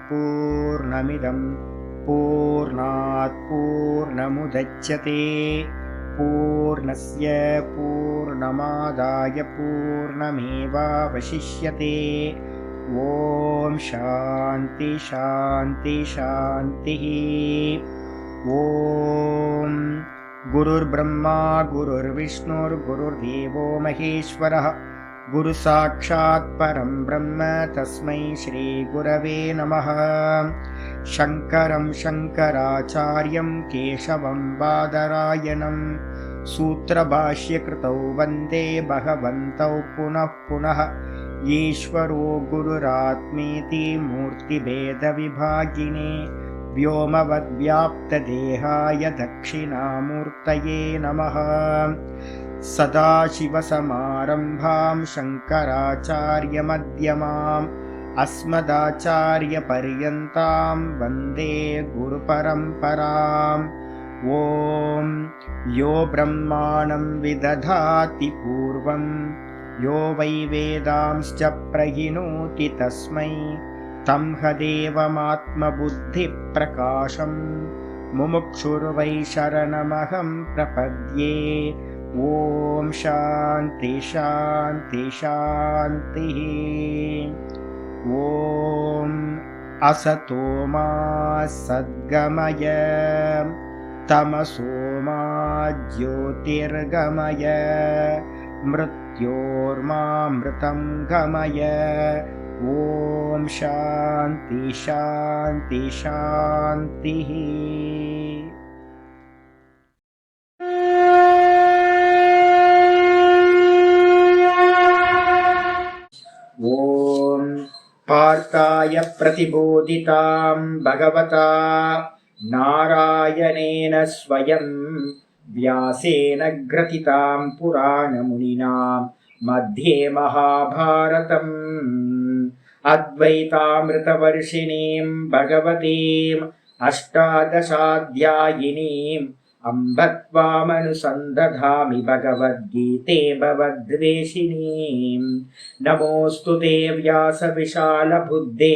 पूर्णमिदं पूर्णात् पूर्णमुदच्यते पूर्णस्य पूर्णमादाय पूर्णमेवावशिष्यते। ॐ शान्ति शान्ति शान्तिः। ॐ गुरुर्ब्रह्मा गुरुर्विष्णुर्गुरुर्देवो महेश्वरः गुरुसाक्षात् परं ब्रह्म तस्मै श्रीगुरवे नमः। शङ्करं शङ्कराचार्यं केशवं बादरायणं सूत्रभाष्यकृतौ वन्दे भगवन्तौ पुनः पुनः। ईश्वरो गुरुरात्मेति मूर्तिभेदविभागिने व्योमवद्व्याप्तदेहाय दक्षिणामूर्तये नमः। सदाशिवसमारम्भां शङ्कराचार्यमध्यमाम् अस्मदाचार्यपर्यन्तां वन्दे गुरुपरम्पराम्। ॐ यो ब्रह्माणं विदधाति पूर्वं यो वै वेदांश्च प्रहिणोति तस्मै तं हदेवमात्मबुद्धिप्रकाशं मुमुक्षुर्वै शरणमहं प्रपद्ये। ॐ शान्ति शान्ति शान्तिः। ॐ असतो मा सद्गमय तमसो मा ज्योतिर्गमय मृत्योर्मामृतं गमय। ॐ शान्ति शान्ति शान्तिः। ॐ पार्थाय प्रतिबोधितां भगवता नारायणेन स्वयं व्यासेन ग्रथितां पुराणमुनिना मध्ये महाभारतम् अद्वैतामृतवर्षिणीं भगवतीम् अष्टादशाध्यायिनीम् अम्ब त्वामनुसन्दधामि भगवद्गीते भवद्वेषिणीम्। नमोऽस्तु ते व्यासविशालबुद्धे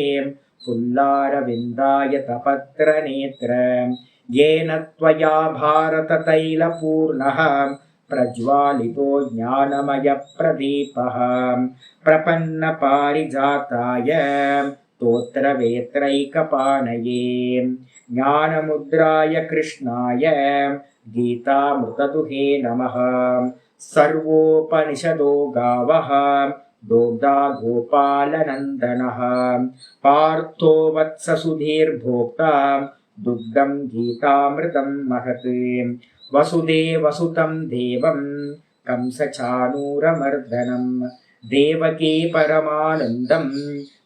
पुल्लारविन्दाय तपत्रनेत्र येन त्वया भारततैलपूर्णः प्रज्वालितो ज्ञानमयप्रदीपः प्रपन्नपारिजाताय स्तोत्रवेत्रैकपाणये ज्ञानमुद्राय कृष्णाय गीतामृतदुहे नमः। सर्वोपनिषदो गावः दोग्धा गोपालनन्दनः पार्थो वत्ससुधीर्भोक्ता दुग्धं गीतामृतं महत्। वसुदेवसुतं देवं कंसचाणूरमर्दनं देवकी परमानन्दं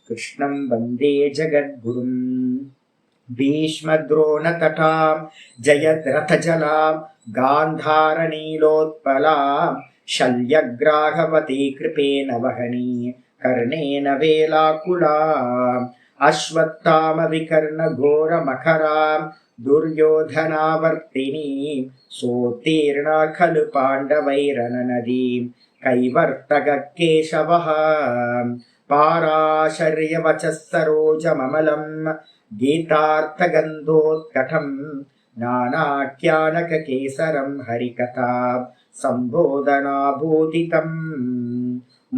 कृष्णं वन्दे जगद्गुरुम्। भीष्मद्रोणतटां जयद्रथजलां गान्धारनीलोत्पलां शल्यग्राहवती कृपेण वहनी कर्णेन वेलाकुलाम् अश्वत्थामविकर्णघोरमखरां दुर्योधनावर्तिनीं सोत्तीर्णा खलु पाण्डवैरननदीं कैवर्तककेशवः पाराशर्यवचः सरोजममलं गीतार्थगन्धोत्कटं नानाख्यानककेसरं हरिकथा सम्बोधनाभूतितम्।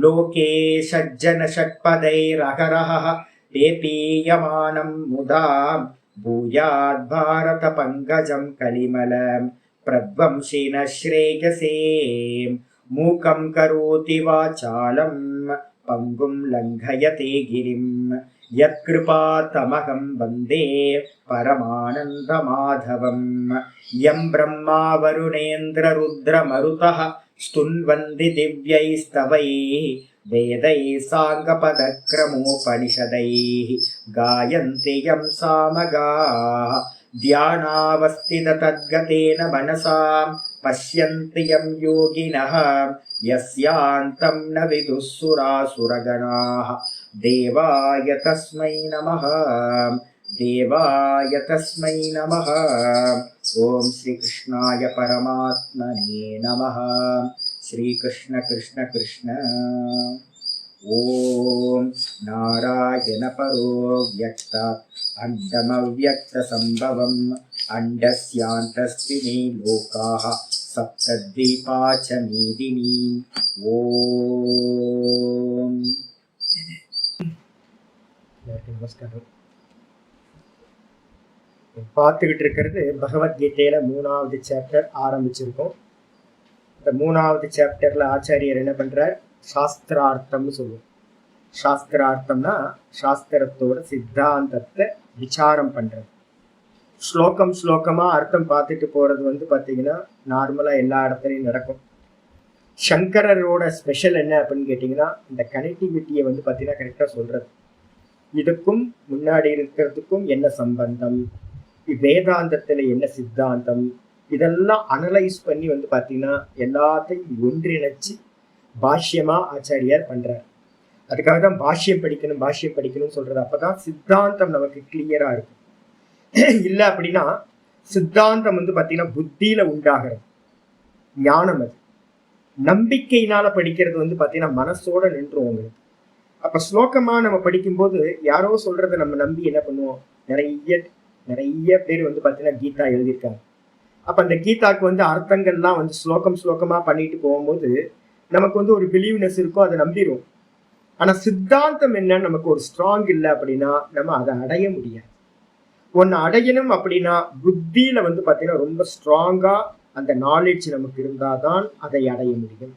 लोके सज्जनषट्पदैरहरः पेपीयमानं मुदा भूयाद्भारतपङ्कजं कलिमलं प्रध्वंसिनः श्रेयसे। मूकं करोति वाचालं पङ्गुं लङ्घयते गिरिं यत्कृपातमहं वन्दे परमानन्दमाधवम्। यं ब्रह्मा वरुणेन्द्ररुद्रमरुतः स्तुन्वन्ति दिव्यैस्तवैः वेदैः साङ्गपदक्रमोपनिषदैः गायन्ति यं सामगाः ध्यानावस्थिततद्गतेन मनसा पश्यन्ति यं योगिनः यस्यान्तं न विदुः सुरासुरगणाः। देवाय तस्मै नमः देवाय तस्मै नमः। ॐ श्रीकृष्णाय परमात्मने नमः। श्रीकृष्ण कृष्ण कृष्ण। ஓம் நாராயண பரோ வியக்தாத் அண்டமவ்யக்த சம்பவம் அண்டஸ்யாந்தஸ்தினி லோகாஹ சப்தத்வீபாச்ச மீதினி. ஓம். நமஸ்காரம். பார்த்துக்கிட்டு இருக்கிறது பகவத்கீதையில 3வது சாப்டர் ஆரம்பிச்சிருக்கோம். இந்த 3வது சாப்டர்ல ஆச்சாரியர் என்ன பண்றார்? சாஸ்திரார்த்தம்னு சொல்லுவோம். சாஸ்திரார்த்தம்னா சாஸ்திரத்தோட சித்தாந்தத்தை விசாரம் பண்றது. ஸ்லோகமா அர்த்தம் பார்த்துட்டு போறது பாத்தீங்கன்னா நார்மலா எல்லா இடத்துலையும் நடக்கும். சங்கரரோட ஸ்பெஷல் என்ன அப்படின்னு கேட்டீங்கன்னா, இந்த கனெக்டிவிட்டியை பாத்தீங்கன்னா கரெக்டா சொல்றது. இதுக்கும் முன்னாடி இருக்கிறதுக்கும் என்ன சம்பந்தம், வேதாந்தத்துல என்ன சித்தாந்தம், இதெல்லாம் அனலைஸ் பண்ணி பாத்தீங்கன்னா எல்லாத்தையும் ஒன்றிணைச்சு பாஷ்யமா ஆச்சாரியார் பண்றார். அதுக்காக தான் பாஷ்யம் படிக்கணும்னு சொல்றது. அப்பதான் சித்தாந்தம் நமக்கு கிளியரா இருக்கும். இல்லை அப்படின்னா சித்தாந்தம் பாத்தீங்கன்னா புத்தியில உண்டாகிறது ஞானம். அது நம்பிக்கையினால படிக்கிறது பாத்தீங்கன்னா மனசோட நின்றும் உங்களுக்கு. அப்ப ஸ்லோகமா நம்ம படிக்கும்போது யாரோ சொல்றதை நம்ம நம்பி என்ன பண்ணுவோம்? நிறைய பேர் பாத்தீங்கன்னா கீதா எழுதியிருக்காங்க. அப்ப அந்த கீதாக்கு அர்த்தங்கள்லாம் ஸ்லோகமா பண்ணிட்டு போகும்போது நமக்கு ஒரு பிலீவ்னஸ் இருக்கும், அதை நம்பிடுவோம். ஆனா சித்தாந்தம் என்னன்னு நமக்கு ஒரு ஸ்ட்ராங் இல்லை அப்படின்னா நம்ம அதை அடைய முடியாது. ஒன்னு அடையணும் அப்படின்னா புத்தியில பாத்தீங்கன்னா ரொம்ப ஸ்ட்ராங்கா அந்த நாலேஜ் நமக்கு இருந்தாதான் அதை அடைய முடியும்.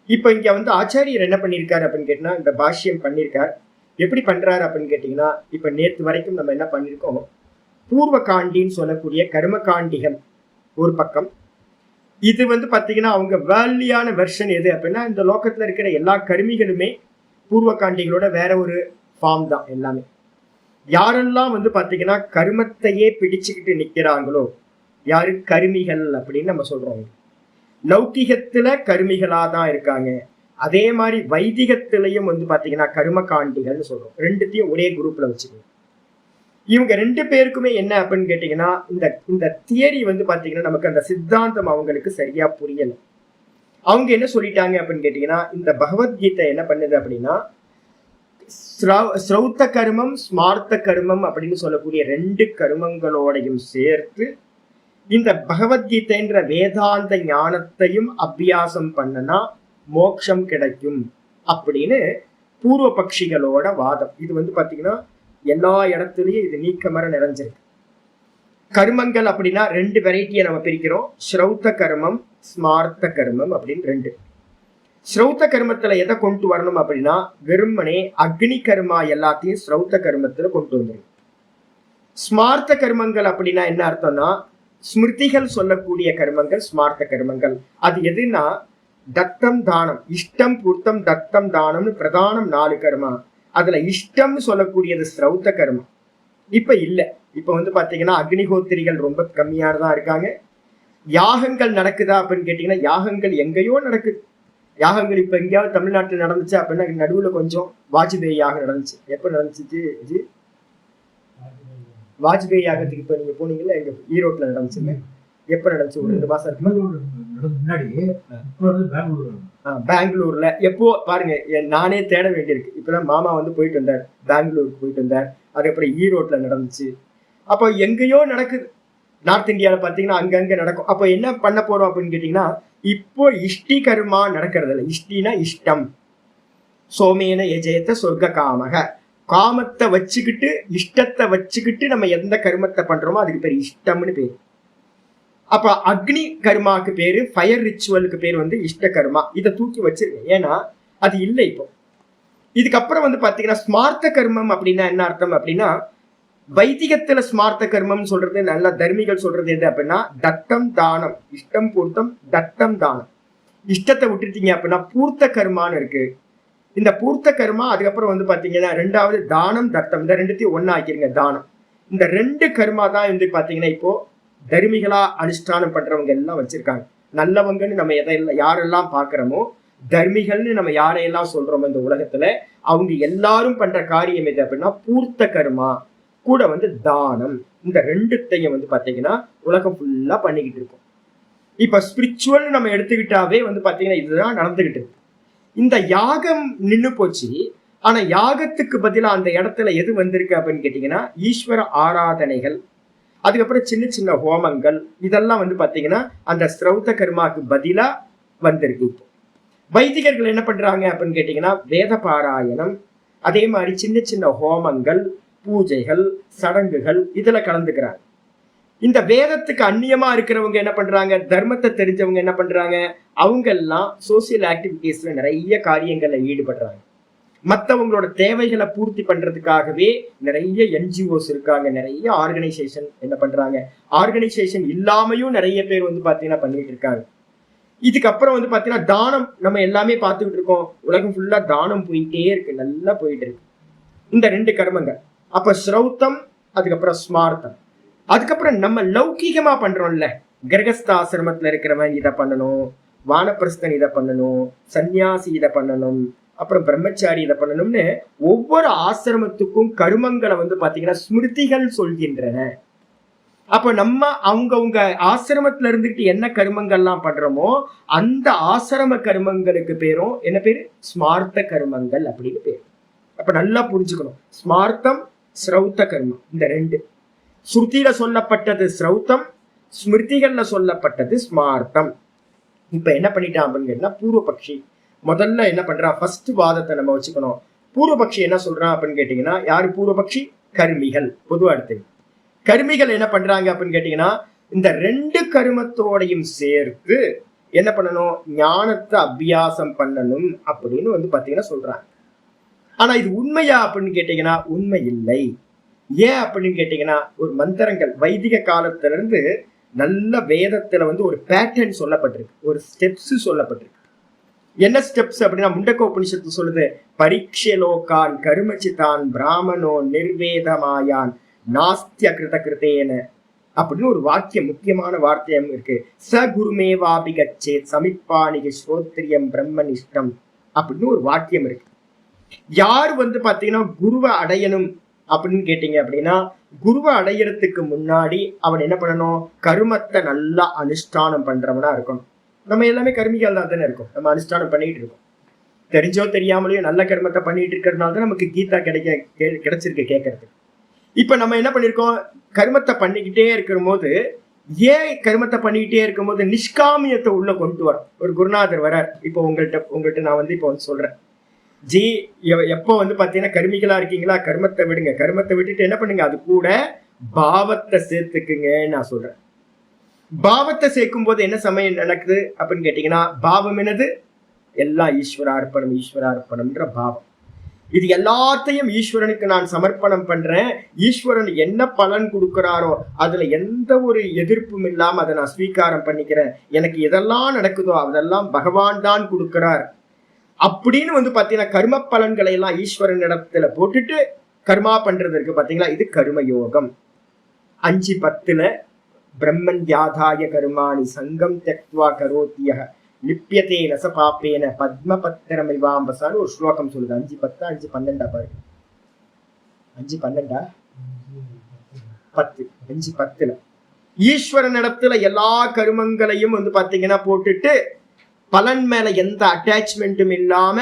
இப்ப இங்க ஆச்சாரியர் என்ன பண்ணியிருக்காரு அப்படின்னு கேட்டீங்கன்னா, இந்த பாஷ்யம் பண்ணியிருக்கார். எப்படி பண்றாரு அப்படின்னு கேட்டீங்கன்னா, இப்ப நேற்று வரைக்கும் நம்ம என்ன பண்ணிருக்கோம்? பூர்வ காண்டின்னு சொல்லக்கூடிய கர்ம காண்டிகள் ஒரு பக்கம். இது பாத்தீங்கன்னா அவங்க வேல்லியான வெர்ஷன் எது அப்படின்னா, இந்த லோகத்துல இருக்கிற எல்லா கருமிகளுமே பூர்வ காண்டிகளோட வேற ஒரு ஃபார்ம் தான் எல்லாமே. யாரெல்லாம் பாத்தீங்கன்னா கர்மத்தையே பிடிச்சுக்கிட்டு நிக்கிறாங்களோ யாரு கருமிகள் அப்படின்னு நம்ம சொல்றோம். லௌகிகத்துல கருமிகளாதான் இருக்காங்க. அதே மாதிரி வைதிகத்திலையும் பாத்தீங்கன்னா கர்ம காண்டிகள்னு சொல்றோம். ரெண்டுத்தையும் ஒரே குரூப்ல வச்சுக்கணும். இவங்க ரெண்டு பேருக்குமே என்ன அப்படின்னு கேட்டீங்கன்னா, இந்த தியரி பாத்தீங்கன்னா நமக்கு அந்த சித்தாந்தம் அவங்களுக்கு சரியா புரியல. அவங்க என்ன சொல்லிட்டாங்க அப்படின்னு கேட்டீங்கன்னா, இந்த பகவத்கீதை என்ன பண்ணுது அப்படின்னா, ஸ்ரௌத்த கர்மம் ஸ்மார்த்த கர்மம் அப்படின்னு சொல்லக்கூடிய 2 கர்மங்களோடையும் சேர்த்து இந்த பகவத்கீதைன்ற வேதாந்த ஞானத்தையும் அபியாசம் பண்ணனா மோட்சம் கிடைக்கும் அப்படின்னு பூர்வ பட்சிகளோட வாதம். இது பாத்தீங்கன்னா எல்லா இடத்துலயும் இது நீக்கமர நிறைஞ்சிருக்கு. கர்மங்கள் அப்படின்னா 2 வெரைட்டியை நம்ம பிரிக்கிறோம். ஸ்ரௌத்த கர்மம் ஸ்மார்த்த கர்மம் அப்படின்னு 2. ஸ்ரௌத்த கர்மத்துல எதை கொண்டு வரணும் அப்படின்னா, வெறுமனே அக்னி கர்மா எல்லாத்தையும் ஸ்ரௌத்த கர்மத்துல கொண்டு வந்துடும். ஸ்மார்த்த கர்மங்கள் அப்படின்னா என்ன அர்த்தம்னா, ஸ்மிருதிகள் சொல்லக்கூடிய கர்மங்கள் ஸ்மார்த்த கர்மங்கள். அது எதுன்னா தத்தம் தானம், இஷ்டம் பூர்த்தம் தத்தம் தானம்னு பிரதானம் 4 கர்மா. அதுல இஷ்டம்னு சொல்லக்கூடியது ஸ்ரௌத்த கர்மம். இப்ப இல்ல. இப்ப பாத்தீங்கன்னா அக்னிஹோத்திரிகள் ரொம்ப கம்மியானதான் இருக்காங்க. யாகங்கள் நடக்குதா அப்படின்னு கேட்டீங்கன்னா, யாகங்கள் எங்கேயோ நடக்குது. யாகங்கள் இப்ப எங்கேயாவது தமிழ்நாட்டில் நடந்துச்சு அப்படின்னா, நடுவுல கொஞ்சம் வாஜ்பேயி யாகம் நடந்துச்சு. எப்ப நடந்துச்சு இது? வாஜ்பேயி யாகத்துக்கு இப்ப நீங்க போனீங்கல்ல, எங்க ஈரோட்ல நடந்துச்சுங்க. எப்ப நடந்துச்சு? ஒரு 2 மாசம் இருக்கு. பெங்களூர்ல எப்போ பாருங்க, நானே தேட வேண்டியிருக்கு. இப்பதான் மாமா போயிட்டு வந்தார், பெங்களூருக்கு போயிட்டு வந்தார். அதுக்கப்புறம் ஈரோட்ல நடந்துச்சு. அப்போ எங்கேயோ நடக்குது. நார்த் இந்தியாவில பாத்தீங்கன்னா அங்கங்க நடக்கும். அப்போ என்ன பண்ண போறோம் அப்படின்னு கேட்டீங்கன்னா, இப்போ இஷ்டி கர்மா நடக்கிறது இல்லை. இஷ்டினா இஷ்டம். சோமேன எஜயத்த சொர்க்க காமக. காமத்தை வச்சுக்கிட்டு இஷ்டத்தை வச்சுக்கிட்டு நம்ம எந்த கர்மத்தை பண்றோமோ அதுக்கு பேர் இஷ்டம்னு பேரு. அப்ப அக்னி கர்மாக்கு பேரு, ஃபயர் ரிச்சுவலுக்கு பேர் இஷ்ட கர்மா. இதை தூக்கி வச்சிருக்கேன், ஏன்னா அது இல்லை இப்போ. இதுக்கப்புறம் பாத்தீங்கன்னா ஸ்மார்த்த கர்மம் அப்படின்னா என்ன அர்த்தம் அப்படின்னா, வைதிகத்துல ஸ்மார்த்த கர்மம் சொல்றது, நல்ல தர்மிகள் சொல்றது எது அப்படின்னா தத்தம் தானம், இஷ்டம் பூர்த்தம் தத்தம் தானம். இஷ்டத்தை விட்டுட்டீங்க அப்படின்னா பூர்த்த கர்மான்னு இருக்கு. இந்த பூர்த்த கர்மா அதுக்கப்புறம் பாத்தீங்கன்னா 2வது தானம் தத்தம். இந்த 2த்தையும் ஒன்னா ஆக்கிருங்க, தானம். இந்த 2 கர்மா தான் பாத்தீங்கன்னா இப்போ தர்மிகளா அனுஷ்டானம் பண்றவங்க எல்லாம் வச்சிருக்காங்க. நல்லவங்கன்னு நம்ம யாரெல்லாம் பாக்குறோமோ, தர்மிகள்னு நம்ம யாரையெல்லாம் சொல்றோமோ இந்த உலகத்துல, அவங்க எல்லாரும் பண்ற காரியம் எது அப்படின்னா பூர்த்த கர்மா கூட தானம். இந்த 2த்தையும் பாத்தீங்கன்னா உலகம் ஃபுல்லா பண்ணிக்கிட்டு இருக்கும். இப்ப ஸ்பிரிச்சுவல் நம்ம எடுத்துக்கிட்டாவே பாத்தீங்கன்னா இதுதான் நடந்துகிட்டு இருக்கு. இந்த யாகம் நின்னு போச்சு. ஆனா யாகத்துக்கு பதிலா அந்த இடத்துல எது வந்திருக்கு அப்படின்னு கேட்டீங்கன்னா ஈஸ்வர ஆராதனைகள், அதுக்கப்புறம் சின்ன சின்ன ஹோமங்கள், இதெல்லாம் வந்து பாத்தீங்கன்னா அந்த ஸ்ரௌத கர்மாக்கு பதிலா வந்திருக்கு. இப்போ வைதிகர்கள் என்ன பண்றாங்க அப்படின்னு கேட்டீங்கன்னா வேத பாராயணம், அதே மாதிரி சின்ன சின்ன ஹோமங்கள், பூஜைகள், சடங்குகள் இதுல கலந்துக்கிறாங்க. இந்த வேதத்துக்கு அந்நியமா இருக்கிறவங்க என்ன பண்றாங்க, தர்மத்தை தெரிஞ்சவங்க என்ன பண்றாங்க, அவங்க எல்லாம் சோசியல் ஆக்டிவிட்டீஸ்ல நிறைய காரியங்கள்ல ஈடுபடுறாங்க. மற்றவங்களோட தேவைகளை பூர்த்தி பண்றதுக்காகவே நிறைய என்ஜிஓஸ் இருக்காங்க, நிறைய ஆர்கனைசேஷன் என்ன பண்றாங்க, ஆர்கனைசேஷன் இல்லாமையும் நிறைய பேர் வந்து பாத்தீங்கன்னா பண்ணிட்டு இருக்காங்க. இதுக்கப்புறம் வந்து பாத்தீங்கன்னா தானம் நம்ம எல்லாமே பார்த்துக்கிட்டு இருக்கோம். உலகம் ஃபுல்லா தானம் போயிட்டே இருக்கு, நல்லா போயிட்டு இருக்கு. இந்த 2 கர்மங்கள், அப்ப ஸ்ரௌத்தம், அதுக்கப்புறம் ஸ்மார்த்தம். அதுக்கப்புறம் நம்ம லௌகீகமா பண்றோம்ல, கிரகஸ்த ஆசிரமத்துல இருக்கிறவன் இதை பண்ணணும், வானப்பிரஸ்தன் இதை பண்ணணும், சன்னியாசி இதை பண்ணணும், அப்புறம் பிரம்மச்சாரி இதை பண்ணணும்னு ஒவ்வொரு ஆசிரமத்துக்கும் கருமங்களை வந்து பாத்தீங்கன்னா ஸ்மிருதிகள் சொல்கின்றன. அப்ப நம்ம அவங்கவுங்க ஆசிரமத்துல இருந்துட்டு என்ன கருமங்கள்லாம் பண்றோமோ அந்த ஆசிரம கருமங்களுக்கு பேரும் என்ன பேரு, ஸ்மார்த்த கருமங்கள் அப்படின்னு பேரு. அப்ப நல்லா புரிஞ்சுக்கணும், ஸ்மார்த்தம் ஸ்ரௌத்த கர்மம் இந்த 2. ஸ்ருதியில சொல்லப்பட்டது ஸ்ரௌத்தம், ஸ்மிருதிகள்ல சொல்லப்பட்டது ஸ்மார்த்தம். இப்ப என்ன பண்ணிட்டான் அப்படின்னு கேட்டா பூர்வபக்ஷி முதல்ல என்ன பண்றான், ஃபர்ஸ்ட் வாதத்தை நம்ம வச்சுக்கணும். பூர்வபக்ஷி என்ன சொல்றான் அப்படின்னு கேட்டீங்கன்னா, யாரு பூர்வபக்ஷி, கர்மிகள். பொதுவா எடுத்து கர்மிகள் என்ன பண்றாங்க அப்படின்னு கேட்டீங்கன்னா இந்த 2 கருமத்தோடையும் சேர்த்து என்ன பண்ணணும், ஞானத்தை அபியாசம் பண்ணணும் அப்படின்னு வந்து பாத்தீங்கன்னா சொல்றாங்க. ஆனா இது உண்மையா அப்படின்னு கேட்டீங்கன்னா உண்மை இல்லை. ஏன் அப்படின்னு கேட்டீங்கன்னா ஒரு மந்திரங்கள் வைதிக காலத்துல இருந்து நல்ல வேதத்துல வந்து ஒரு பேட்டர்ன் சொல்லப்பட்டிருக்கு, ஒரு ஸ்டெப்ஸ் சொல்லப்பட்டிருக்கு. என்ன ஸ்டெப்ஸ் அப்படின்னா முண்டக்க உபனிஷத்து சொல்லுது, பரீட்சலோகான் கருமச்சிதான் பிராமணோ நிர்வேதமாயான் நாஸ்திய கிருத கிருத்தேன அப்படின்னு ஒரு வாக்கியம், முக்கியமான வார்த்தையும் இருக்கு. ச குருமேவாபிகச்சே சமிப்பானிக ஸ்ரோத்ரியம் பிரம்மனிஷ்டம் அப்படின்னு ஒரு வாக்கியம் இருக்கு. யார் வந்து பாத்தீங்கன்னா குருவை அடையணும் அப்படின்னு கேட்டீங்க அப்படின்னா குருவை அடையறதுக்கு முன்னாடி அவன் என்ன பண்ணணும், கருமத்தை நல்லா அனுஷ்டானம் பண்றவனா இருக்கணும். நம்ம எல்லாமே கர்மிகள் தான் தானே இருக்கோம், நம்ம அனுஷ்டானம் பண்ணிட்டு இருக்கோம். தெரிஞ்சோ தெரியாமலையோ நல்ல கர்மத்தை பண்ணிட்டு இருக்கிறதுனால தான் நமக்கு கீதா கிடைச்சிருக்கு கேட்கறதுக்கு. இப்ப நம்ம என்ன பண்ணிருக்கோம், கர்மத்தை பண்ணிக்கிட்டே இருக்கிற போது, ஏன் கர்மத்தை பண்ணிக்கிட்டே இருக்கும் போது நிஷ்காமியத்தை உள்ள கொண்டு வரோம். ஒரு குருநாதர் வரார், இப்போ உங்கள்கிட்ட நான் வந்து இப்போ வந்து சொல்றேன், ஜி எப்போ வந்து பாத்தீங்கன்னா கர்மிகளா இருக்கீங்களா, கர்மத்தை விடுங்க, கர்மத்தை விட்டுட்டு என்ன பண்ணுங்க, அது கூட பாவத்தை சேர்த்துக்குங்க நான் சொல்றேன். பாவத்தை சேர்க்கும் போது என்ன சமயம் நடக்குது அப்படின்னு கேட்டீங்கன்னா, பாவம் என்னது, எல்லாம் ஈஸ்வரார்ப்பணம், ஈஸ்வரார்ப்பணம்ன்ற பாவம். இது எல்லாத்தையும் ஈஸ்வரனுக்கு நான் சமர்ப்பணம் பண்றேன், ஈஸ்வரன் என்ன பலன் கொடுக்கிறாரோ அதுல எந்த ஒரு எதிர்ப்பும் இல்லாம அதை நான் ஸ்வீகாரம் பண்ணிக்கிறேன், எனக்கு எதெல்லாம் நடக்குதோ அதெல்லாம் பகவான் தான் கொடுக்கிறார் அப்படின்னு வந்து பாத்தீங்கன்னா கர்ம பலன்களை எல்லாம் ஈஸ்வரன் இடத்துல போட்டுட்டு கர்மா பண்றது இருக்கு பாத்தீங்களா, இது கர்மயோகம். 5:10 பிரம்மன் யாதாய கர்மாணி சங்கம் தெக்த்வா கரோத்திய லிப்யதே ரச பாப்பேன பத்மபத்திரமிவாம்பசான்னு ஒரு ஸ்லோகம் சொல்லுது. 5:10 5:12 பாருங்க, 5:12 10 5:10 ஈஸ்வரன் இடத்துல எல்லா கருமங்களையும் வந்து பாத்தீங்கன்னா போட்டுட்டு பலன் மேல எந்த அட்டாச்மெண்ட்டும் இல்லாம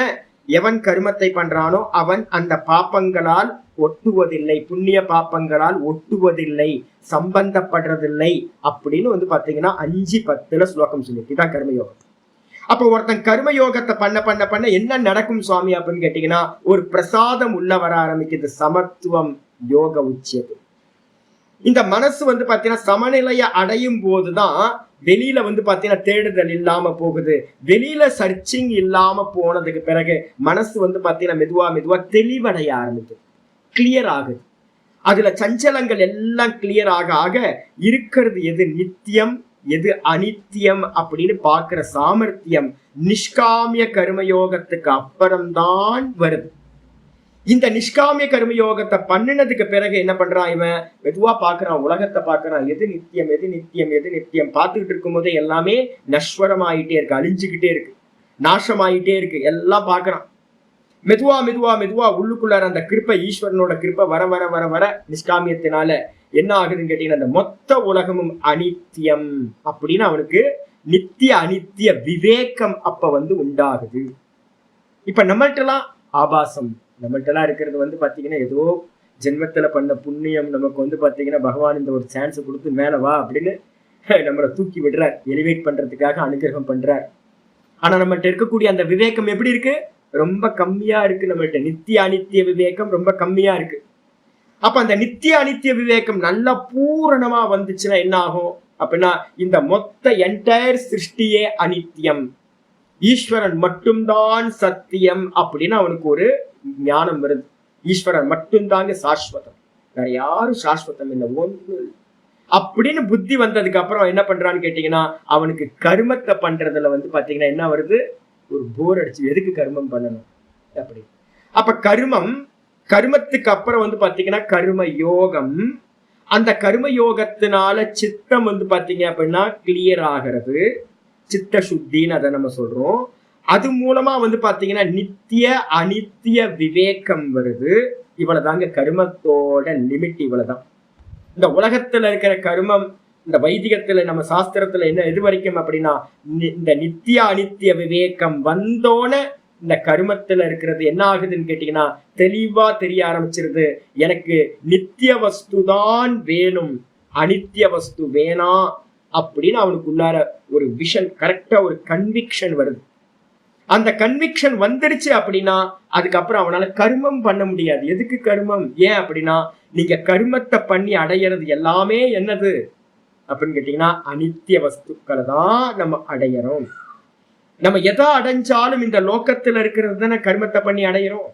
எவன் கருமத்தை பண்றானோ அவன் அந்த பாப்பங்களால் ஒட்டுவதில்லை, புண்ணிய பாப்பங்களால் ஒட்டுவதில்லை, சம்பந்தப்படுறதில்லை அப்படின்னு வந்து பாத்தீங்கன்னா 5:10 ஸ்லோகம் சொல்லிட்டு இதான் கர்மயோகம். அப்ப ஒருத்தன் கர்மயோகத்தை பண்ண பண்ண பண்ண என்ன நடக்கும் சுவாமி அப்படின்னு கேட்டீங்கன்னா ஒரு பிரசாதம் உள்ள வர ஆரம்பிக்குது, சமத்துவம் யோக உச்சியது. இந்த மனசு வந்து பாத்தீங்கன்னா சமநிலையை அடையும் போதுதான் வெளியில வந்து பாத்தீங்கன்னா தேடுதல் இல்லாம போகுது. வெளியில சர்ச்சிங் இல்லாம போனதுக்கு பிறகு மனசு வந்து பாத்தீங்கன்னா மெதுவா மெதுவா தெளிவடைய ஆரம்பிக்குது, கிளியர் ஆகுது. அதுல சஞ்சலங்கள் எல்லாம் கிளியர் ஆக ஆக இருக்கிறது எது நித்தியம் எது அனித்தியம் அப்படின்னு பாக்குற சாமர்த்தியம் நிஷ்காமிய கர்மயோகத்துக்கு அப்புறம்தான் வருது. இந்த நிஷ்காமிய கர்மயோகத்தை பண்ணினதுக்கு பிறகு என்ன பண்றான், இவன் மெதுவா பாக்குறான், உலகத்தை பாக்குறான், எது நித்தியம் எது நித்தியம் எது நித்தியம் பார்த்துக்கிட்டு இருக்கும் போதே எல்லாமே நஸ்வரமாயிட்டே இருக்கு, அழிஞ்சுக்கிட்டே இருக்கு, நாசமாயிட்டே இருக்கு, எல்லாம் பாக்குறான். மெதுவா மெதுவா மெதுவா உள்ளுக்குள்ளார அந்த கிருப்பை, ஈஸ்வரனோட கிருப்பை வர வர வர வர நிஷ்காமியத்தினால என்ன ஆகுதுன்னு கேட்டீங்கன்னா அந்த மொத்த உலகமும் அனித்தியம் அப்படின்னு அவனுக்கு நித்திய அனித்திய விவேகம் அப்ப வந்து உண்டாகுது. இப்ப நம்மள்ட்டலாம் ஆபாசம், நம்மள்ட்டலாம் இருக்கிறது வந்து பாத்தீங்கன்னா ஏதோ ஜென்மத்துல பண்ண புண்ணியம் நமக்கு வந்து பாத்தீங்கன்னா பகவான் இந்த ஒரு சான்ஸ் கொடுத்து மேல வா அப்படின்னு நம்மளை தூக்கி விடுறார், எலிவேட் பண்றதுக்காக அனுகிரகம் பண்றார். ஆனா நம்மள்ட்ட இருக்கக்கூடிய அந்த விவேகம் எப்படி இருக்கு? ரொம்ப கம்மியா இருக்கு. நம்மள்ட்ட நித்திய அனித்திய விவேகம் ரொம்ப கம்மியா இருக்கு. அப்ப அந்த நித்திய அனித்திய விவேகம் நல்லா பூரணமா வந்துச்சுன்னா என்ன ஆகும் அப்படின்னா, இந்த மொத்த என்டையர் சிருஷ்டியே அனித்தியம், ஈஸ்வரன் மட்டும்தான் சத்தியம் அப்படின்னு அவனுக்கு ஒரு ஞானம் வருது. ஈஸ்வரன் மட்டும்தாங்க சாஸ்வதம், வேற யாரும் சாஸ்வதம் இல்லை, ஒன்று அப்படின்னு புத்தி வந்ததுக்கு அப்புறம் என்ன பண்றான்னு கேட்டீங்கன்னா, அவனுக்கு கர்மத்தை பண்றதுல வந்து பாத்தீங்கன்னா என்ன வருது, ஒரு போர் அடிச்சு எதுக்கு கர்மம் பண்ணணும் அப்படி. அப்ப கர்மத்துக்கு அப்புறம் வந்து பாத்தீங்கன்னா கர்ம யோகம். அந்த கர்ம யோகத்தினால சித்தம் வந்து பாத்தீங்க அப்படின்னா கிளியர் ஆகிறது, சித்த சுத்தின்னு அதை நம்ம சொல்றோம். அது மூலமா வந்து பாத்தீங்கன்னா நித்திய அனித்திய விவேகம் வருது. இவ்வளவுதாங்க கர்மத்தோட லிமிட், இவ்வளவுதான். இந்த உலகத்துல இருக்கிற கர்மம், இந்த வைதிகத்துல நம்ம சாஸ்திரத்துல என்ன எது வரைக்கும் அப்படின்னா, இந்த நித்திய அனித்திய விவேகம் வந்தோன இந்த கர்மத்துல இருக்கிறது என்ன ஆகுதுன்னு கேட்டீங்கன்னா தெளிவா தெரிய ஆரம்பிச்சிருது. எனக்கு நித்திய வஸ்து தான் வேணும், அனித்திய வஸ்து வேணாம் அப்படின்னு அவனுக்குள்ளார ஒரு விஷன், கரெக்டா ஒரு கன்விக்ஷன் வருது. அந்த கன்விக்ஷன் வந்துடுச்சு அப்படின்னா அதுக்கப்புறம் அவனால கர்மம் பண்ண முடியாது. எதுக்கு கர்மம்? ஏன் அப்படின்னா, நீங்க கர்மத்தை பண்ணி அடையிறது எல்லாமே என்னது அப்படின்னு கேட்டீங்கன்னா அனித்திய வஸ்துக்களை தான் நம்ம அடையறோம். நம்ம எதை அடைஞ்சாலும் இந்த லோக்கத்துல இருக்கிறது தானே கர்மத்தை பண்ணி அடையிறோம்.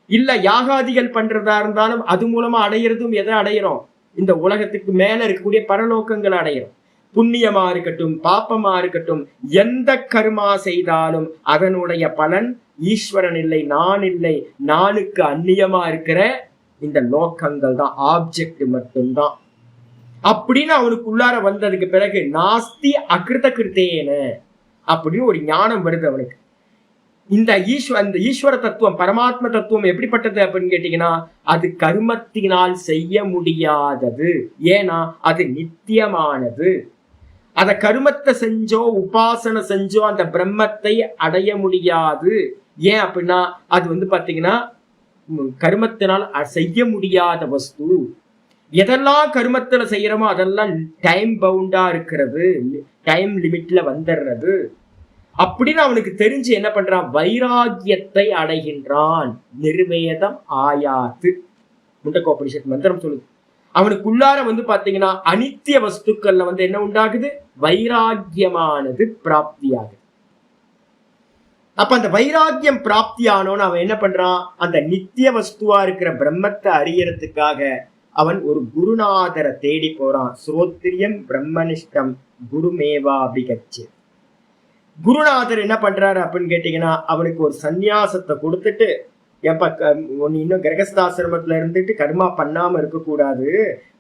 இல்ல யாகாதிகள் பண்றதா இருந்தாலும் அது மூலமா அடையிறதும் எதை அடையிறோம், இந்த உலகத்துக்கு மேல இருக்கக்கூடிய பரலோகங்களை அடையிறோம். புண்ணியமா இருக்கட்டும் பாப்பமா இருக்கட்டும், எந்த கர்மா செய்தாலும் அதனுடைய பலன் ஈஸ்வரன் இல்லை, நான் இல்லை, நானுக்கு அந்நியமா இருக்கிற இந்த லோகங்கள் தான், ஆப்ஜெக்ட் மட்டும்தான் அப்படின்னு அவனுக்கு உள்ளார வந்ததுக்கு பிறகு நாஸ்தி அகிருத கிருத்தேன அப்படின்னு ஒரு ஞானம் வருது அவனுக்கு. இந்த ஈஸ்வர தத்துவம், பரமாத்ம தத்துவம் எப்படிப்பட்டது அப்படின்னு கேட்டீங்கன்னா, அது கர்மத்தினால் செய்ய முடியாதது. ஏன்னா அது நித்தியமானது. அத கர்மத்தை செஞ்சோ உபாசனை செஞ்சோ அந்த பிரம்மத்தை அடைய முடியாது. ஏன் அப்படின்னா அது வந்து பாத்தீங்கன்னா கர்மத்தினால் செய்ய முடியாத வஸ்து. எதெல்லாம் கர்மத்துல செய்யறோமோ அதெல்லாம் டைம் பவுண்டா இருக்கிறது, டைம் லிமிட்ல வந்துடுறது அப்படின்னு அவனுக்கு தெரிஞ்சு என்ன பண்றான், வைராகியத்தை அடைகின்றான். நிர்வேதம் ஆயாத்து முண்டகோபனிஷத் மந்திரம் சொல்லுது. அவனுக்குள்ளார வந்து பாத்தீங்கன்னா அனித்திய வஸ்துக்கள்ல வந்து என்ன உண்டாகுது, வைராகியமானது பிராப்தியாகுது. அப்ப அந்த வைராகியம் பிராப்தியானோன்னு அவன் என்ன பண்றான், அந்த நித்திய வஸ்துவா இருக்கிற பிரம்மத்தை அறியறதுக்காக அவன் ஒரு குருநாதரை தேடி போறான். ஸ்ரோத்ரியம் பிரம்மனிஷ்டம் குருமேவா அபிகச்சு. குருநாதர் என்ன பண்றாரு அப்படின்னு கேட்டீங்கன்னா, அவனுக்கு ஒரு சந்நியாசத்தை கொடுத்துட்டு, எப்ப இன்னும் கிரகஸ்தாசிரமத்துல இருந்துட்டு கர்மா பண்ணாம இருக்கக்கூடாது,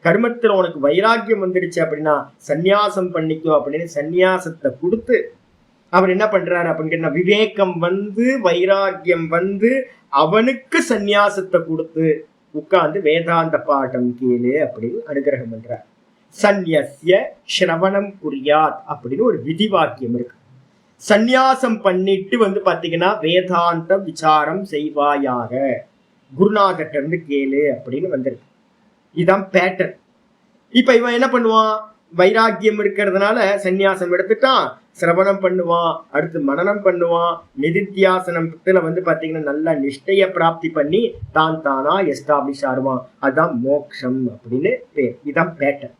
கர்மத்துல உனக்கு வைராக்கியம் வந்துடுச்சு அப்படின்னா சந்நியாசம் பண்ணிக்கோ அப்படின்னு சந்நியாசத்தை கொடுத்து அவர் என்ன பண்றாரு அப்படின்னு கேட்டா, விவேகம் வந்து வைராக்கியம் வந்து அவனுக்கு சந்நியாசத்தை கொடுத்து உட்கார்ந்து வேதாந்த பாடம் கேளு அப்படின்னு அனுகிரகம் பண்றார். சந்நியஸ்ய ஸ்ரவணம் புரியாத் அப்படின்னு ஒரு விதி வாக்கியம் இருக்கு. சந்நியாசம் பண்ணிட்டு வந்து பாத்தீங்கன்னா வேதாந்த விசாரம் செய்வாயாக, குருநாதர்ட்ட இருந்து கேளு அப்படின்னு வந்திருக்கு. இதுதான் பேட்டர்ன். இப்ப இவன் என்ன பண்ணுவான், வைராக்கியம் இருக்கிறதுனால சந்நியாசம் எடுத்துட்டான், சிரவணம் பண்ணுவான், அடுத்து மனனம் பண்ணுவான், நிதித்தியாசனத்துல வந்து பாத்தீங்கன்னா நல்லா நிஷ்டைய பிராப்தி பண்ணி தான் தானா எஸ்டாப்ளிஷ் ஆடுவான். அதுதான் மோக்ஷம் அப்படின்னு பேர். இதுதான் பேட்டர்ன்.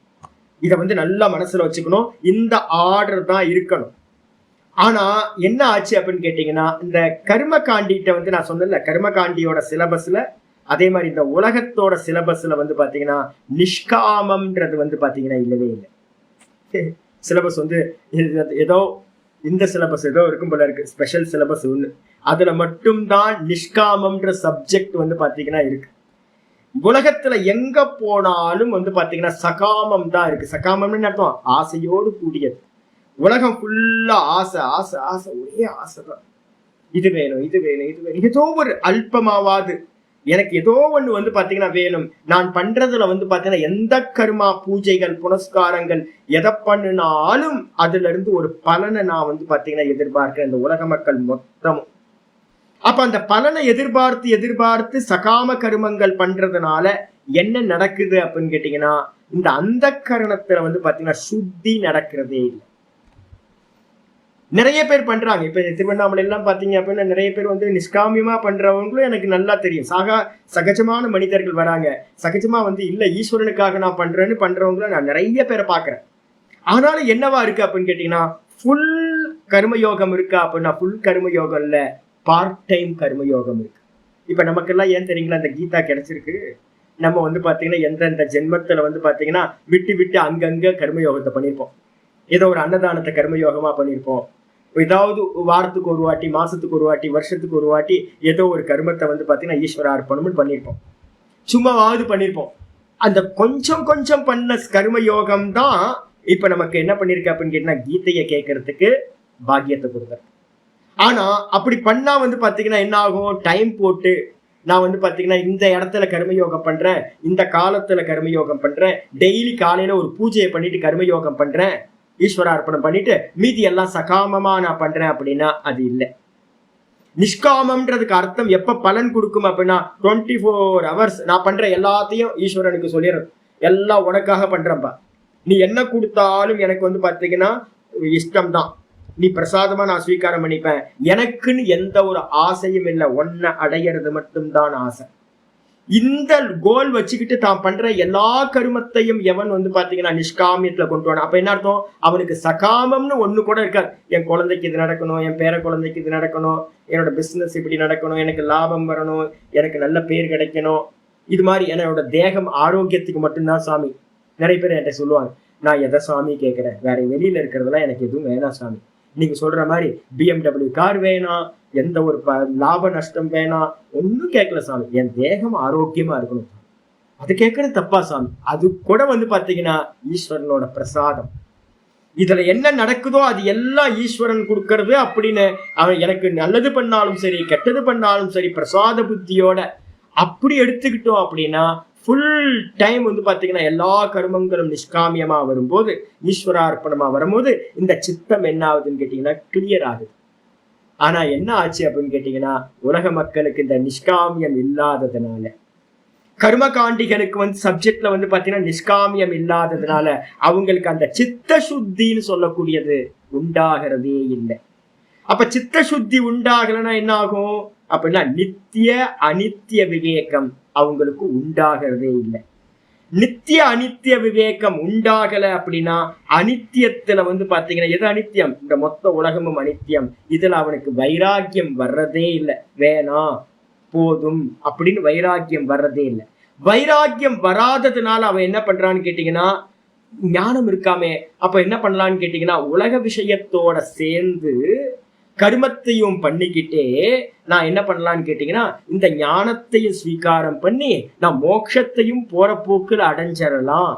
இதை வந்து நல்லா மனசுல வச்சுக்கணும். இந்த ஆர்டர் தான் இருக்கணும். ஆனா என்ன ஆச்சு அப்படின்னு கேட்டீங்கன்னா, இந்த கர்ம காண்டிட்ட வந்து நான் சொன்னேன்ல, கர்மகாண்டியோட சிலபஸ்ல அதே மாதிரி இந்த உலகத்தோட சிலபஸ்ல வந்து பாத்தீங்கன்னா நிஷ்காமம்ன்றது வந்து பாத்தீங்கன்னா இல்லவே இல்லை. சிலபஸ் வந்து ஏதோ இந்த சிலபஸ் ஏதோ இருக்கும் போல இருக்கு, ஸ்பெஷல் சிலபஸ் ஒண்ணு, அதுல மட்டும்தான் நிஷ்காமம்ன்ற சப்ஜெக்ட் வந்து பாத்தீங்கன்னா இருக்கு. உலகத்துல எங்க போனாலும் வந்து பாத்தீங்கன்னா சகாமம் தான் இருக்கு. சகாமம்னு அர்த்தம் ஆசையோடு கூடியது. உலகம் ஃபுல்லா ஆசை ஆசை ஆசை, ஒரே ஆசைதான். இது வேணும் இது வேணும் இது வேணும், ஏதோ ஒரு அல்பமாவாது எனக்கு ஏதோ ஒண்ணு வந்து பாத்தீங்கன்னா வேணும். நான் பண்றதுல வந்து பாத்தீங்கன்னா எந்த கர்மா பூஜைகள் புனஸ்காரங்கள் எதை பண்ணினாலும் அதுல இருந்து ஒரு பலனை நான் வந்து பாத்தீங்கன்னா எதிர்பார்க்கிறேன். இந்த உலக மக்கள் மொத்தமும் அப்ப அந்த பலனை எதிர்பார்த்து எதிர்பார்த்து சகாம கருமங்கள் பண்றதுனால என்ன நடக்குது அப்படின்னு கேட்டீங்கன்னா, இந்த அந்த கரணத்துல வந்து பாத்தீங்கன்னா சுத்தி நடக்கிறதே இல்லை. நிறைய பேர் பண்றாங்க. இப்ப திருவண்ணாமலை எல்லாம் பாத்தீங்க அப்படின்னா நிறைய பேர் வந்து நிஷ்காமியமா பண்றவங்களும் எனக்கு நல்லா தெரியும். சகஜமான மனிதர்கள் வராங்க. சகஜமா வந்து இல்ல ஈஸ்வரனுக்காக நான் பண்றேன்னு பண்றவங்களும் நான் நிறைய பேரை பாக்குறேன். ஆனாலும் என்னவா இருக்கு அப்படின்னு கேட்டீங்கன்னா, ஃபுல் கர்மயோகம் இருக்கா அப்படின்னா ஃபுல் கர்மயோகம் இல்ல, பார்ட் டைம் கர்மயோகம் இருக்கு. இப்ப நமக்கெல்லாம் ஏன் தெரியுங்களா இந்த கீதா கிடைச்சிருக்கு? நம்ம வந்து பாத்தீங்கன்னா எந்தெந்த ஜென்மத்துல வந்து பாத்தீங்கன்னா விட்டு விட்டு அங்கங்க கர்மயோகத்தை பண்ணியிருப்போம். ஏதோ ஒரு அன்னதானத்தை கர்மயோகமா பண்ணியிருப்போம். ஏதாவது வாரத்துக்கு ஒரு வாட்டி, மாசத்துக்கு ஒரு வாட்டி, வருஷத்துக்கு ஒரு வாட்டி ஏதோ ஒரு கர்மத்தை வந்து பாத்தீங்கன்னா ஈஸ்வர அர்ப்பணம்னு பண்ணியிருப்போம். சும்மாவாவது பண்ணியிருப்போம். அந்த கொஞ்சம் கொஞ்சம் பண்ண கர்மயோகம் தான் இப்ப நமக்கு என்ன பண்ணிருக்கு அப்படின்னு கேட்டீங்கன்னா கீதையை கேட்கறதுக்கு பாக்கியத்தை கொடுக்குறேன். ஆனா அப்படி பண்ணா வந்து பாத்தீங்கன்னா என்ன ஆகும், டைம் போட்டு நான் வந்து பாத்தீங்கன்னா இந்த இடத்துல கர்மயோகம் பண்றேன், இந்த காலத்துல கர்மயோகம் பண்றேன், டெய்லி காலையில ஒரு பூஜையை பண்ணிட்டு கர்மயோகம் பண்றேன், ஈஸ்வர அர்ப்பணம் பண்ணிட்டு மீதி எல்லாம் சகாமமா நான் பண்றேன் அப்படின்னா அது இல்லை. நிஷ்காமம்ன்றதுக்கு அர்த்தம் எப்ப பலன் கொடுக்கும் அப்படின்னா 24 hours நான் பண்ற எல்லாத்தையும் ஈஸ்வரனுக்கு சொல்லிடுறேன், எல்லாம் உனக்காக பண்றேன்ப்பா, நீ என்ன கொடுத்தாலும் எனக்கு வந்து பாத்தீங்கன்னா இஷ்டம் தான், நீ பிரசாதமா நான் ஸ்வீகாரம் பண்ணிப்பேன், எனக்குன்னு எந்த ஒரு ஆசையும் இல்லை, ஒன்ன அடையிறது மட்டும்தான் ஆசை. இந்த கோல் வச்சுக்கிட்டு தான் பண்ற எல்லா கருமத்தையும் எவன் வந்து பாத்தீங்கன்னா நிஷ்காமியத்துல கொண்டு வரான். அப்ப என்ன அர்த்தம், அவனுக்கு சகாமம்னு ஒண்ணு கூட இருக்காது. என் குழந்தைக்கு இது நடக்கணும், என் பேர குழந்தைக்கு இது நடக்கணும், என்னோட பிசினஸ் இப்படி நடக்கணும், எனக்கு லாபம் வரணும், எனக்கு நல்ல பேர் கிடைக்கணும், இது மாதிரி என்னோட தேகம் ஆரோக்கியத்துக்கு மட்டும்தான் சாமி. நிறைய பேர் என்கிட்ட சொல்லுவாங்க, நான் எதை சாமி கேட்கிறேன், வேற வெளியில இருக்கிறதெல்லாம் எனக்கு எதுவும் வேணாம் சாமி, நீங்க சொல்ற மாதிரி BMW கார் வேணாம், எந்த ஒரு லாப நஷ்டம் வேணாம், ஒன்னும் கேட்கல சாமி, என் தேகம் ஆரோக்கியமா இருக்கணும், அது கேட்கறது தப்பா சாமி? அது கூட வந்து பாத்தீங்கன்னா ஈஸ்வரனோட பிரசாதம். இதுல என்ன நடக்குதோ அது எல்லாம் ஈஸ்வரன் கொடுக்கறது அப்படின்னு அவன் எனக்கு நல்லது பண்ணாலும் சரி கெட்டது பண்ணாலும் சரி பிரசாத புத்தியோட அப்படி எடுத்துக்கிட்டோம் அப்படின்னா ஃபுல் டைம் வந்து பாத்தீங்கன்னா எல்லா கர்மங்களும் நிஷ்காமியமா வரும்போது, ஈஸ்வரார்ப்பணமா வரும்போது இந்த சித்தம் என்ன ஆகுதுன்னு கேட்டீங்கன்னா கிளியர் ஆகுது. ஆனா என்ன ஆச்சு அப்படின்னு கேட்டீங்கன்னா, உலக மக்களுக்கு இந்த நிஷ்காமியம் இல்லாததுனால, கர்மகாண்டிகளுக்கு வந்து சப்ஜெக்ட்ல வந்து பாத்தீங்கன்னா நிஷ்காமியம் இல்லாததுனால அவங்களுக்கு அந்த சித்த சுத்தின்னு சொல்லக்கூடியது உண்டாகிறதே இல்லை. அப்ப சித்த சுத்தி உண்டாகலன்னா என்ன ஆகும் அப்படின்னா நித்திய அனித்திய விவேகம் அவங்களுக்கு உண்டாகிறதே இல்லை. நித்திய அனித்திய விவேகம் உண்டாகல அப்படின்னா அனித்தியத்துல வந்து பாத்தீங்கன்னா எது அனித்தியம், இந்த மொத்த உலகமும் அனித்தியம், இதுல அவனுக்கு வைராக்கியம் வர்றதே இல்லை. வேணாம் போதும் அப்படின்னு வைராக்கியம் வர்றதே இல்லை. வைராக்கியம் வராததுனால அவன் என்ன பண்றான்னு கேட்டீங்கன்னா ஞானம் இருக்காமே, அப்ப என்ன பண்ணலான்னு கேட்டீங்கன்னா உலக விஷயத்தோட சேர்ந்து கர்மத்தையும் பண்ணிக்கிட்டே நான் என்ன பண்ணலான்னு கேட்டீங்கன்னா இந்த ஞானத்தையும் ஸ்வீகாரம் பண்ணி நான் மோட்சத்தையும் போற போக்குல அடைஞ்சிடலாம்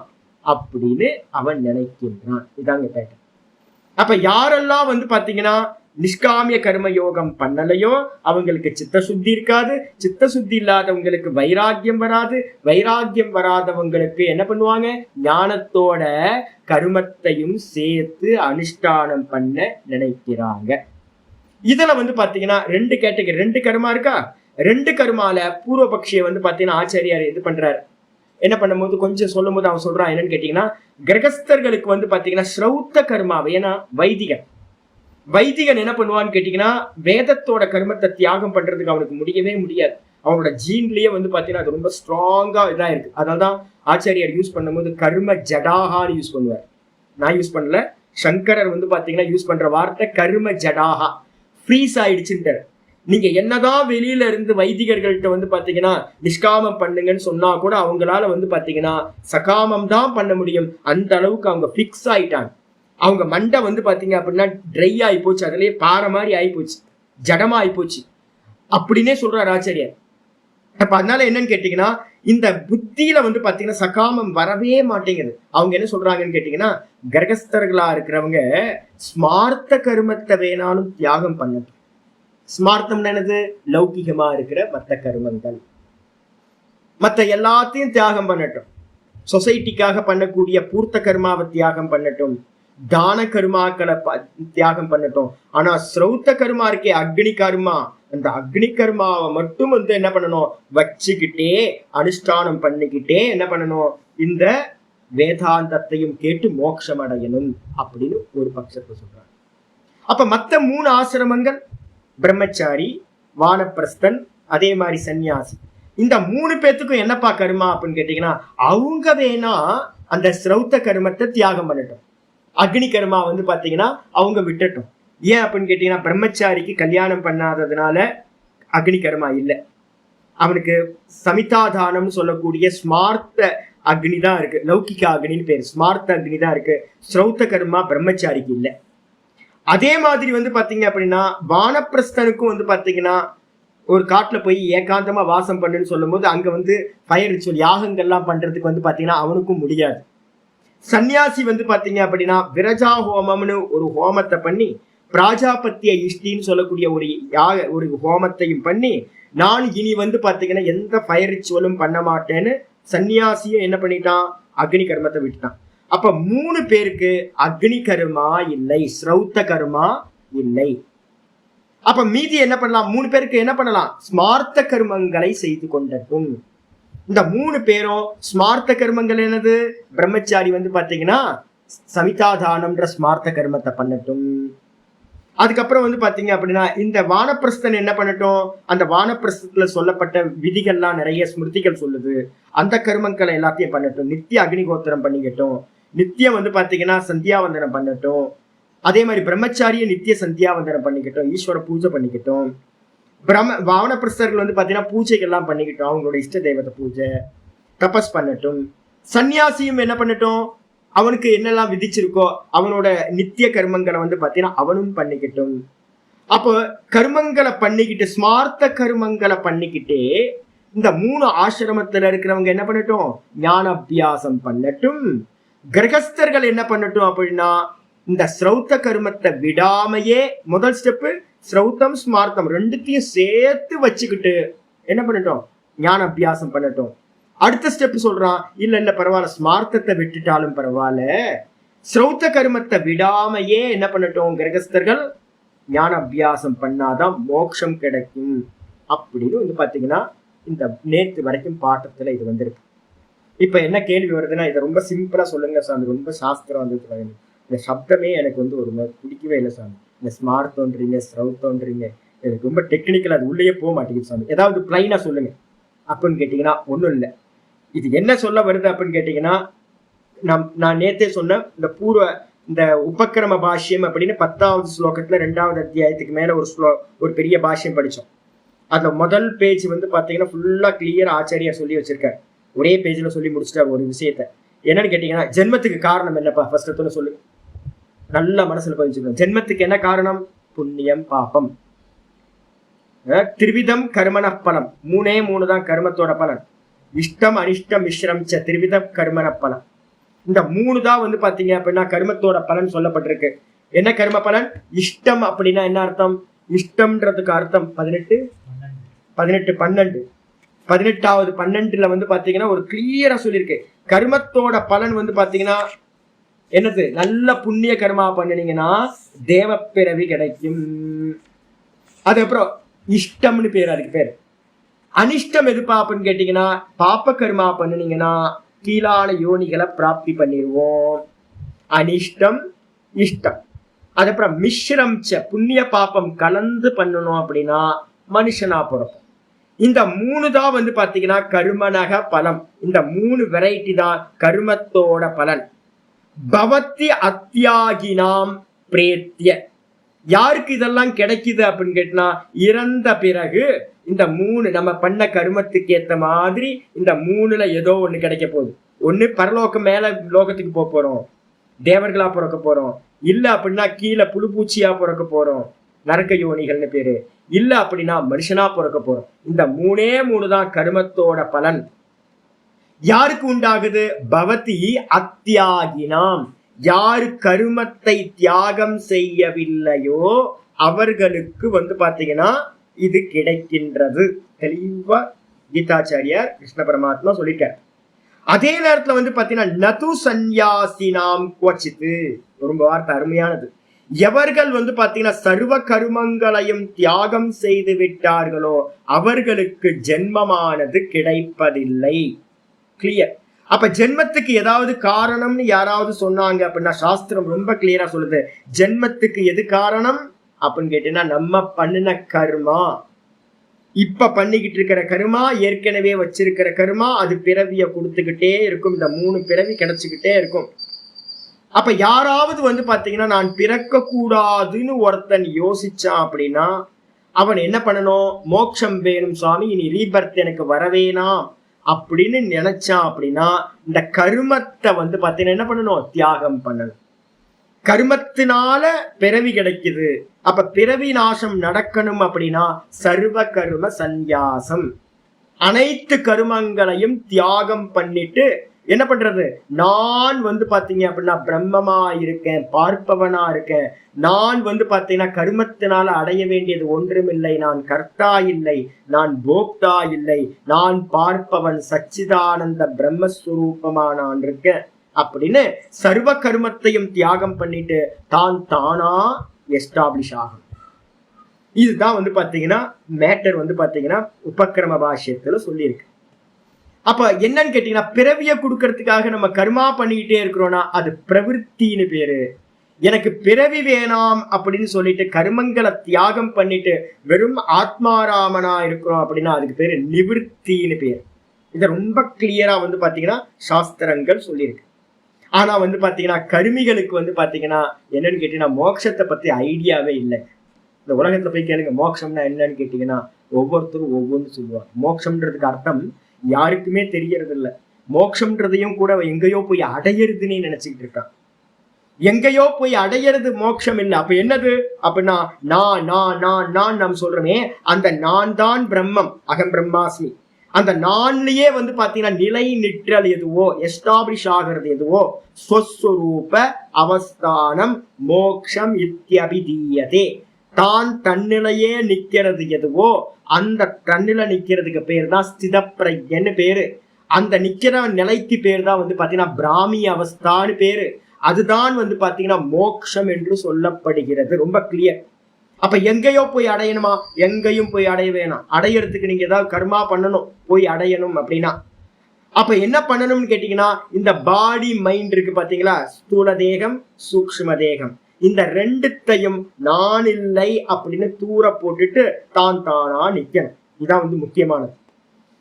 அப்படின்னு அவன் நினைக்கின்றான். இதாங்க பேட்டர். அப்ப யாரெல்லாம் வந்து பாத்தீங்கன்னா நிஷ்காமிய கர்ம யோகம் பண்ணலையோ அவங்களுக்கு சித்த சுத்தி இருக்காது, சித்த சுத்தி இல்லாதவங்களுக்கு வைராக்கியம் வராது, வைராக்கியம் வராதவங்களுக்கு என்ன பண்ணுவாங்க, ஞானத்தோட கர்மத்தையும் சேர்த்து அனுஷ்டானம் பண்ண நினைக்கிறாங்க. இதுல வந்து பாத்தீங்கன்னா ரெண்டு கேட்டகரி, ரெண்டு கர்மா இருக்கா. ரெண்டு கர்மால பூர்வபக்ஷிய வந்து பாத்தீங்கன்னா ஆச்சாரியார் இது பண்றாரு. என்ன பண்ணும்போது கொஞ்சம் சொல்லும் போது அவன் சொல்றான் என்னன்னு கேட்டீங்கன்னா, கிரகஸ்தர்களுக்கு வந்து பாத்தீங்கன்னா ஸ்ரௌத்த கர்மாவை, ஏன்னா வைதிகன் என்ன பண்ணுவான்னு கேட்டீங்கன்னா வேதத்தோட கர்மத்தை தியாகம் பண்றதுக்கு அவனுக்கு முடியவே முடியாது. அவனோட ஜீன்லயே வந்து பாத்தீங்கன்னா அது ரொம்ப ஸ்ட்ராங்கா இதா இருக்கு. அதனால்தான் ஆச்சாரியார் யூஸ் பண்ணும்போது கர்ம ஜடாகான்னு யூஸ் பண்ணுவார். நான் யூஸ் பண்ணல, சங்கரர் வந்து பாத்தீங்கன்னா யூஸ் பண்ற வார்த்தை கர்ம ஜடாகா, ஃப்ரீஸ் ஆயிடுச்சுன்றார். நீங்க என்னதான் வெளியில இருந்து வைதிகர்கள்ட்ட வந்து பாத்தீங்கன்னா நிஷ்காமம் பண்ணுங்கன்னு சொன்னா கூட அவங்களால வந்து பாத்தீங்கன்னா சகாமம் தான் பண்ண முடியும். அந்த அளவுக்கு அவங்க பிக்ஸ் ஆயிட்டாங்க. அவங்க மண்டை வந்து பாத்தீங்க அப்படின்னா ட்ரை ஆகி போச்சு, அதுலயே பாறை மாதிரி ஆகி போச்சு, ஜடமா ஆகி போச்சு அப்படின்னே சொல்றாரு ஆச்சாரியார். அப்ப அதனால என்னன்னு கேட்டீங்கன்னா இந்த புத்தியில வந்து பாத்தீங்கன்னா சகாமம் வரவே மாட்டேங்குது. அவங்க என்ன சொல்றாங்கன்னு கேட்டீங்கன்னா கிரகஸ்தர்களா இருக்கிறவங்க ஸ்மார்த்த கர்மத்தை வேணாலும் தியாகம் பண்ணட்டும். ஸ்மார்த்தம் என்னது, லௌகிகமா இருக்கிற மற்ற கர்மங்கள் மற்ற எல்லாத்தையும் தியாகம் பண்ணட்டும். சொசைட்டிக்காக பண்ணக்கூடிய பூர்த்த கர்மாவை தியாகம் பண்ணட்டும், தான கர்மாக்களை தியாகம் பண்ணட்டும். ஆனா ஸ்ரௌத்த கர்மா இருக்கே, அக்னி கர்மா, அந்த அக்னி கர்மாவை மட்டும் வந்து என்ன பண்ணணும், வச்சுக்கிட்டே அனுஷ்டானம் பண்ணிக்கிட்டே என்ன பண்ணணும், இந்த வேதாந்தத்தையும் கேட்டு மோட்சம் அடையணும் அப்படின்னு ஒரு பட்சத்தை சொல்றாங்க. அப்ப மத்த 3 ஆசிரமங்கள் பிரம்மச்சாரி, வானப்பிரஸ்தன், அதே மாதிரி சன்னியாசி, இந்த 3 பேத்துக்கும் என்னப்பா கர்மா அப்படின்னு கேட்டீங்கன்னா, அவங்க வேணா அந்த ஸ்ரௌத்த கர்மத்தை தியாகம் பண்ணட்டும். அக்னி கர்மா வந்து பாத்தீங்கன்னா அவங்க விட்டுட்டோம். ஏன் அப்படின்னு கேட்டீங்கன்னா, பிரம்மச்சாரிக்கு கல்யாணம் பண்ணாததுனால அக்னி கர்மா இல்லை. அவனுக்கு சமிதாதானம் சொல்லக்கூடிய ஸ்மார்த்த அக்னி தான் இருக்கு, லௌகிக அக்னின்னு பேரு, ஸ்மார்த்த அக்னி தான் இருக்கு. ஸ்ரௌத்த கர்மா பிரம்மச்சாரிக்கு இல்லை. அதே மாதிரி வந்து பாத்தீங்க அப்படின்னா வானப்பிரஸ்தனுக்கும் வந்து பாத்தீங்கன்னா ஒரு காட்டுல போய் ஏகாந்தமா வாசம் பண்ணுன்னு சொல்லும் போது அங்க வந்து ஃபயர் ரிச்சுவல் யாகங்கள்லாம் பண்றதுக்கு வந்து பாத்தீங்கன்னா அவனுக்கும் முடியாது. சன்னியாசி வந்து பாத்தீங்க அப்படின்னா விரஜா ஹோமம்னு ஒரு ஹோமத்தை பண்ணி, பிராஜாபத்திய இஷ்டின்னு சொல்லக்கூடிய ஒரு ஹோமத்தையும் பண்ணி, நான் இனி வந்து பாத்தீங்கன்னா எந்த ஃபயர் ரிச்சுவலும் பண்ண மாட்டேன்னு சன்னியாசியும் என்ன பண்ணிட்டான், அக்னி கர்மத்தை விட்டுட்டான். அப்ப 3 பேருக்கு அக்னி கர்மா இல்லை, ஸ்ரௌத்த கர்மா இல்லை. அப்ப மீதி என்ன பண்ணலாம், 3 பேருக்கு என்ன பண்ணலாம், ஸ்மார்த்த கர்மங்களை செய்து கொண்டட்டும். இந்த 3 பேரும் ஸ்மார்த்த கர்மங்கள் என்னது, பிரம்மச்சாரி வந்து பாத்தீங்கன்னா சமிதாதானம்ன்ற ஸ்மார்த்த கர்மத்தை பண்ணட்டும். அதுக்கப்புறம் வந்து பாத்தீங்க அப்படின்னா இந்த வானப்பிரஸ்தன் என்ன பண்ணட்டும், அந்த வானப்பிரஸ்தத்துல சொல்லப்பட்ட விதிகள்லாம் நிறைய ஸ்மிருதிகள் சொல்லுது, அந்த கர்மங்களை எல்லாத்தையும் பண்ணட்டும். நித்திய அக்னிகோத்திரம் பண்ணிக்கட்டும், நித்தியம் வந்து பாத்தீங்கன்னா சந்தியாவந்தனம் பண்ணட்டும். அதே மாதிரி பிரம்மச்சாரிய நித்திய சந்தியாவந்தனம் பண்ணிக்கட்டும், ஈஸ்வர பூஜை பண்ணிக்கட்டும். வானப்பிரஸ்தர்கள் வந்து பாத்தீங்கன்னா பூஜைகள்லாம் பண்ணிக்கிட்டோம், அவங்களோட இஷ்ட தெய்வத்தை பூஜை, தபஸ் பண்ணட்டும். சன்னியாசியும் என்ன பண்ணட்டும், அவனுக்கு என்னெல்லாம் விதிச்சிருக்கோ அவனோட நித்திய கர்மங்களை வந்து பாத்தீங்கன்னா அவனும் பண்ணிக்கட்டும். அப்போ கர்மங்களை பண்ணிக்கிட்டு, ஸ்மார்த்த கர்மங்களை பண்ணிக்கிட்டே இந்த 3 ஆசிரமத்துல இருக்கிறவங்க என்ன பண்ணட்டும், ஞான அபியாசம் பண்ணட்டும். கிரகஸ்தர்கள் என்ன பண்ணட்டும் அப்படின்னா இந்த ஸ்ரௌத்த கர்மத்தை விடாமையே, முதல் ஸ்டெப்பு ஸ்ரௌத்தம் ஸ்மார்த்தம் ரெண்டுத்தையும் சேர்த்து வச்சுக்கிட்டு என்ன பண்ணட்டும், ஞான அபியாசம் பண்ணட்டும். அடுத்த ஸ்டெப் சொல்றான், இல்ல பரவாயில்ல, ஸ்மார்த்தத்தை விட்டுட்டாலும் பரவாயில்ல, ஸ்ரௌத்த கர்மத்தை விடாமையே என்ன பண்ணட்டும், கிரகஸ்தர்கள் ஞான அபியாசம் பண்ணாதான் மோட்சம் கிடைக்கும் அப்படின்னு வந்து பாத்தீங்கன்னா இந்த நேற்று வரைக்கும் பாட்டத்துல இது வந்திருக்கு. இப்ப என்ன கேள்வி வருதுன்னா, இதை ரொம்ப சிம்பிளா சொல்லுங்க சாமி, ரொம்ப சாஸ்திரம் வந்து இந்த சப்தமே எனக்கு வந்து ஒரு பிடிக்கவே இல்லை சாமி. இந்த ஸ்மார்த்தோன்றீங்க, ஸ்ரௌத்தோன்றீங்க, எனக்கு ரொம்ப டெக்னிக்கல், அது உள்ளே போக மாட்டேங்குது சாமி, ஏதாவது பிளைனா சொல்லுங்க அப்படின்னு கேட்டீங்கன்னா ஒன்றும் இல்லை. இது என்ன சொல்ல வருது அப்படின்னு கேட்டீங்கன்னா, நான் நேத்தே சொன்ன இந்த உபக்கிரம பாஷ்யம் அப்படின்னு 10வது ஸ்லோகத்துல 2வது அத்தியாயத்துக்கு மேல ஒரு பெரிய பாஷ்யம் படிச்சோம். அதுல முதல் பேஜ் வந்து பாத்தீங்கன்னா ஃபுல்லா கிளியர் ஆச்சாரியா சொல்லி வச்சிருக்காரு, ஒரே பேஜ்ல சொல்லி முடிச்சுட்டார் ஒரு விஷயத்த. என்னன்னு கேட்டீங்கன்னா, ஜென்மத்துக்கு காரணம் என்னப்பா ஃபர்ஸ்ட் சொல்லு, நல்ல மனசுல பதிச்சுக்கணும். ஜென்மத்துக்கு என்ன காரணம், புண்ணியம் பாபம். திரிவிதம் கர்மன பலம், 3 தான் கர்மத்தோட பலன். இஷ்டம் அனிஷ்டம் மிஸ்ரம் ச திரிவிதம் கர்மன பலம். இந்த 3 தான் வந்து பாத்தீங்க அப்படின்னா கர்மத்தோட பலன் சொல்லப்பட்டிருக்கு. என்ன கர்ம பலன், இஷ்டம் அப்படின்னா என்ன அர்த்தம், இஷ்டம்ன்றதுக்கு அர்த்தம் 18 12 18வது 12ல வந்து பாத்தீங்கன்னா ஒரு கிளியரா சொல்லியிருக்கு. கர்மத்தோட பலன் வந்து பாத்தீங்கன்னா என்னது, நல்ல புண்ணிய கர்மா பண்ணினீங்கன்னா தேவ பிறவி கிடைக்கும். அதுக்கப்புறம் இஷ்டம்னு பேர், அதுக்கு பேர். அனிஷ்டம் எதுப்பா அப்படின்னு கேட்டீங்கன்னா, பாப்ப கர்மா பண்ணினீங்கன்னா கீழான யோனிகளை பிராப்தி பண்ணிடுவோம். அனிஷ்டம் இஷ்டம். அதுக்கப்புறம் மிஸ்ரம் ச, புண்ணிய பாப்பம் கலந்து பண்ணணும் அப்படின்னா மனுஷனா பிறப்போம். இந்த 3 தான் வந்து பாத்தீங்கன்னா கர்மனக பலம். இந்த 3 வெரைட்டி தான் கர்மத்தோட பலன். பவத்தி அத்தியாகினாம் பிரேத்திய, யாருக்கு இதெல்லாம் கிடைக்குது அப்படின்னு கேட்டா, இறந்த பிறகு இந்த 3 நம்ம பண்ண கர்மத்துக்கு ஏத்த மாதிரி இந்த 3ல ஏதோ ஒண்ணு கிடைக்க போகுது. ஒண்ணு பரலோகம், மேல லோகத்துக்கு போறோம், தேவர்களா பிறக்க போறோம். இல்ல அப்படின்னா கீழே புழுப்பூச்சியா பிறக்க போறோம், நரக யோனிகள்னு பேரு. இல்ல அப்படின்னா மனுஷனா பிறக்க போறோம். இந்த 3 தான் கர்மத்தோட பலன். யாருக்கு உண்டாகுது, பவதி அத்தியாகினாம், யாரு கருமத்தை தியாகம் செய்யவில்லையோ அவர்களுக்கு வந்து பாத்தீங்கன்னா இது கிடைக்கின்றது. தெளிவா கீதாச்சாரியார் கிருஷ்ண பரமாத்மா சொல்லிட்டார். அதே நேரத்துல வந்து பாத்தீங்கன்னா நது சந்நியாசினாம் கோச்சித்து, ரொம்ப வார்த்தை அருமையானது. எவர்கள் பாத்தீங்கன்னா சர்வ கருமங்களையும் தியாகம் செய்து விட்டார்களோ அவர்களுக்கு ஜென்மமானது கிடைப்பதில்லை. கிளியர். அப்ப ஜென்மத்துக்கு ஏதாவது காரணம்னு யாராவது சொன்னாங்க அப்படின்னா சாஸ்திரம் ரொம்ப கிளியரா சொல்லுது. ஜென்மத்துக்கு எது காரணம் அப்படின்னு கேட்டீங்கன்னா நம்ம பண்ணின கர்மா, இப்ப பண்ணிக்கிட்டு இருக்கிற கர்மா, ஏற்கனவே வச்சிருக்கிற கர்மா, அது பிறவிய கொடுத்துக்கிட்டே இருக்கும். இந்த 3 பிறவி கிடைச்சுக்கிட்டே இருக்கும். அப்ப யாராவது பாத்தீங்கன்னா நான் பிறக்க கூடாதுன்னு ஒருத்தன் யோசிச்சான் அப்படின்னா அவன் என்ன பண்ணணும்? மோட்சம் வேணும் சுவாமி, இனி ரீபர்த் எனக்கு வரவேணாம் அப்படின்னு நினைச்சான் அப்படின்னா இந்த கருமத்தை பாத்தீங்கன்னா என்ன பண்ணணும்? தியாகம் பண்ணணும். கருமத்தினால பிறவி கிடைக்குது. அப்ப பிறவி நாசம் நடக்கணும் அப்படின்னா சர்வ கரும சந்நியாசம், அனைத்து கருமங்களையும் தியாகம் பண்ணிட்டு என்ன பண்றது? நான் பாத்தீங்க அப்படின்னா பிரம்மமா இருக்கேன், பார்ப்பவனா இருக்கேன். நான் பாத்தீங்கன்னா கருமத்தினால அடைய வேண்டியது ஒன்றுமில்லை. நான் கர்த்தா இல்லை, நான் போக்தா இல்லை, நான் பார்ப்பவன், சச்சிதானந்த பிரம்மஸ்வரூபமா நான் இருக்கேன் அப்படின்னு சர்வ கருமத்தையும் தியாகம் பண்ணிட்டு தான் தானா எஸ்டாப்ளிஷ் ஆகும். இதுதான் பாத்தீங்கன்னா மேட்டர் பாத்தீங்கன்னா உபக்கிரம பாஷ்யத்துல சொல்லியிருக்கு. அப்ப என்னன்னு கேட்டீங்கன்னா பிறவிய கொடுக்கறதுக்காக நம்ம கர்மா பண்ணிக்கிட்டே இருக்கிறோம்னா அது பிரவிற்த்தின்னு பேரு. எனக்கு பிறவி வேணாம் அப்படின்னு சொல்லிட்டு கர்மங்களை தியாகம் பண்ணிட்டு வெறும் ஆத்மாராமனா இருக்கிறோம் அப்படின்னா அதுக்கு பேரு நிவிற்த்தின்னு பேரு. இதை ரொம்ப கிளியரா பாத்தீங்கன்னா சாஸ்திரங்கள் சொல்லியிருக்கு. ஆனா பாத்தீங்கன்னா கருமிகளுக்கு பாத்தீங்கன்னா என்னன்னு கேட்டீங்கன்னா மோட்சத்தை பத்தி ஐடியாவே இல்லை. இந்த உலகத்துல போய் கேளுங்க மோட்சம்னா என்னன்னு கேட்டீங்கன்னா ஒவ்வொருத்தரும் ஒவ்வொன்று சொல்லுவாங்க. மோட்சம்ன்றதுக்கு அர்த்தம் யாருக்குமே தெரியறது இல்லை. மோட்சம்ன்றதையும் கூட எங்கேயோ போய் அடையிறதுன்னு நினைச்சுக்கிட்டு இருக்கான். எங்கேயோ போய் அடையிறது மோட்சம் இல்லை. அப்ப என்னது அப்படின்னா நான் நாம் சொல்றோமே அந்த நான் தான் பிரம்மம், அகம் பிரம்மாஸ்மி. அந்த நான்லயே பாத்தீங்கன்னா நிலை நிற்றல் எதுவோ, எஸ்டாப்ளிஷ் ஆகிறது எதுவோ ஸ்வஸ்வரூப அவஸ்தானம் மோக்ஷம் இத்யபிதீயதே. தான் தன்னிலையே நிக்கிறது எதுவோ அந்த தன்னில நிக்கிறதுக்கு பேர் தான் ஸ்தித பிரஜன்னு பேரு. அந்த நிக்கிற நிலைக்கு பேர் தான் பாத்தீங்கன்னா பிராமி அவஸ்தான்னு பேரு. அதுதான் பாத்தீங்கன்னா மோக்ஷம் என்று சொல்லப்படுகிறது. ரொம்ப கிளியர். அப்ப எங்கேயோ போய் அடையணுமா? எங்கேயும் போய் அடைய வேணாம். அடையறதுக்கு நீங்க ஏதாவது கர்மா பண்ணணும் போய் அடையணும் அப்படின்னா. அப்ப என்ன பண்ணணும்னு கேட்டீங்கன்னா இந்த பாடி மைண்ட் இருக்கு பாத்தீங்களா, ஸ்தூல தேகம் சூக்ஷ்ம தேகம், இந்த ரெண்டுத்தையும் நான் இல்லை அப்படின்னு தூர போட்டுட்டு தான் தானா நிக்கணும். இதான் முக்கியமானது.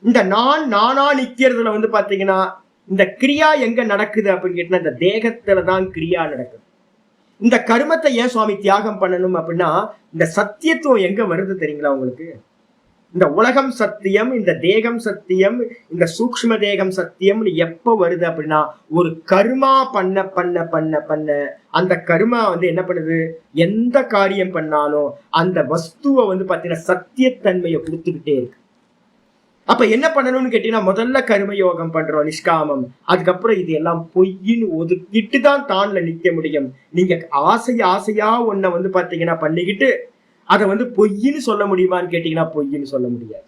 இந்த நானா நிக்கிறதுல பாத்தீங்கன்னா இந்த கிரியா எங்க நடக்குது அப்படின்னு கேட்டீங்கன்னா இந்த தேகத்துலதான் கிரியா நடக்குது. இந்த கருமத்தை ஏன் சுவாமி தியாகம் பண்ணணும் அப்படின்னா இந்த சத்தியத்துவம் எங்க வருது தெரியுங்களா உங்களுக்கு? இந்த உலகம் சத்தியம், இந்த தேகம் சத்தியம், இந்த சூக்ஷ்ம தேகம் சத்தியம் எப்ப வருது அப்படின்னா ஒரு கர்மா பண்ண பண்ண பண்ண பண்ண அந்த கர்மா என்ன பண்ணுது? எந்த காரியம் பண்ணாலும் அந்த வஸ்துவை பாத்தீங்கன்னா சத்தியத்தன்மையை கொடுத்துக்கிட்டே இருக்கு. அப்ப என்ன பண்ணணும்னு கேட்டீங்கன்னா முதல்ல கர்மயோகம் பண்றோம் நிஷ்காமம். அதுக்கப்புறம் இது எல்லாம் பொய்ன்னு ஒதுக்கிட்டு தான் தான்ல நிக்க முடியும். நீங்க ஆசையா ஒன்ன பாத்தீங்கன்னா பண்ணிக்கிட்டு அதை பொய்ன்னு சொல்ல முடியுமான்னு கேட்டீங்கன்னா பொய்ன்னு சொல்ல முடியாது.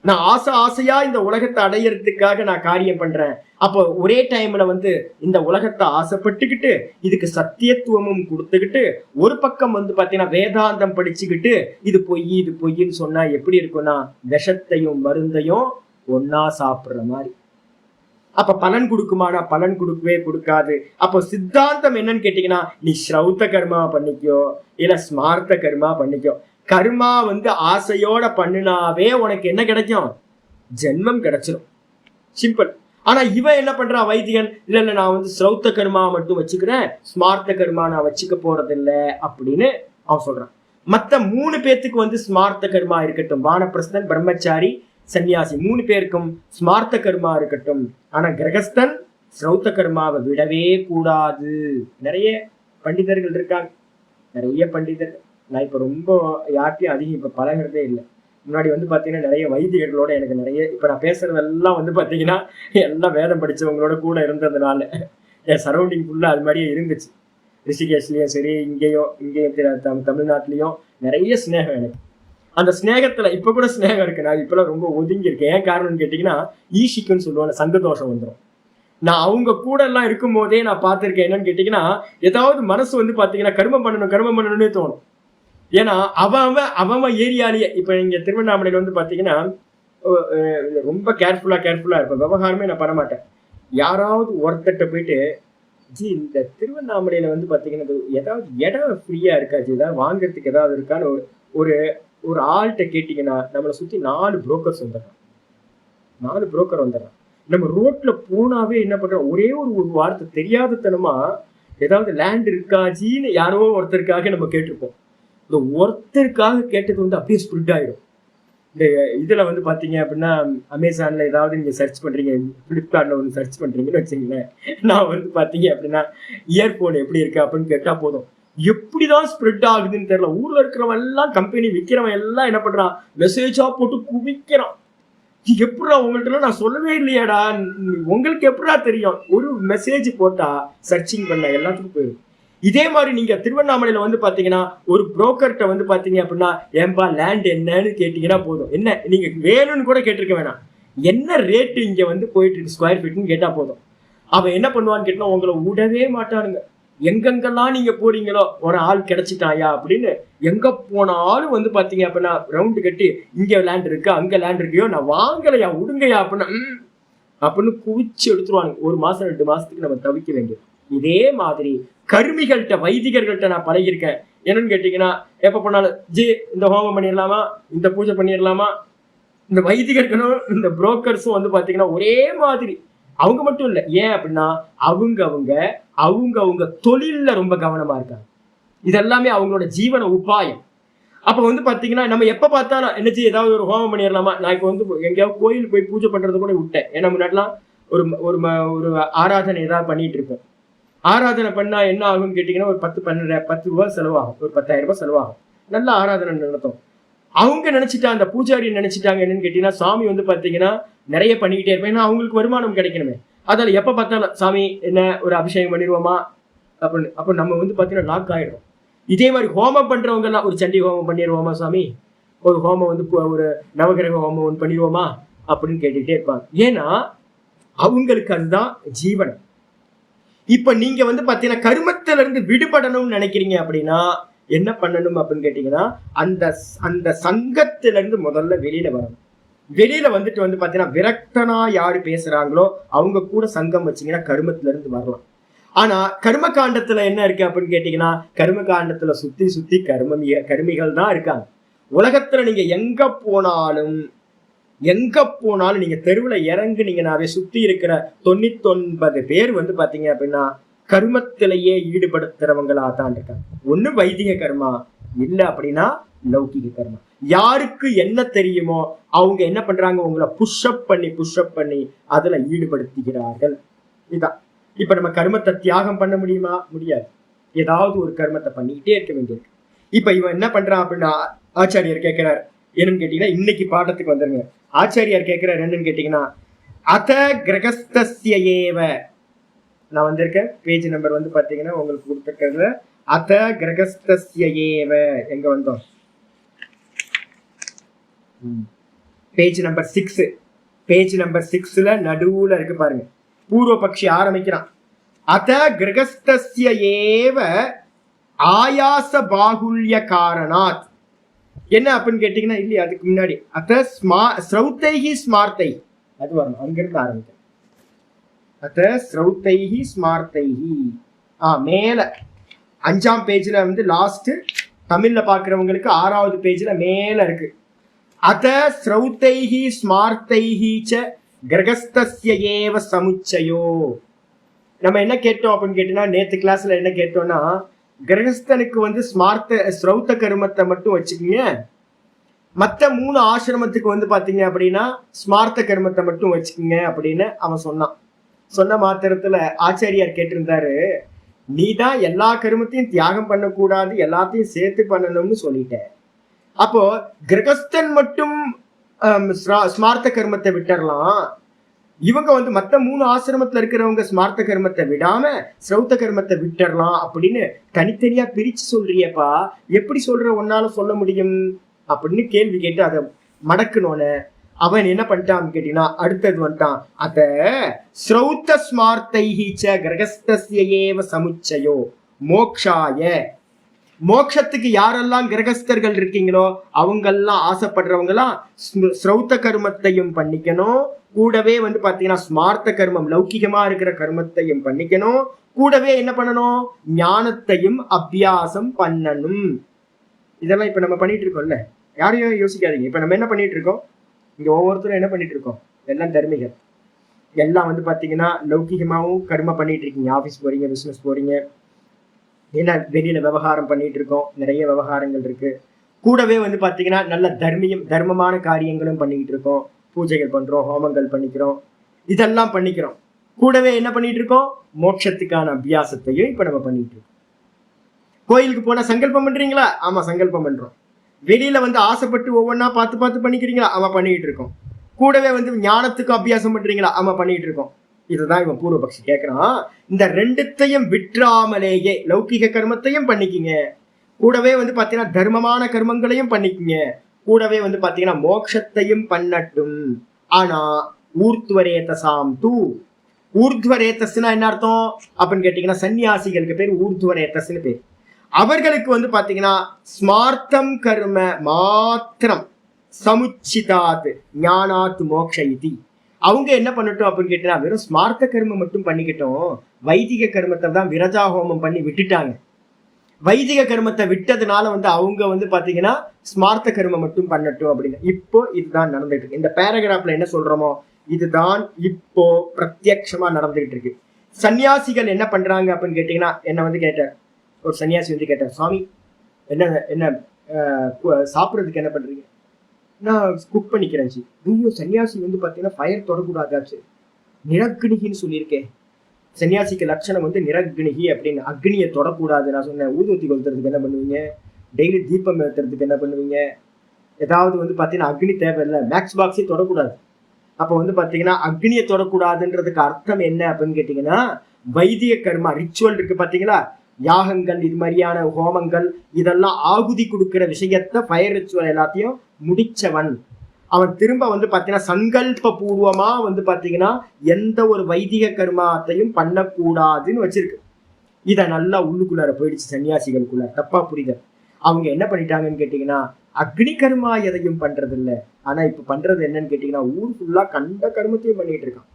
நான் ஆசையா இந்த உலகத்தை அடையறதுக்காக நான் காரியம் பண்றேன். அப்போ ஒரே டைம்ல இந்த உலகத்தை ஆசைப்பட்டுக்கிட்டு இதுக்கு சத்தியத்துவமும் கொடுத்துக்கிட்டு ஒரு பக்கம் பாத்தீங்கன்னா வேதாந்தம் படிச்சுக்கிட்டு இது பொய்ன்னு சொன்னா எப்படி இருக்கும்னா விஷத்தையும் மருந்தையும் ஒன்னா சாப்பிடுற மாதிரி. அப்ப பலன் கொடுக்குமானா பலன் கொடுக்கவே கொடுக்காது. அப்போ சித்தாந்தம் என்னன்னு கேட்டீங்கன்னா நீ ஸ்ரௌத்த கர்மா பண்ணிக்கோ இல்ல ஸ்மார்த்த கர்மா பண்ணிக்கோ. கர்மா ஆசையோட பண்ணினாவே உனக்கு என்ன கிடைக்கும்? ஜென்மம் கிடைச்சிடும். சிம்பிள். ஆனா இவன் என்ன பண்றான் வைத்தியன்? இல்ல நான் ஸ்ரௌத்த கர்மா மட்டும் வச்சுக்கிறேன், ஸ்மார்த்த கர்மா நான் வச்சுக்க போறதில்ல அப்படின்னு அவன் சொல்றான். மத்த 3 பேத்துக்கு ஸ்மார்த்த கர்மா இருக்கட்டும், வானப்பிரஸ்தன் பிரம்மச்சாரி சன்னியாசி 3 பேருக்கும் ஸ்மார்த்த கர்மா இருக்கட்டும். ஆனா கிரகஸ்தன் ஸ்ரௌத்த கர்மாவை விடவே கூடாது. நிறைய பண்டிதர்கள் இருக்காங்க, நிறைய பண்டிதர்கள். நான் இப்ப ரொம்ப யார்ட்டையும் அதிகம் இப்ப பழகிறதே இல்லை. முன்னாடி பாத்தீங்கன்னா நிறைய வைத்தியர்களோட எனக்கு நிறைய இப்ப நான் பேசுறதெல்லாம் பாத்தீங்கன்னா எல்லாம் வேதம் படிச்சவங்களோட கூட இருந்ததுனால என் சரௌண்டிங் ஃபுல்லா அது மாதிரியே இருந்துச்சு. ரிஷிகேஷ்லயும் சரி, இங்கேயும் தமிழ்நாட்டிலையும் நிறைய ஸ்நேகம் எனக்கு. அந்த ஸ்நேகத்துல இப்ப கூட ஸ்நேகம் இருக்கு. நான் இப்பெல்லாம் ரொம்ப ஒதுங்கி இருக்கேன். ஏன் காரணம்னு கேட்டீங்கன்னா ஈஷிக்குன்னு சொல்லுவாங்க, சங்கதோஷம் வந்துடும். நான் அவங்க கூட எல்லாம் இருக்கும் போதே நான் பார்த்திருக்கேன். என்னன்னு கேட்டீங்கன்னா, ஏதாவது மனசு வந்து பாத்தீங்கன்னா கர்மம் பண்ணணும்னே தோணும். ஏன்னா அவன் ஏரியாலேயே இப்ப இங்க திருவண்ணாமலையில வந்து பாத்தீங்கன்னா ரொம்ப கேர்ஃபுல்லா இருப்பேன். விவகாரமே நான் பண்ண மாட்டேன். யாராவது ஒருத்தட்ட போயிட்டு, ஜி இந்த திருவண்ணாமலையில வந்து பாத்தீங்கன்னா ஏதாவது இடம் ஃப்ரீயா இருக்கா ஜி, ஏதாவது வாங்குறதுக்கு ஏதாவது இருக்கான்னு ஒரு ஒரு ஆள்கிட்ட கேட்டீங்கன்னா நம்மளை சுத்தி 4 புரோக்கர்ஸ் வந்துடுறான். 4 புரோக்கர் வந்துடுறான். நம்ம ரோட்ல போனாவே என்ன பண்றோம், ஒரே ஒரு வார்த்தை தெரியாதத்தனமா ஏதாவது லேண்ட் இருக்கா ஜின்னு யாரோ ஒருத்தருக்காக நம்ம கேட்டிருப்போம். இந்த ஒருத்தருக்காக கேட்டது வந்து அப்படியே ஸ்ப்ரிட் ஆயிடும். இந்த இதுல வந்து பாத்தீங்க அப்படின்னா அமேசான்ல ஏதாவது நீங்க சர்ச் பண்றீங்க, பிளிப்கார்ட்ல ஒன்று சர்ச் பண்றீங்கன்னு வச்சுங்களேன். நான் வந்து பாத்தீங்க அப்படின்னா இயர்போன் எப்படி இருக்கு அப்படின்னு கேட்டா போதும், எப்படிதான் ஸ்ப்ரெட் ஆகுதுன்னு தெரியல. ஊர்ல இருக்கிறவன் எல்லாம் கம்பெனி விற்கிறவன் எல்லாம் என்ன பண்றான், மெசேஜா போட்டு குவிக்கிறான். எப்படா உங்கள்ட்ட நான் சொல்லவே இல்லையாடா, உங்களுக்கு எப்படா தெரியும்? ஒரு மெசேஜ் போட்டா சர்ச்சிங் பண்ண எல்லாத்துக்கும் போயிடும். இதே மாதிரி நீங்க திருவண்ணாமலையில வந்து பாத்தீங்கன்னா ஒரு புரோக்கர்கிட்ட வந்து பாத்தீங்க அப்படின்னா, ஏன்பா லேண்ட் என்னன்னு கேட்டீங்கன்னா போதும், என்ன நீங்க வேணும்னு கூட கேட்டிருக்க வேணாம், என்ன ரேட்டு இங்க வந்து போயிட்டு இருக்கு ஸ்கொயர் ஃபீட்னு கேட்டா போதும். அவன் என்ன பண்ணுவான்னு கேட்டா உங்களை விடவே மாட்டானுங்க. எங்கெங்கெல்லாம் நீங்க போறீங்களோ ஒரு ஆள் கிடைச்சிட்டாயா அப்படின்னு எங்க போனாலும் வந்து பாத்தீங்க அப்படின்னா ரவுண்டு கட்டி, இங்க லேண்ட் இருக்கு அங்க லேண்ட் இருக்கையோ, நான் வாங்கலையா விடுங்கயா அப்படின்னு குவிச்சு எடுத்துருவானுங்க. 1 மாசம் 2 மாசத்துக்கு நம்ம தவிக்க வேண்டியது. இதே மாதிரி கருமிகள்கிட்ட வைதிகர்கள்ட்ட நான் பழகிருக்கேன். என்னன்னு கேட்டீங்கன்னா, எப்ப போனாலும் ஜி இந்த ஹோமம் பண்ணிடலாமா, இந்த பூஜை பண்ணிடலாமா. இந்த வைதிகர்களும் இந்த புரோக்கர்ஸும் வந்து பாத்தீங்கன்னா ஒரே மாதிரி. அவங்க மட்டும் இல்ல, ஏன் அப்படின்னா அவங்க தொழில்ல ரொம்ப கவனமா இருக்காங்க. இதெல்லாமே அவங்களோட ஜீவன உபாயம். அப்ப வந்து பாத்தீங்கன்னா நம்ம எப்ப பார்த்தாலும் என்னச்சு ஏதாவது ஒரு ஹோமம் பண்ணிடலாமா. நான் இப்ப வந்து எங்கேயாவது கோயில் போய் பூஜை பண்றது கூட விட்டேன். ஏன்னா முன்னாடிலாம் ஒரு ஆராதனை ஏதாவது பண்ணிட்டு இருப்போம். ஆராதனை பண்ணா என்ன ஆகும்னு கேட்டீங்கன்னா ஒரு 10 ரூபாய் செலவாகும், ஒரு 10,000 ரூபாய் செலவாகும். நல்ல ஆராதனை நடத்தும். அவங்க நினைச்சிட்டாங்க, அந்த பூஜாரி நினைச்சிட்டாங்க என்னன்னு கேட்டீங்கன்னா, சாமி வந்து பாத்தீங்கன்னா நிறைய பண்ணிக்கிட்டே இருப்பேன். ஏன்னா அவங்களுக்கு வருமானம் கிடைக்கணுமே. அதால எப்ப பார்த்தாலும் சாமி என்ன ஒரு அபிஷேகம் பண்ணிடுவோமா அப்படின்னு. அப்ப நம்ம வந்து பாத்தீங்கன்னா லாக் ஆயிடும். இதே மாதிரி ஹோமம் பண்றவங்க எல்லாம் ஒரு சண்டி ஹோமம் பண்ணிடுவோமா சாமி, ஒரு ஹோமம் வந்து ஒரு நவகிரக ஹோமம் ஒன்று பண்ணிடுவோமா அப்படின்னு கேட்டுக்கிட்டே இருப்பாங்க. ஏன்னா அவங்களுக்கு அதுதான் ஜீவனம். இப்ப நீங்க வந்து பாத்தீங்கன்னா கருமத்தில இருந்து விடுபடணும்னு நினைக்கிறீங்க அப்படின்னா என்ன பண்ணணும் அப்படின்னு கேட்டீங்கன்னா, அந்த சங்கத்திலிருந்து முதல்ல வெளியில வரணும். வெளியில வந்துட்டு வந்து பாத்தீங்கன்னா விரக்தனா யாரு பேசுறாங்களோ அவங்க கூட சங்கம் வச்சீங்கன்னா கருமத்தில இருந்து வரலாம். ஆனா கர்ம காண்டத்துல என்ன இருக்கு அப்படின்னு கேட்டீங்கன்னா, கர்ம காண்டத்துல சுத்தி கருமிகள் தான் இருக்காங்க. உலகத்துல நீங்க எங்க போனாலும் நீங்க தெருவுல இறங்குனீங்கன்னாவே சுத்தி இருக்கிற 99 பேர் வந்து பாத்தீங்க அப்படின்னா கர்மத்திலேயே ஈடுபடுத்துறவங்களா தான் இருக்காங்க. ஒண்ணு வைதிக கர்மா, இல்ல அப்படின்னா லௌகிக கர்மா. யாருக்கு என்ன தெரியுமோ அவங்க என்ன பண்றாங்க, உங்களை புஷ்அப் பண்ணி அதுல ஈடுபடுத்துகிறார்கள். இதான். இப்ப நம்ம கர்மத்தை தியாகம் பண்ண முடியுமா? முடியாது. ஏதாவது ஒரு கர்மத்தை பண்ணிக்கிட்டே இருக்க வேண்டியிருக்கு. இப்ப இவன் என்ன பண்றான் அப்படின்னா, ஆச்சாரியர் கேட்கிறார் என்னன்னு கேட்டீங்கன்னா, இன்னைக்கு பாடத்துக்கு வந்துருங்க. ஆச்சாரியார் கேட்கிறார் என்னன்னு கேட்டீங்கன்னா, அத கிரகஸ்தஸ்ய ஏவ, நான் வந்திருக்கேன் பேஜ் நம்பர் வந்து பாத்தீங்கன்னா உங்களுக்கு கொடுத்துருக்கிறது அத கிரகஸ்தஸ்ய ஏவ. எங்க வந்தோம்? Page number 6. பேஜ் நம்பர் 6ல நடுவுல இருக்கு பாருங்க. பூர்வபக்ஷி ஆரம்பிக்கிறான். அத கிரகஸ்தஸ்ய ஏவ ஆயாச பாகுல்ய காரணாத். என்ன அப்படின்னு கேட்டீங்கன்னா, இல்லையா அதுக்கு முன்னாடி அத ஸ்ரௌத்தைஹி ஸ்மார்த்தை, அது வரணும். அங்கிருந்து ஆரம்பிக்க அத ஸ்ரௌத்தைஹி ஸ்மார்த்தைஹி. மேல 5ஆம் பேஜ்ல வந்து லாஸ்ட் தமிழ்ல பாக்குறவங்களுக்கு 6வது பேஜ்ல மேல இருக்கு. அத ஸ்ரௌத்தைஹி ஸ்மார்த்தைஹி ச கிரகஸ்தஸ்ய ஏவ சமுச்சயோ. நம்ம என்ன கேட்டோம் அப்படின்னு கேட்டீங்கன்னா, நேத்து கிளாஸ்ல என்ன கேட்டோம்னா, கிரகஸ்தனுக்கு வந்து ஸ்ரௌத்த கருமத்தை மட்டும் வச்சுக்கோங்க, மற்ற 3 ஆசிரமத்துக்கு வந்து பாத்தீங்க அப்படின்னா ஸ்மார்த்த கர்மத்தை மட்டும் வச்சுக்கோங்க அப்படின்னு அவன் சொன்னான். சொன்ன மாத்திரத்துல ஆச்சாரியார் கேட்டிருந்தாரு, நீ தான் எல்லா கருமத்தையும் தியாகம் பண்ணக்கூடாது, எல்லாத்தையும் சேர்த்து பண்ணணும்னு சொல்லிட்ட. அப்போ கிரகஸ்தன் மட்டும் ஸ்மார்த்த கர்மத்தை விட்டுறலாம், இவங்க வந்து மற்ற 3 ஆசிரமத்துல இருக்கிறவங்க ஸ்மார்த்த கர்மத்தை விடாம ஸ்ரௌத்த கர்மத்தை விட்டுறலாம் அப்படின்னு தனித்தனியா பிரிச்சு சொல்றியப்பா, எப்படி சொல்ற, ஒன்னால சொல்ல முடியும் அப்படின்னு கேள்வி கேட்டு அதை மடக்கணும்னு அவன் என்ன பண்ணிட்டான்னு கேட்டீங்கன்னா அடுத்தது வந்துட்டான், அத ஸ்ரௌத்த ஸ்மார்த்தைஹீச்ச கிரகஸ்தஸ்யேவ சமுச்சயோ மோக்ஷாய. மோட்சத்துக்கு யாரெல்லாம் கிரகஸ்தர்கள் இருக்கீங்களோ அவங்கெல்லாம் ஆசைப்படுறவங்க எல்லாம் ஸ்ரௌத்த கர்மத்தையும் பண்ணிக்கணும், கூடவே வந்து பாத்தீங்கன்னா ஸ்மார்த்த கர்மம் லௌகிகமா இருக்கிற கர்மத்தையும் பண்ணிக்கணும், கூடவே என்ன பண்ணணும், ஞானத்தையும் அபியாசம் பண்ணணும். இதெல்லாம் இப்ப நம்ம பண்ணிட்டு இருக்கோம்ல, யாரையும் யோசிக்காதீங்க. இப்ப நம்ம என்ன பண்ணிட்டு இருக்கோம், இங்க ஒவ்வொருத்தரும் என்ன பண்ணிட்டு இருக்கோம், எல்லாம் தர்மிகள். எல்லாம் வந்து பாத்தீங்கன்னா லௌகிகமாவும் கர்ம பண்ணிட்டு இருக்கீங்க. ஆபீஸ் போறீங்க, பிசினஸ் போறீங்க, ஏன்னா வெளியில விவகாரம் பண்ணிட்டு இருக்கோம், நிறைய விவகாரங்கள் இருக்கு. கூடவே வந்து பாத்தீங்கன்னா நல்ல தர்மமான காரியங்களும் பண்ணிக்கிட்டு இருக்கோம், பூஜைகள் பண்றோம், ஹோமங்கள் பண்ணிக்கிறோம், இதெல்லாம் பண்ணிக்கிறோம். கூடவே என்ன பண்ணிட்டு இருக்கோம், மோட்சத்துக்கான அபியாசத்தையும் இப்ப நம்ம பண்ணிட்டு இருக்கோம். கோயிலுக்கு போனா சங்கல்பம் பண்றீங்களா? ஆமா சங்கல்பம் பண்றோம். வெளியில வந்து ஆசைப்பட்டு ஒவ்வொன்னா பார்த்து பார்த்து பண்ணிக்கிறீங்களா? ஆமா பண்ணிட்டு இருக்கோம். கூடவே வந்து ஞானத்துக்கும் அபியாசம் பண்றீங்களா? ஆமா பண்ணிட்டு இருக்கோம். இதுதான் இவன் பூர்வபக்ஷி கேட்கிறான். இந்த ரெண்டுத்தையும் விற்றாமலேயே லௌகிக கர்மத்தையும் பண்ணிக்கிங்க, கூடவே வந்து பாத்தீங்கன்னா தர்மமான கர்மங்களையும் பண்ணிக்கிங்க, கூடவே வந்து பாத்தீங்கன்னா மோட்சத்தையும் பண்ணட்டும். ஆனா ஊர்த்வரேதசாம் தூ, ஊர்த்வரேதஸ்னா என்ன அர்த்தம் அப்படின்னு கேட்டீங்கன்னா, சன்னியாசிகளுக்கு பேர் ஊர்த்வரேதஸ்னு பேர். அவர்களுக்கு வந்து பாத்தீங்கன்னா ஸ்மார்த்தம் கர்ம மாத்திரம் சமுச்சிதாத் ஞானாத் மோக்ஷ இதி. அவங்க என்ன பண்ணட்டும் அப்படின்னு கேட்டீங்கன்னா வெறும் ஸ்மார்த்த கர்மம் மட்டும் பண்ணிக்கிட்டோம், வைதிக கர்மத்தை தான் விரஜா ஹோமம் பண்ணி விட்டுட்டாங்க. வைதிக கர்மத்தை விட்டதுனால வந்து அவங்க வந்து பாத்தீங்கன்னா ஸ்மார்த்த கர்மம் மட்டும் பண்ணட்டும் அப்படின்னு. இப்போ இதுதான் நடந்துட்டு இருக்கு. இந்த பேராகிராஃப்ல என்ன சொல்றோமோ இதுதான் இப்போ பிரத்யட்சமா நடந்துகிட்டு இருக்கு. சன்னியாசிகள் என்ன பண்றாங்க அப்படின்னு கேட்டீங்கன்னா, என்ன வந்து கேட்டார் ஒரு சன்னியாசி வந்து கேட்டார், சுவாமி என்ன என்ன சாப்பிட்றதுக்கு என்ன பண்றீங்க? நான் குக் பண்ணிக்கிறேன். ஐயோ சன்னியாசி வந்து பாத்தீங்கன்னா ஃபயர் தொடக்கூடாதாச்சு, நிரக்னிகின்னு சொல்லியிருக்கேன். சன்னியாசிக்கு லட்சணம் வந்து நிரக்னிகி அப்படின்னு, அக்னியை தொடக்கூடாது. நான் சொன்னேன், ஊதுவத்தி கொளுத்துறதுக்கு என்ன பண்ணுவீங்க, டெய்லி தீபம் ஏற்றுறதுக்கு என்ன பண்ணுவீங்க, ஏதாவது வந்து பாத்தீங்கன்னா அக்னி தேவையில்லை, மேக்ஸ் பாக்ஸே தொடக்கூடாது. அப்போ வந்து பாத்தீங்கன்னா அக்னியை தொடக்கூடாதுன்றதுக்கு அர்த்தம் என்ன அப்படின்னு கேட்டீங்கன்னா, வைதிக கர்மா ரிச்சுவல் இருக்கு பாத்தீங்களா, யாகங்கள், இது மாதிரியான ஹோமங்கள், இதெல்லாம் ஆகுதி கொடுக்கிற விஷயத்த ஃபயர் ரிச்சுவல் எல்லாத்தையும் முடிச்சவன் அவன் திரும்ப வந்து பாத்தீங்கன்னா சங்கல்ப பூர்வமா வந்து பாத்தீங்கன்னா எந்த ஒரு வைதிக கர்மாத்தையும் பண்ணக்கூடாதுன்னு வச்சிருக்கு. இதை நல்லா உள்ளுக்குள்ளார போயிடுச்சு சன்னியாசிகளுக்குள்ள, தப்பா புரிதல். அவங்க என்ன பண்ணிட்டாங்கன்னு கேட்டீங்கன்னா, அக்னி கர்மா எதையும் பண்றது இல்லை, ஆனா இப்ப பண்றது என்னன்னு கேட்டீங்கன்னா ஊர் ஃபுல்லா கண்ட கர்மத்தையும் பண்ணிட்டு இருக்கான்.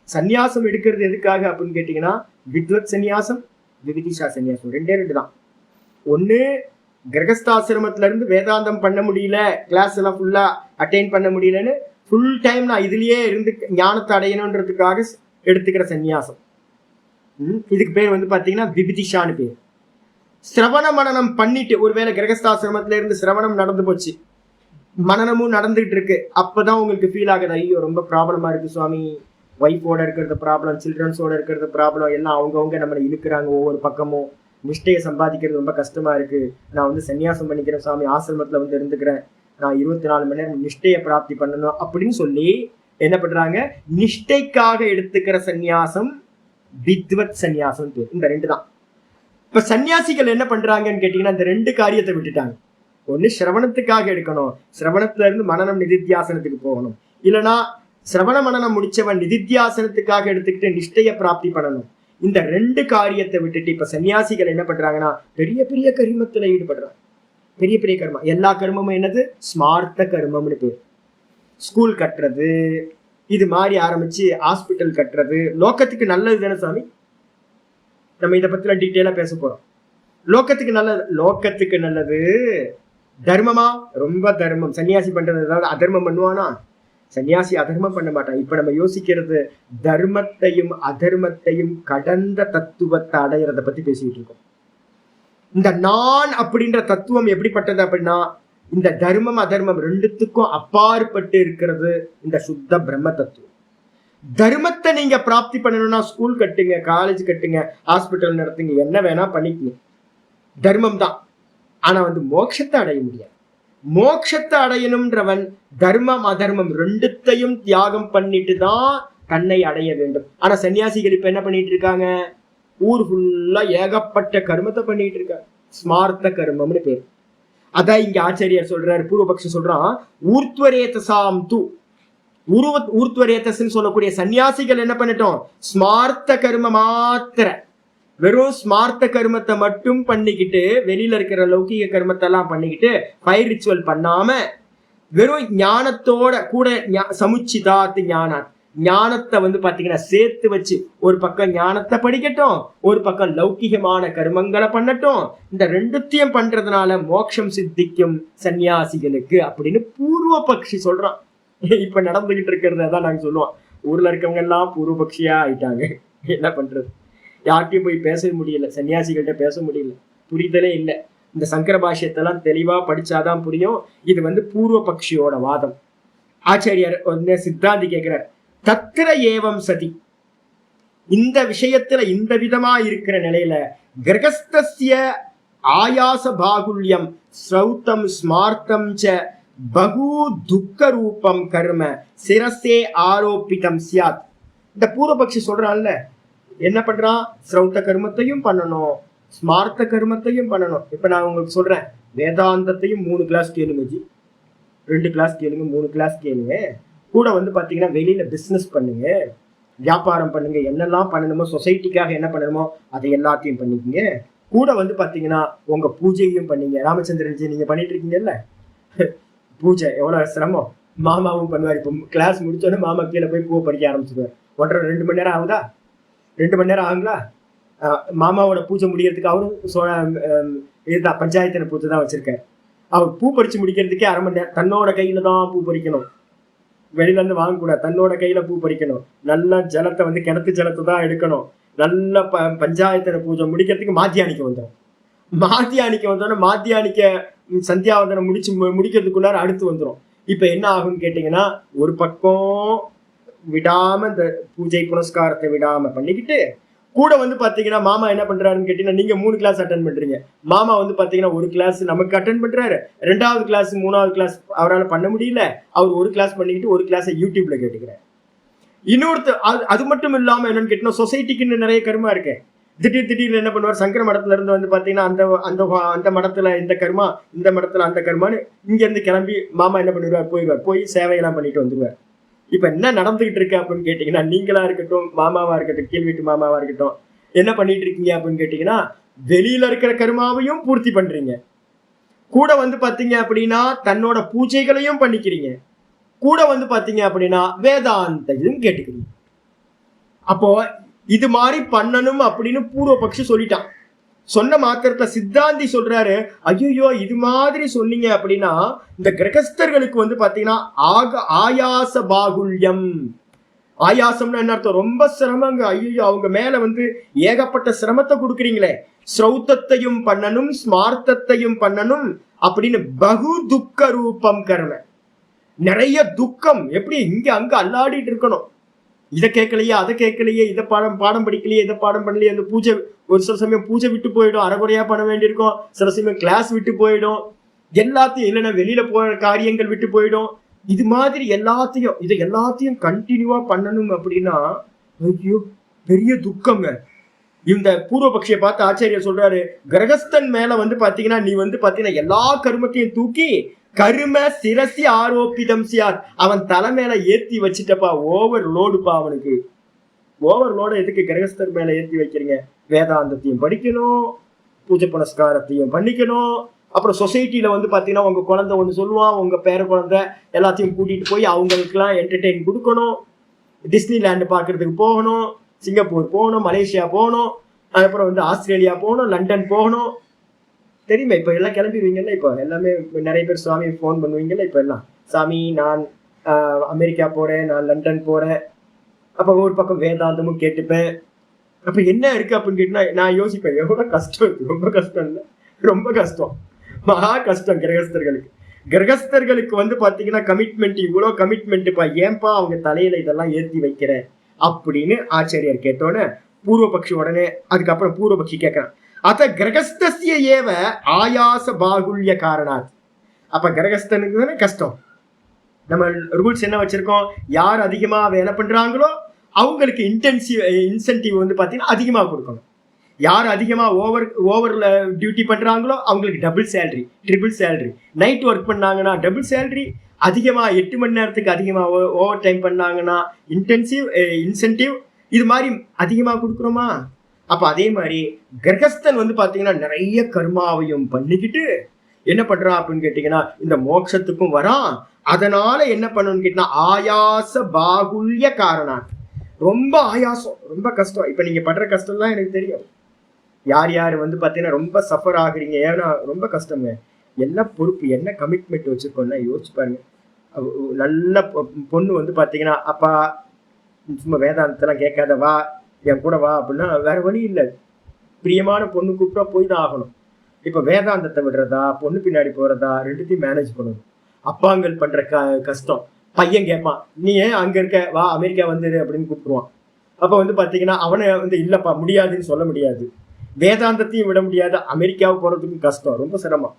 சன்னியாசம் எடுக்கிறது எதுக்காக அப்படின்னு கேட்டீங்கன்னா, வித்வத் சன்னியாசம், விவிதிஷா சன்னியாசம், ரெண்டு தான். ஒண்ணு கிரகஸ்தாசிரமத்துல இருந்து வேதாந்தம் பண்ண முடியல, கிளாஸ் எல்லாம் ஃபுல்லா அட்டைன் பண்ண முடியலன்னு ஃபுல் டைம் நான் இதுலயே இருந்து ஞானத்தை அடையணுன்றதுக்காக எடுத்துக்கிற சன்னியாசம். இதுக்கு பேர் வந்து பாத்தீங்கன்னா விவிதிஷான்னு பேர். சிரவண மனனம் பண்ணிட்டு, ஒருவேளை கிரகஸ்தாசிரமத்துல இருந்து சிரவணம் நடந்து போச்சு, மனனமும் நடந்துகிட்டு இருக்கு, அப்பதான் உங்களுக்கு ஃபீல் ஆகுது, ஐயோ ரொம்ப ப்ராப்ளமா இருக்கு சுவாமி, ஒய்ஃபோட இருக்கிறது ப்ராப்ளம், சில்ட்ரன்ஸோட இருக்கிறது ப்ராப்ளம், எல்லாம் அவங்கவுங்க நம்மளை இழுக்கிறாங்க ஒவ்வொரு பக்கமும், நிஷ்டையை சம்பாதிக்கிறது ரொம்ப கஷ்டமா இருக்கு, நான் வந்து சன்னியாசம் பண்ணிக்கிறேன் சுவாமி, ஆசிரமத்துல வந்து இருந்துக்கிறேன், நான் 24 மணி நேரம் நிஷ்டையை பிராப்தி பண்ணணும் அப்படின்னு சொல்லி என்ன பண்றாங்க, நிஷ்டைக்காக எடுத்துக்கிற சன்னியாசம் வித்வத் சன்னியாசம். இந்த ரெண்டு தான். இப்ப சன்னியாசிகள் என்ன பண்றாங்கன்னு கேட்டீங்கன்னா, இந்த ரெண்டு காரியத்தை விட்டுட்டாங்க. ஒண்ணு சிரவணத்துக்காக எடுக்கணும், சிரவணத்துல இருந்து மனனம் நிதித்தியாசனத்துக்கு போகணும், இல்லைன்னா சிரவண மனனம் முடிச்சவன் நிதித்தியாசனத்துக்காக எடுத்துக்கிட்டு நிஷ்டைய பிராப்தி பண்ணணும். இந்த ரெண்டு காரியத்தை விட்டுட்டு இப்ப சன்னியாசிகள் என்ன பண்றாங்கன்னா பெரிய பெரிய கர்மத்துல ஈடுபடுறாங்க. பெரிய பெரிய கர்மம், எல்லா கர்மமும் என்னது, ஸ்மார்த்த கர்மம்னு பேர். ஸ்கூல் கட்டுறது, இது மாதிரி ஆரம்பிச்சு ஹாஸ்பிட்டல் கட்டுறது, லோக்கத்துக்கு நல்லது தானே சாமி. நம்ம இதை பத்திலாம் டீட்டெயிலா பேச போறோம். லோக்கத்துக்கு நல்லது, லோக்கத்துக்கு நல்லது. தர்மமா, ரொம்ப தர்மம். சன்னியாசி பண்றது ஏதாவது அதர்மம் பண்ணுவானா? சன்னியாசி அதர்மம் பண்ண மாட்டான். இப்ப நம்ம யோசிக்கிறது தர்மத்தையும் அதர்மத்தையும் கடந்த தத்துவத்தை அடையிறத பத்தி பேசிட்டு இருக்கோம். இந்த நான் அப்படின்ற தத்துவம் எப்படிப்பட்டது அப்படின்னா, இந்த தர்மம் அதர்மம் ரெண்டுத்துக்கும் அப்பாற்பட்டு இருக்கிறது இந்த சுத்த பிரம்ம தத்துவம். தர்மத்தை நீங்க பிராப்தி பண்ணணும்னா ஸ்கூல் கட்டுங்க, காலேஜ் கட்டுங்க, ஹாஸ்பிட்டல் நடத்துங்க, என்ன வேணா பண்ணிக்கங்க, தர்மம் தான். ஆனா வந்து மோட்சத்தை அடைய முடியாது. மோட்சத்தை அடையணும்ன்றவன் தர்மம் அதர்மம் ரெண்டுத்தையும் தியாகம் பண்ணிட்டு தான் தன்னை அடைய வேண்டும். ஆனா சன்னியாசிகள் இப்ப என்ன பண்ணிட்டு இருக்காங்க, ஊர் ஃபுல்லா ஏகப்பட்ட கர்மத்தை பண்ணிட்டு இருக்காங்க, ஸ்மார்த்த கர்மம்னு பேர். அதான் இங்க ஆச்சாரியார் சொல்றாரு, பூர்வபக்ஷம் சொல்றான், ஊர்த்வரேதசாம் தூ, ஊர்த்வரேதஸ்ன்னு சொல்லக்கூடிய சன்னியாசிகள் என்ன பண்ணிட்டோம், ஸ்மார்த்த கர்ம மாத்திர, வெறும் ஸ்மார்த்த கர்மத்தை மட்டும் பண்ணிக்கிட்டு வெளியில இருக்கிற லௌகிக கர்மத்தை எல்லாம் பண்ணிக்கிட்டு ஃபயர் ரிச்சுவல் பண்ணாம வெறும் ஞானத்தோட கூட சமுச்சிதாத்து ஞானத்தை வந்து பாத்தீங்கன்னா சேர்த்து வச்சு ஒரு பக்கம் ஞானத்தை படிக்கட்டும், ஒரு பக்கம் லௌகிகமான கர்மங்களை பண்ணட்டும். இந்த ரெண்டுத்தையும் பண்றதுனால மோட்சம் சித்திக்கும் சன்னியாசிகளுக்கு அப்படின்னு பூர்வ பக்ஷி சொல்றான். இப்ப நடந்துகிட்டு இருக்கிறது அதான் நாங்க சொல்லுவோம். ஊர்ல இருக்கவங்க எல்லாம் பூர்வ பக்ஷியா ஆயிட்டாங்க. என்ன பண்றது, யார்கிட்டையும் போய் பேச முடியல, சன்னியாசிகள்கிட்ட பேச முடியல, புரிதலே இல்லை. இந்த சங்கர பாஷ்யத்தெல்லாம் தெளிவா படிச்சாதான் புரியும். இது வந்து பூர்வ பக்ஷியோட வாதம். ஆச்சாரியர் வந்து சித்தாந்தி கேட்கிறார், தத்திர ஏவம் சதி, இந்த விஷயத்துல இந்த விதமா இருக்கிற நிலையில கிரகஸ்தஸ்ய ஆயாச பாகுல்யம் ஸ்ரௌத்தம் ஸ்மார்த்தம் ச பகு துக்க ரூபம் கர்ம சிரசே ஆரோபிதம் சியாத். இந்த பூர்வபக்ஷி சொல்றான்ல, என்ன பண்றான், ஸ்ரௌத்த கர்மத்தையும் பண்ணணும், ஸ்மார்த்த கர்மத்தையும் பண்ணணும். இப்ப நான் உங்களுக்கு சொல்றேன், வேதாந்தத்தையும் 3 கிளாஸ் கேளுங்க ஜி, 2 கிளாஸ் கேளுங்க, 3 கிளாஸ் கேளுங்க. கூட வந்து பாத்தீங்கன்னா வெளியில பிசினஸ் பண்ணுங்க, வியாபாரம் பண்ணுங்க, என்னெல்லாம் பண்ணணுமோ சொசைட்டிக்காக என்ன பண்ணணுமோ அதை எல்லாத்தையும் பண்ணிக்கங்க. கூட வந்து பாத்தீங்கன்னா உங்க பூஜையும் பண்ணீங்க. ராமச்சந்திரன் ஜி நீங்க பண்ணிட்டு இருக்கீங்கல்ல பூஜை, எவ்வளவு சிரமம். மாமாவும் பண்ணுவார். இப்போ கிளாஸ் முடிச்சோடனே மாமா கீழே போய் பூவை பறிக்க ஆரம்பிச்சுடுவார். 1.5-2 மணி நேரம் ஆகுதா, 2 மணி நேரம் ஆகுங்களா? மாமாவோட பூஜை முடிக்கிறதுக்கு அவரும் இதுதான் பஞ்சாயத்தின பூஜை தான் வச்சிருக்காரு. அவர் பூ பறிச்சு முடிக்கிறதுக்கே 1/2 மணி நேரம். தன்னோட கையில தான் பூ பறிக்கணும், வெளியில இருந்து வாங்கக்கூடாது, தன்னோட கையில பூ பறிக்கணும். நல்ல ஜலத்தை வந்து கிணத்து ஜலத்தை தான் எடுக்கணும். நல்ல பஞ்சாயத்தின பூஜை முடிக்கிறதுக்கு மாத்தியானிக்க வந்துடும். மாத்தியானிக்க வந்தோன்னா மாத்தியானிக்க சந்தியாவந்தனம் முடிக்கிறதுக்குள்ளார அடுத்து வந்துடும். இப்ப என்ன ஆகும்னு கேட்டீங்கன்னா, ஒரு பக்கம் விடாம இந்த பூஜை புனஸ்காரத்தை விடாம பண்ணிக்கிட்டு கூட வந்து பாத்தீங்கன்னா மாமா என்ன பண்றாருன்னு கேட்டீங்கன்னா, நீங்க 3 கிளாஸ் அட்டன் பண்றீங்க, மாமா வந்து பாத்தீங்கன்னா 1 கிளாஸ் நமக்கு அட்டன் பண்றாரு, 2வது கிளாஸ் 3வது கிளாஸ் அவரால் பண்ண முடியல, அவர் 1 கிளாஸ் பண்ணிக்கிட்டு 1 கிளாஸை யூடியூப்ல கேட்டுக்கிறார். இன்னொருத்தர் அது மட்டும் இல்லாம என்னன்னு கேட்டீங்கன்னா, சொசைட்டிக்குன்னு நிறைய கர்மா இருக்கு. திடீர்னு என்ன பண்ணுவார், சங்கர மடத்துல இருந்து வந்து பாத்தீங்கன்னா அந்த மடத்துல இந்த கர்மா, இந்த மடத்துல அந்த கர்மான்னு இங்க இருந்து கிளம்பி மாமா என்ன பண்ணிடுவார், போய் சேவையெல்லாம் பண்ணிட்டு வந்துடுவார். இப்ப என்ன நடந்துகிட்டு இருக்கு அப்படின்னு கேட்டீங்கன்னா, நீங்களா இருக்கட்டும், மாமாவா இருக்கட்டும், கீழ் வீட்டு மாமாவா இருக்கட்டும், என்ன பண்ணிட்டு இருக்கீங்க அப்படின்னு கேட்டீங்கன்னா, வெளியில இருக்கிற கர்மாவையும் பூர்த்தி பண்றீங்க, கூட வந்து பாத்தீங்க அப்படின்னா தன்னோட பூஜைகளையும் பண்ணிக்கிறீங்க, கூட வந்து பாத்தீங்க அப்படின்னா வேதாந்தையும் கேட்டுக்கிறீங்க. அப்போ இது மாதிரி பண்ணணும் அப்படின்னு பூர்வபக்ஷி சொல்லிட்டான். சொன்ன மாத்திரத்துல சித்தாந்தி சொல்றாரு, ஐயோ இது மாதிரி சொன்னீங்க அப்படின்னா இந்த கிரகஸ்தர்களுக்கு வந்து பாத்தீங்கன்னா ஆயாச பாகுல்யம். ஆயாசம்னு என்ன அர்த்தம், ரொம்ப சிரமங்க. ஐயோ அவங்க மேல வந்து ஏகப்பட்ட சிரமத்தை கொடுக்குறீங்களே, ஸ்ரௌத்தத்தையும் பண்ணணும் ஸ்மார்த்தத்தையும் பண்ணணும் அப்படின்னு பகு துக்க ரூபம் கர்ம, நிறைய துக்கம். எப்படி இங்க அங்க அல்லாடிட்டு இருக்கணும், இதை கேட்கலையே அதை கேட்கலையே, இதை பாடம் படிக்கலையே, இதை பாடம் பண்ணலையே. அந்த பூஜை ஒரு சில சமயம் பூஜை விட்டு போயிடும், அரைகுறையா பண்ண வேண்டியிருக்கும், சில சமயம் கிளாஸ் விட்டு போயிடும், எல்லாத்தையும் இல்லைன்னா வெளியில போற காரியங்கள் விட்டு போயிடும். இது மாதிரி இதை எல்லாத்தையும் கண்டினியூவா பண்ணணும் அப்படின்னா ஐயோ பெரிய துக்கங்க. இந்த பூர்வபக்ஷியை பார்த்து ஆச்சாரியர் சொல்றாரு, கிரகஸ்தன் மேல வந்து பாத்தீங்கன்னா நீ வந்து பாத்தீங்கன்னா எல்லா கர்மத்தையும் தூக்கி கரும சிரசி ஆரோபிதம் சியார், அவன் தலை மேல ஏத்தி வச்சுட்டப்பா, ஓவர் லோடுப்பா அவனுக்கு. ஓவர் லோட எதுக்கு கிரகஸ்தர் மேல ஏத்தி வைக்கிறீங்க? வேதாந்தத்தையும் படிக்கணும், பூஜை புனஸ்காரத்தையும் பண்ணிக்கணும். அப்புறம் சொசைட்டில வந்து பாத்தீங்கன்னா உங்க குழந்தை ஒண்ணு சொல்லுவான், உங்க பேர குழந்தை எல்லாத்தையும் கூட்டிட்டு போய் அவங்களுக்குலாம் என்டர்டெயின் கொடுக்கணும், டிஸ்னி லேண்ட் பாக்குறதுக்கு போகணும், சிங்கப்பூர் போகணும், மலேசியா போகணும், அதுக்கப்புறம் வந்து ஆஸ்திரேலியா போகணும், லண்டன் போகணும். தெரியுமா இப்ப எல்லாம் கிளம்பிடுவீங்கல்ல, இப்போ எல்லாமே நிறைய பேர் சுவாமி ஃபோன் பண்ணுவீங்கல்ல, இப்ப எல்லாம் சாமி நான் அமெரிக்கா போறேன், நான் லண்டன் போறேன். அப்ப ஒரு பக்கம் வேதாந்தமும் கேட்டுப்பேன். அப்ப என்ன இருக்கு அப்படின்னு கேட்டா நான் யோசிப்பேன், எவ்வளவு கஷ்டம் இருக்கு. ரொம்ப கஷ்டம் இல்லை, ரொம்ப கஷ்டம், மகா கஷ்டம் கிரகஸ்தர்களுக்கு. கிரகஸ்தர்களுக்கு வந்து பாத்தீங்கன்னா கமிட்மெண்ட், இவ்வளவு கமிட்மெண்ட்ப்பா, ஏன்பா அவங்க தலையில இதெல்லாம் ஏற்றி வைக்கிற அப்படின்னு ஆச்சாரியர் கேட்டோன்னு பூர்வபக்ஷி உடனே அதுக்கப்புறம் பூர்வபக்ஷி கேட்கிறான், அத கிரகஸ்திய ஏவ ஆயாச பாகுல்ய காரணாத். அப்ப கிரகஸ்தனுக்கு தானே கஷ்டம். நம்ம ரூல்ஸ் என்ன வச்சிருக்கோம், யார் அதிகமா வேலை பண்றாங்களோ அவங்களுக்கு இன்சென்டிவ் வந்து பாத்தீங்கன்னா அதிகமா கொடுக்கணும். யார் அதிகமா ஓவர்ல டியூட்டி பண்றாங்களோ அவங்களுக்கு double salary, triple salary. Night work பண்ணாங்கன்னா டபுள் சேலரி, அதிகமா 8 மணி நேரத்துக்கு அதிகமா ஓவர் டைம் பண்ணாங்கன்னா இன்சென்டிவ் இது மாதிரி அதிகமா கொடுக்குறோமா? அப்ப அதே மாதிரி கிரகஸ்தன் வந்து பாத்தீங்கன்னா நிறைய கர்மாவையும் பண்ணிக்கிட்டு என்ன பண்றான் அப்படின்னு கேட்டீங்கன்னா இந்த மோட்சத்துக்கும் வரான். அதனால என்ன பண்ணணும்னு கேட்டீங்கன்னா ஆயாச பாகுல்ய காரணம், ரொம்ப ஆயாசம், ரொம்ப கஷ்டம். இப்ப நீங்க படுற கஷ்டம் தான் எனக்கு தெரியும். யார் யார் வந்து பாத்தீங்கன்னா ரொம்ப சஃபர் ஆகுறீங்க, ஏன்னா ரொம்ப கஷ்டங்க. என்ன பொறுப்பு, என்ன கமிட்மெண்ட் வச்சிருக்கோம்னா யோசிச்சு பாருங்க. நல்ல பொண்ணு வந்து பாத்தீங்கன்னா அப்பா சும்மா வேதாந்தத்தெல்லாம் கேட்காத, வா என் கூட வா அப்படின்னா வேற வழி இல்லை. பிரியமான பொண்ணு கூப்பிட்டா போய் தான் ஆகணும். இப்ப வேதாந்தத்தை விடுறதா பொண்ணு பின்னாடி போறதா ரெண்டுத்தையும் மேனேஜ் பண்ணணும். அப்பாங்கள் பண்ற கஷ்டம். பையன் கேட்பான், நீ ஏன் அங்க இருக்க, வா அமெரிக்கா வந்துரு அப்படின்னு கூப்பிடுவான். அப்ப வந்து பாத்தீங்கன்னா அவனை வந்து இல்லப்பா முடியாதுன்னு சொல்ல முடியாது. வேதாந்தத்தையும் விட முடியாது, அமெரிக்காவுக்கு போறதுக்கும் கஷ்டம், ரொம்ப சிரமம்.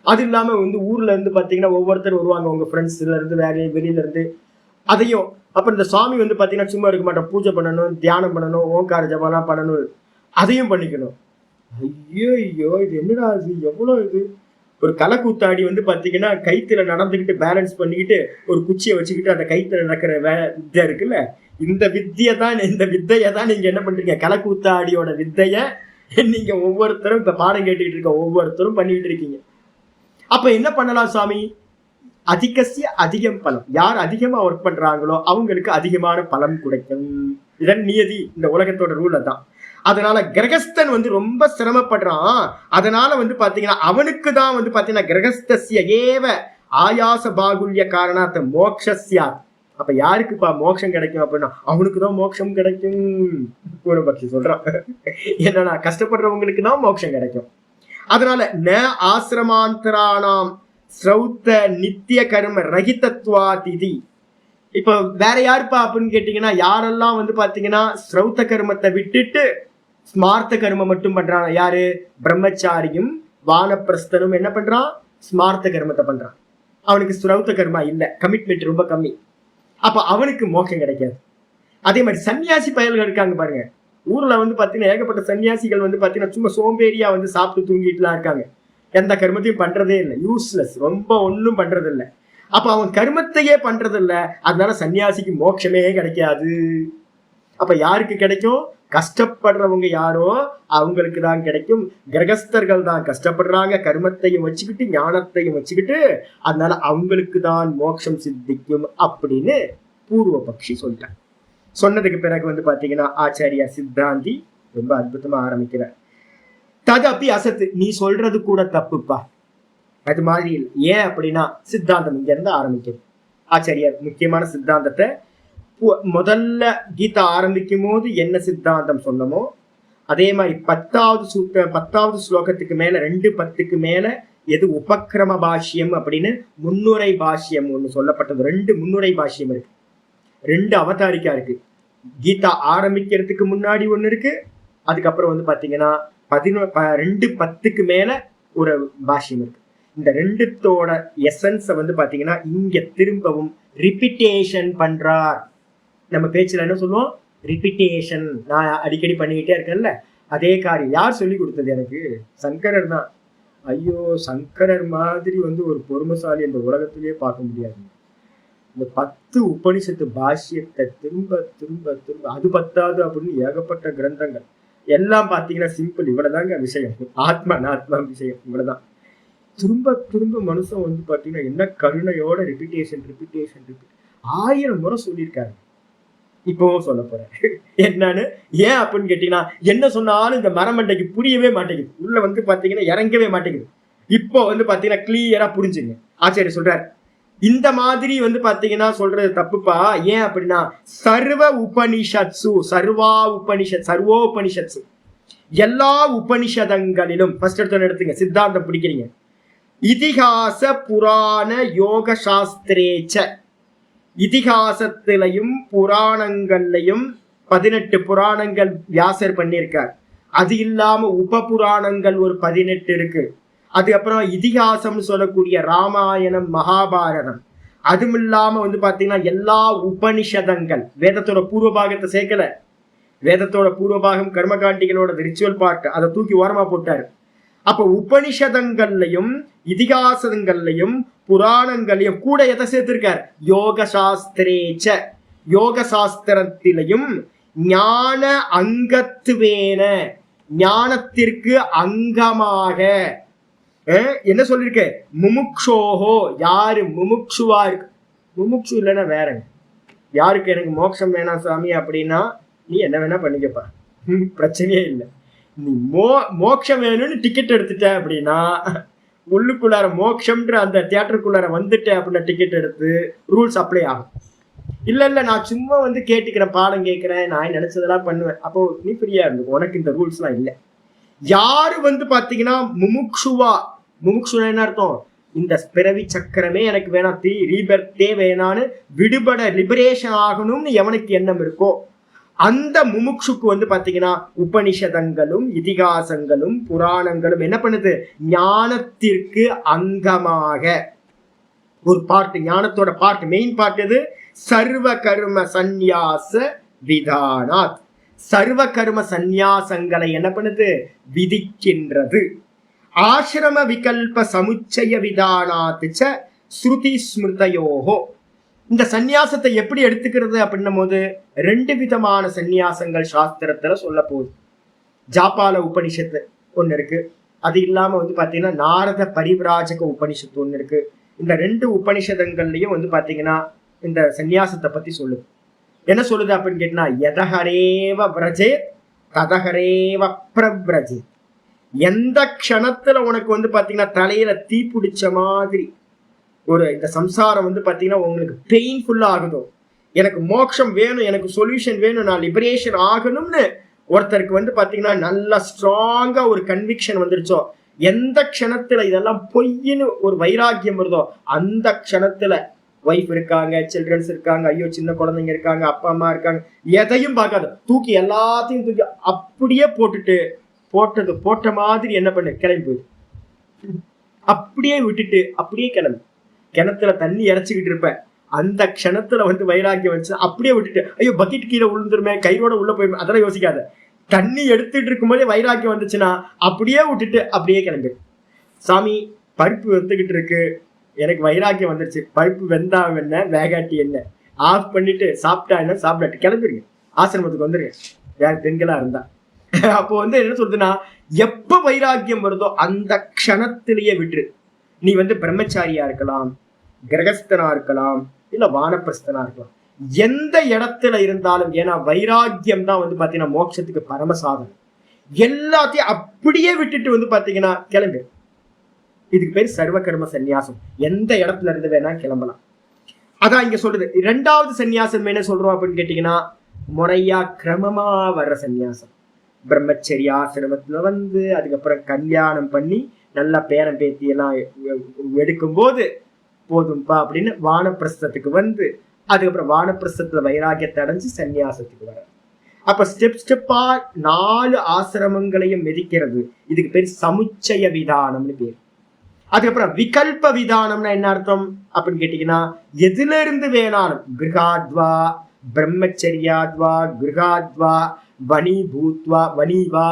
அது இல்லாம வந்து ஊர்ல இருந்து பாத்தீங்கன்னா ஒவ்வொருத்தர் வருவாங்க, உங்க ஃப்ரெண்ட்ஸ்ல இருந்து வேற வெளியில இருந்து. அதையும் அப்புறம் இந்த சாமி வந்து பாத்தீங்கன்னா சும்மா இருக்க மாட்டோம், பூஜை பண்ணணும், தியானம் பண்ணணும், ஓங்கார ஜபம்லாம் பண்ணணும், அதையும் பண்ணிக்கணும். ஐயோ ஐயோ இது என்னடா இது, எவ்வளவு இது. ஒரு கலைக்கூத்தாடி வந்து பாத்தீங்கன்னா கைத்துல நடந்துக்கிட்டு பேலன்ஸ் பண்ணிக்கிட்டு ஒரு குச்சியை வச்சுக்கிட்டு அந்த கைத்துல நடக்கிற வித்தை இருக்குல்ல, இந்த வித்தையை தான் நீங்க என்ன பண்றீங்க, கலைக்கூத்தாடியோட வித்தைய நீங்க ஒவ்வொருத்தரும் இப்ப பாடம் கேட்டுக்கிட்டு இருக்க ஒவ்வொருத்தரும் பண்ணிட்டு இருக்கீங்க. அப்ப என்ன பண்ணலாம் சாமி? அதிகசிய அதிகம் பலம். யார் அதிகமா ஒர்க் பண்றாங்களோ அவங்களுக்கு அதிகமான பலம் கிடைக்கும். இதன் நியதி, இந்த உலகத்தோட ரூல் தான். அதனால கிரகஸ்தன் வந்து ரொம்ப சிரமப்படுறான். அதனால வந்து பாத்தீங்கன்னா அவனுக்கு தான் வந்து பாத்தீங்கன்னா கிரகஸ்திய ஏவ ஆயாச பாகுல்ய காரணாத்த மோக்ஷஸ்யா. அப்ப யாருக்குப்பா மோட்சம் கிடைக்கும் அப்படின்னா அவனுக்கு தான் மோட்சம் கிடைக்கும். பூர்வபக்ஷி சொல்றான், என்னன்னா கஷ்டப்படுறவங்களுக்கு தான் மோட்சம் கிடைக்கும். அதனால ந ஆசிரமாந்தரானாம் ஸ்ரௌத்த நித்திய கர்ம ரகிதத்வா திதி. இப்ப வேற யாருப்பா அப்படின்னு கேட்டீங்கன்னா யாரெல்லாம் வந்து பாத்தீங்கன்னா ஸ்ரௌத்த கர்மத்தை விட்டுட்டு ஸ்மார்த்த கர்மம் மட்டும் பண்றான். யாரு? பிரம்மச்சாரியும் வானப்பிரஸ்தனும் என்ன பண்றான்? ஸ்மார்த்த கர்மத்தை பண்றான். அவனுக்கு ஸ்ரௌத்த கர்மா இல்ல, கமிட்மெண்ட் ரொம்ப கம்மி. அப்ப அவனுக்கு மோட்சம் கிடைக்காது. அதே மாதிரி சன்னியாசி பயல்கள் இருக்காங்க பாருங்க. ஊர்ல வந்து பாத்தீங்கன்னா ஏகப்பட்ட சன்னியாசிகள் வந்து பாத்தீங்கன்னா சும்மா சோம்பேறியா வந்து சாப்பிட்டு தூங்கிட்டுலாம் இருக்காங்க. எந்த கர்மத்தையும் பண்றதே இல்லை, யூஸ்லெஸ், ரொம்ப ஒன்றும் பண்றது இல்லை. அப்ப அவன் கர்மத்தையே பண்றது இல்லை, அதனால சன்னியாசிக்கு மோட்சமே கிடைக்காது. அப்ப யாருக்கு கிடைக்கும்? கஷ்டப்படுறவங்க யாரோ அவங்களுக்கு தான் கிடைக்கும். கிரகஸ்தர்கள் தான் கஷ்டப்படுறாங்க, கர்மத்தையும் வச்சுக்கிட்டு ஞானத்தையும் வச்சுக்கிட்டு, அதனால அவங்களுக்கு தான் மோட்சம் சித்திக்கும் அப்படின்னு பூர்வ பக்ஷி சொல்லிட்டான். சொன்னதுக்கு பிறகு வந்து பாத்தீங்கன்னா ஆச்சாரியா சித்தாந்தி ரொம்ப அற்புதமா ஆரம்பிக்கிறார். தது அப்படி அசத்து, நீ சொல்றது கூட தப்புப்பா, அது மாதிரி இல்லை. ஏன் அப்படின்னா சித்தாந்தம் இங்க இருந்து ஆரம்பிக்கிறது. ஆச்சாரியார் முக்கியமான சித்தாந்தத்தை முதல்ல கீதா ஆரம்பிக்கும் போது என்ன சித்தாந்தம் சொன்னமோ அதே மாதிரி 10வது ஸ்லோகத்துக்கு மேல 2:10 மேல எது உபக்கிரம பாஷ்யம் அப்படின்னு முன்னுரை பாஷ்யம் ஒண்ணு சொல்லப்பட்டது. 2 முன்னுரை பாஷ்யம் இருக்கு, 2 அவதாரிக்கா இருக்கு. கீதா ஆரம்பிக்கிறதுக்கு முன்னாடி ஒண்ணு இருக்கு, அதுக்கப்புறம் வந்து பாத்தீங்கன்னா 2:10 மேல ஒரு பாஷ்யம் இருக்கு. இந்த 2தோட எசன்ஸை வந்து பாத்தீங்கன்னா இங்க திரும்பவும் ரிப்பிட்டேஷன் பண்றார். நம்ம பேச்சுல என்ன சொல்லுவோம்? ரிப்பிட்டேஷன். நான் அடிக்கடி பண்ணிக்கிட்டே இருக்கேன்ல, அதே காரியம். யார் சொல்லி கொடுத்தது எனக்கு? சங்கரர் தான். ஐயோ, சங்கரர் மாதிரி வந்து ஒரு பொறுமைசாலி இந்த உலகத்திலேயே பார்க்க முடியாது. இந்த 10 உபனிஷத்து பாஷ்யத்தை திரும்ப திரும்ப திரும்ப, அது பத்தாது அப்படின்னு ஏகப்பட்ட கிரந்தங்கள் எல்லாம் பாத்தீங்கன்னா சிம்பிள், இவ்வளவுதாங்க விஷயம். ஆத்மா நாத்மா விஷயம் இவ்வளவுதான். திரும்ப திரும்ப மனுஷன் வந்து பாத்தீங்கன்னா என்ன கருணையோட ரிப்பீட்டேஷன் 1000 முறை சொல்லியிருக்காரு. இப்பவும் சொல்ல போறேன் என்னன்னு. ஏன் அப்படின்னு கேட்டீங்கன்னா என்ன சொன்னாலும் இந்த மரமண்டைக்கு புரியவே மாட்டேங்குது, உள்ள வந்து பாத்தீங்கன்னா இறங்கவே மாட்டேங்குது. இப்போ வந்து பாத்தீங்கன்னா கிளியரா புரிஞ்சுங்க. ஆச்சாரியர் சொல்றாரு, இந்த மாதிரி வந்து பாத்தீங்கன்னா சொல்றது தப்புப்பா. ஏன் அப்படின்னா சர்வோ உபனிஷத்சு எல்லா உபனிஷதங்களிலும் ஃபர்ஸ்ட் எடுத்துங்க, சித்தாந்தம் பிடிக்கிறீங்க. இதிகாச புராண யோக சாஸ்திரேச்ச, இதிகாசத்திலையும் புராணங்கள்லையும் 18 புராணங்கள் வியாசர் பண்ணியிருக்கார். அது இல்லாம உப புராணங்கள் ஒரு 18 இருக்கு. அதுக்கப்புறம் இதிகாசம்னு சொல்லக்கூடிய ராமாயணம் மகாபாரதம், அதுவும் இல்லாம வந்து பாத்தீங்கன்னா எல்லா உபனிஷதங்கள். வேதத்தோட பூர்வபாகத்தை சேர்க்கல, வேதத்தோட பூர்வபாகம் கர்மகாண்டிகளோட ரிச்சுவல் பார்ட், அதை தூக்கி ஓரமா போட்டாரு. அப்ப உபனிஷதங்கள்லையும் இதிகாசங்கள்லையும் புராணங்களையும் கூட எதை சேர்த்திருக்கார்? யோக சாஸ்திரேச்ச, யோக சாஸ்திரத்திலையும் ஞான அங்கத்துவேன, ஞானத்திற்கு அங்கமாக என்ன சொல்லிருக்கு? முமுக்ஷோஹோ, யாரு முமுக்ஷுவா இருக்கு. முமுக்ஷு இல்லைன்னா வேறங்க, யாருக்கு எனக்கு மோட்சம் வேணாம் சாமி அப்படின்னா நீ என்ன வேணா பண்ணிக்கப்பா, பிரச்சனையே இல்லை. நீ மோட்சம் வேணும்னு டிக்கெட் எடுத்துட்ட அப்படின்னா, உள்ளுக்குள்ளார மோட்சம்ன்ற அந்த தியேட்டருக்குள்ளார வந்துட்ட அப்படின்னா டிக்கெட் எடுத்து ரூல்ஸ் அப்ளை ஆகும். இல்ல நான் சும்மா கேட்டுக்கிறேன், பாடம் கேட்கிறேன், நான் நினைச்சதெல்லாம் பண்ணுவேன், அப்போ நீ ஃப்ரீயா இருந்துக்கும், உனக்கு இந்த ரூல்ஸ் எல்லாம் இல்லை. யாரு பாத்தீங்கன்னா முமுக்ஷுவா, முமுக்ஷுனா என்ன அர்த்தம்? இந்த பிறவி சக்கரமே எனக்கு வேணாம், ரீபர்த்தே வேணான்னு விடுபட லிபரேஷன் ஆகணும்னு எவனுக்கு எண்ணம் இருக்கோ அந்த முமுக்ஷுக்கு பாத்தீங்கன்னா உபனிஷதங்களும் இதிகாசங்களும் புராணங்களும் என்ன பண்ணுது? ஞானத்திற்கு அங்கமாக ஒரு பார்ட், ஞானத்தோட பார்ட், மெயின் பார்ட் எது? சர்வ கர்ம சந்நியாச விதானாத், சர்வ கர்ம சந்நியாசங்களை என்ன பண்ணுது? விதிக்கின்றது. ஆசிரம விகல்ப சமுச்சய விதானாத் ச ஸ்ருதி ஸ்மிருதயோஹோ. இந்த சந்நியாசத்தை எப்படி எடுத்துக்கிறது அப்படின்னும் போது 2 விதமான சந்நியாசங்கள் சாஸ்திரத்துல சொல்ல போகுது. ஜாபால உபனிஷத்து ஒண்ணு இருக்கு, அது இல்லாம பாத்தீங்கன்னா நாரத பரிவிராஜக உபனிஷத்து ஒண்ணு இருக்கு. இந்த 2 உபனிஷதங்கள்லயும் பாத்தீங்கன்னா இந்த சந்நியாசத்தை பத்தி சொல்லுது. என்ன சொல்லுது அப்படின்னு கேட்டீங்கன்னா, எதஹரேவ விரஜே ததஹரேவ பிரவ்ரஜே. எந்த க்ஷணத்துல உனக்கு பாத்தீங்கன்னா தலையில தீ பிடிச்ச மாதிரி ஒரு இந்த சம்சாரம் பாத்தீங்கன்னா உங்களுக்கு பெயின்ஃபுல்லா ஆகுதோ, எனக்கு மோட்சம் வேணும், எனக்கு சொல்யூஷன் வேணும், நான் லிபரேஷன் ஆகணும்னு ஒருத்தருக்கு பாத்தீங்கன்னா நல்லா ஸ்ட்ராங்கா ஒரு கன்விக்ஷன் வந்துருச்சோ, எந்த க்ஷணத்துல இதெல்லாம் பொய்ன்னு ஒரு வைராக்கியம் வருதோ அந்த க்ஷணத்துல ஒய்ஃப் இருக்காங்க, சில்ட்ரன்ஸ் இருக்காங்க, ஐயோ சின்ன குழந்தைங்க இருக்காங்க, அப்பா அம்மா இருக்காங்க, எதையும் பார்க்காது, தூக்கி எல்லாத்தையும் தூக்கி அப்படியே போட்டுட்டு போட்ட மாதிரி என்ன பண்ணு, கிளம்பி போயிடு. அப்படியே விட்டுட்டு அப்படியே கிளம்பு. கிணத்துல தண்ணி இறைச்சிக்கிட்டு இருப்பேன், அந்த க்ஷணத்துல வைராக்கியம் வந்துச்சு அப்படியே விட்டுட்டு, ஐயோ பக்கெட் கீழே விழுந்துருமே, கையோட உள்ள போயிடும், அதெல்லாம் யோசிக்காத. தண்ணி எடுத்துட்டு இருக்கும் போதே வைராக்கியம் வந்துச்சுன்னா அப்படியே விட்டுட்டு அப்படியே கிளம்பு. சாமி பருப்பு வெந்துகிட்டு இருக்கு, எனக்கு வைராக்கியம் வந்துருச்சு, பருப்பு வெந்தா என்ன வேகாட்டி என்ன, ஆஃப் பண்ணிட்டு சாப்பிட்டா என்ன சாப்பிடாட்டு கிளம்பிருங்க, ஆசிரமத்துக்கு வந்துருங்க யார் பெண்களா இருந்தா. அப்போ என்ன சொல்றதுன்னா, எப்ப வைராக்கியம் வருதோ அந்த க்ஷணத்திலேயே விட்டுரு. நீ பிரம்மச்சாரியா இருக்கலாம், கிரகஸ்தனா இருக்கலாம், இல்ல வானப்பிரஸ்தனா இருக்கலாம், எந்த இடத்துல இருந்தாலும். ஏன்னா வைராக்கியம் தான் பாத்தீங்கன்னா மோட்சத்துக்கு பரமசாதனம். எல்லாத்தையும் அப்படியே விட்டுட்டு பாத்தீங்கன்னா கிளம்பு. இதுக்கு பேர் சர்வ கர்ம சந்நியாசம். எந்த இடத்துல இருந்து வேணா கிளம்பலாம். அதான் இங்க சொல்றது. 2வது சந்நியாசம் என்ன சொல்றோம் அப்படின்னு கேட்டீங்கன்னா, முறையா கிரமமா வர்ற சந்நியாசம். பிரம்மச்சரிய ஆசிரமத்துல அதுக்கப்புறம் கல்யாணம் பண்ணி நல்லா பேரன் பேத்தி எல்லாம் எடுக்கும் போது போதும்பா அப்படின்னு வானப்பிரஸ்தத்துக்கு அதுக்கப்புறம் வானப்பிரஸ்தத்துல வைராக்கியத்தை அடைஞ்சு சந்நியாசத்துக்கு வர. அப்ப ஸ்டெப்பா 4 ஆசிரமங்களையும் மிதிக்கிறது. இதுக்கு பேர் சமுச்சய விதானம்னு பேர். அதுக்கப்புறம் விகல்ப விதானம்னா என்ன அர்த்தம் அப்படின்னு கேட்டீங்கன்னா, எதுல இருந்து வேணாலும், கிருஹாத்வா பிரம்மச்சரியாத்வா கிருஹாத்வா வனி பூத்வா வனிவா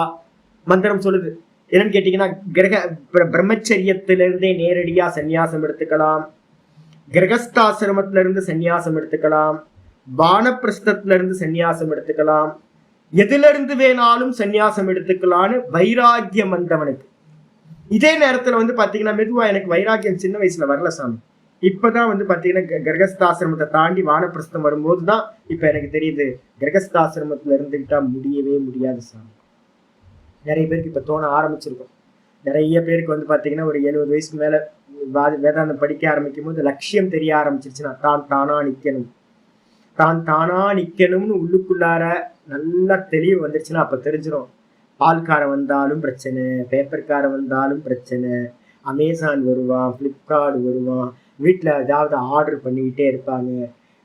மந்திரம் சொல்லுது. என்னன்னு கேட்டீங்கன்னா, பிரம்மச்சரியத்திலிருந்தே நேரடியா சந்நியாசம் எடுத்துக்கலாம், கிரகஸ்தாசிரமத்தில இருந்து சந்நியாசம் எடுத்துக்கலாம், வானப்பிரஸ்தத்துல இருந்து சந்நியாசம் எடுத்துக்கலாம், எதுல இருந்து வேணாலும் சந்நியாசம் எடுத்துக்கலான்னு வைராக்கியம் வந்தவனுக்கு. இதே நேரத்துல பாத்தீங்கன்னா மெதுவா எனக்கு வைராக்கியம் சின்ன வயசுல வரல சாமி, இப்பதான் பாத்தீங்கன்னா கிரகஸ்தாசிரமத்தை தாண்டி வானப்பிரஸ்தம் வரும்போதுதான் இப்ப எனக்கு தெரியுது, கிரகஸ்தாசிரமத்துல இருந்துகிட்டா முடியவே முடியாது சாமி. நிறைய பேருக்கு இப்ப தோண ஆரம்பிச்சிருக்கும். நிறைய பேருக்கு பாத்தீங்கன்னா ஒரு 70 வயசுக்கு மேல வேதாந்தம் படிக்க ஆரம்பிக்கும் போது லட்சியம் தெரிய ஆரம்பிச்சிருச்சுன்னா, தான் தானா நிக்கணும், தான் தானா நிக்கணும்னு உள்ளுக்குள்ளார நல்லா தெளிவு வந்துருச்சுன்னா அப்ப தெரிஞ்சிடும். பால்காரன் வந்தாலும் பிரச்சனை, பேப்பர்காரன் வந்தாலும் பிரச்சனை, அமேசான் வருவான், பிளிப்கார்ட் வருவான், வீட்டுல ஏதாவது ஆர்டர் பண்ணிக்கிட்டே இருப்பாங்க,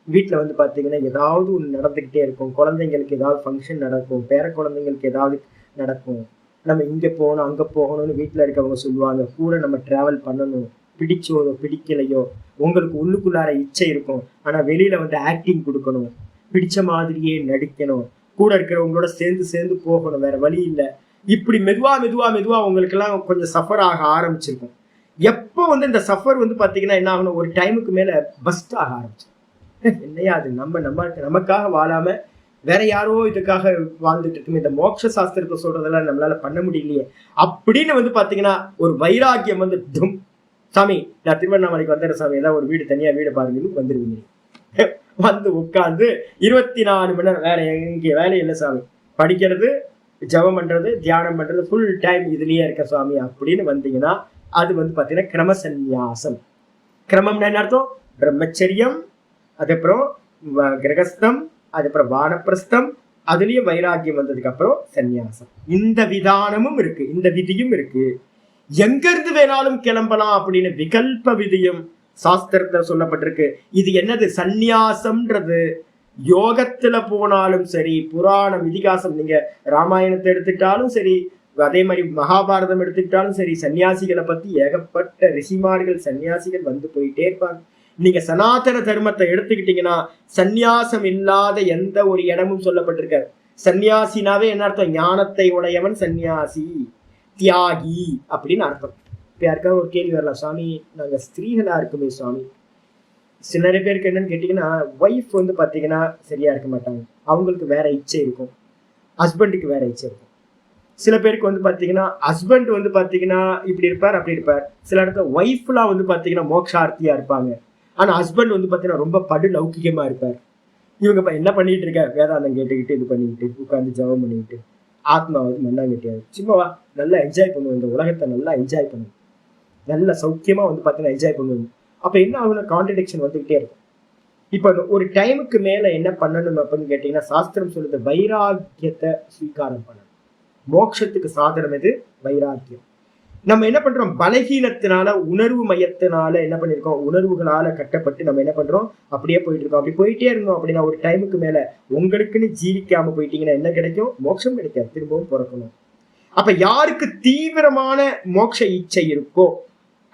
வீட்டுல பாத்தீங்கன்னா ஏதாவது ஒண்ணு நடந்துகிட்டே இருக்கும், குழந்தைங்களுக்கு ஏதாவது ஃபங்க்ஷன் நடக்கும், பேர குழந்தைங்களுக்கு ஏதாவது நடக்கும், நம்ம இங்க போகணும் அங்க போகணும்னு வீட்டுல இருக்கவங்க சொல்லுவாங்க, கூட நம்ம டிராவல் பண்ணணும், பிடிச்சோதோ பிடிக்கலையோ உங்களுக்கு உள்ளுக்குள்ளார இச்சை இருக்கும், ஆனா வெளியில ஆக்டிங் கொடுக்கணும், பிடிச்ச மாதிரியே நடிக்கணும், கூட இருக்கிறவங்களோட சேர்ந்து போகணும், வேற வழி இல்லை. இப்படி மெதுவா மெதுவா மெதுவா உங்களுக்கு எல்லாம் கொஞ்சம் சஃபர் ஆக ஆரம்பிச்சிருக்கும். எப்போ வந்து இந்த சஃபர் வந்து பாத்தீங்கன்னா என்ன ஆகணும், ஒரு டைமுக்கு மேல பஸ்ட் ஆக ஆரம்பிச்சு, என்னையா அது நமக்காக வாழாம வேற யாரோ இதுக்காக வாழ்ந்துட்டு இருக்கும், இந்த மோட்ச சாஸ்திரத்தை சொல்றதெல்லாம் நம்மளால பண்ண முடியலையே அப்படின்னு வந்து பாத்தீங்கன்னா ஒரு வைராக்கியம் வந்து சாமி நான் திருவண்ணாமலைக்கு வந்துடுறேன் சாமி, ஏதாவது ஒரு வீடு தனியா வீடு பாருங்கன்னு வந்துருவீங்க. வந்து உட்கார்ந்து 24 மணி நேரம் வேலை, எங்க வேலை இல்லை சாமி, படிக்கிறது, ஜபம் பண்றது, தியானம் பண்றது, ஃபுல் டைம் இதுலயே இருக்க சுவாமி அப்படின்னு வந்தீங்கன்னா அது வந்து பாத்தீங்கன்னா கிரம சந்நியாசம். கிரமம்னா என்ன அர்த்தம்? பிரம்மச்சரியம், அதுக்கப்புறம் கிரகஸ்தம், அதுக்கப்புறம் வானப்பிரஸ்தம், அதுலயும் வைராக்கியம் வந்ததுக்கு அப்புறம் சந்நியாசம். இந்த விதானமும் இருக்கு, இந்த விதியும் இருக்கு. எங்க இருந்து வேணாலும் கிளம்பலாம் அப்படின்னு விகல்ப விதியும் சாஸ்திரத்துல சொல்லப்பட்டிருக்கு. இது என்னது? சந்நியாசம்ன்றது யோகத்துல போனாலும் சரி, புராணம் இதிகாசம், நீங்க ராமாயணத்தை எடுத்துக்கிட்டாலும் சரி, அதே மாதிரி மகாபாரதம் எடுத்துக்கிட்டாலும் சரி, சன்னியாசிகளை பத்தி ஏகப்பட்ட ரிஷிமார்கள் சன்னியாசிகள் வந்து போயிட்டே இருப்பாங்க. நீங்க சனாதன தர்மத்தை எடுத்துக்கிட்டீங்கன்னா சந்நியாசம் இல்லாத எந்த ஒரு இடமும் சொல்லப்பட்டிருக்காரு. சன்னியாசினாவே என்ன அர்த்தம்? ஞானத்தை உடையவன் சன்னியாசி, தியாகி அப்படின்னு அர்த்தம். இப்ப யாருக்காவது ஒரு கேள்வி வரலாம், சுவாமி நாங்க ஸ்திரீகளா இருக்குமே சுவாமி, சில நிறைய பேருக்கு என்னன்னு கேட்டீங்கன்னா ஒய்ஃப் வந்து பாத்தீங்கன்னா சரியா இருக்க மாட்டாங்க, அவங்களுக்கு வேற இச்சை இருக்கும், ஹஸ்பண்டுக்கு வேற இச்சை இருக்கும். சில பேருக்கு வந்து பாத்தீங்கன்னா ஹஸ்பண்ட் வந்து பாத்தீங்கன்னா இப்படி இருப்பார் அப்படி இருப்பார். சில இடத்துல ஒய்ஃப்லாம் வந்து பாத்தீங்கன்னா மோட்சார்த்தியா இருப்பாங்க, ஆனா ஹஸ்பண்ட் வந்து பாத்தீங்கன்னா ரொம்ப படு லௌகிகமா இருப்பார். இவங்க என்ன பண்ணிட்டு இருக்க, வேதாந்தம் கேட்டுக்கிட்டு இது பண்ணிக்கிட்டு உட்காந்து ஜபம் பண்ணிக்கிட்டு ஆத்மா வந்து மண்ணாங்கட்டியாது. சும்மாவா நல்லா என்ஜாய் பண்ணுவோம், இந்த உலகத்தை நல்லா என்ஜாய் பண்ணுவோம், நல்ல சௌக்கியமா வந்து பாத்தீங்கன்னா என்ஜாய் பண்ணுவோம். அப்ப என்ன ஆகுனா கான்ட்ரடிக்ஷன் வந்துகிட்டே இருக்கும். இப்ப ஒரு டைமுக்கு மேல என்ன பண்ணணும் அப்படின்னு கேட்டீங்கன்னா சாஸ்திரம் சொல்லுது வைராக்கியத்தை ஸ்வீகாரம் பண்ணணும். மோட்சத்துக்கு சாதனம் எது? வைராக்கியம். நம்ம என்ன பண்றோம்? பலகீனத்தினால, உணர்வு மையத்தினால என்ன பண்ணிருக்கோம், உணர்வுகளால கட்டப்பட்டு நம்ம என்ன பண்றோம், அப்படியே போயிட்டு இருக்கோம். அப்படி போயிட்டே இருந்தோம் அப்படின்னா ஒரு டைமுக்கு மேல உங்களுக்குன்னு ஜீவிக்காம போயிட்டீங்கன்னா என்ன கிடைக்கும்? மோட்சம் கிடைக்காது, திரும்பவும் பிறக்கணும். அப்ப யாருக்கு தீவிரமான மோட்ச இச்சை இருக்கோ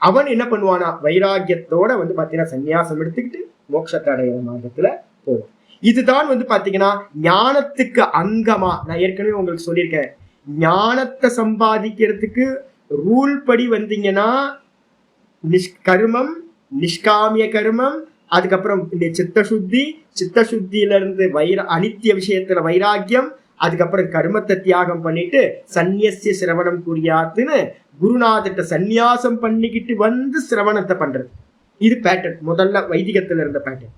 அவன் என்ன பண்ணுவானா வைராக்கியத்தோட வந்து பாத்தீங்கன்னா சன்னியாசம் எடுத்துக்கிட்டு மோட்சத்தை அடையிற மார்க்கத்துல போகும். இதுதான் வந்து பாத்தீங்கன்னா ஞானத்துக்கு அங்கமா. நான் ஏற்கனவே உங்களுக்கு சொல்லியிருக்கேன், ஞானத்தை சம்பாதிக்கிறதுக்கு ரூல் படி வந்தீங்கன்னா கர்மம், நிஷ்காமிய கர்மம், அதுக்கப்புறம் சித்தசுத்தி, சித்தசுத்தியில இருந்து அனித்திய விஷயத்துல வைராக்கியம், அதுக்கப்புறம் கர்மத்தை தியாகம் பண்ணிட்டு சந்நியசிய சிரவணம் குறியாத்துன்னு குருநாதர்கிட்ட சந்நியாசம் பண்ணிக்கிட்டு வந்து சிரவணத்தை பண்றது. இது பேட்டர்ன், முதல்ல வைதிகத்துல இருந்த பேட்டர்ன்.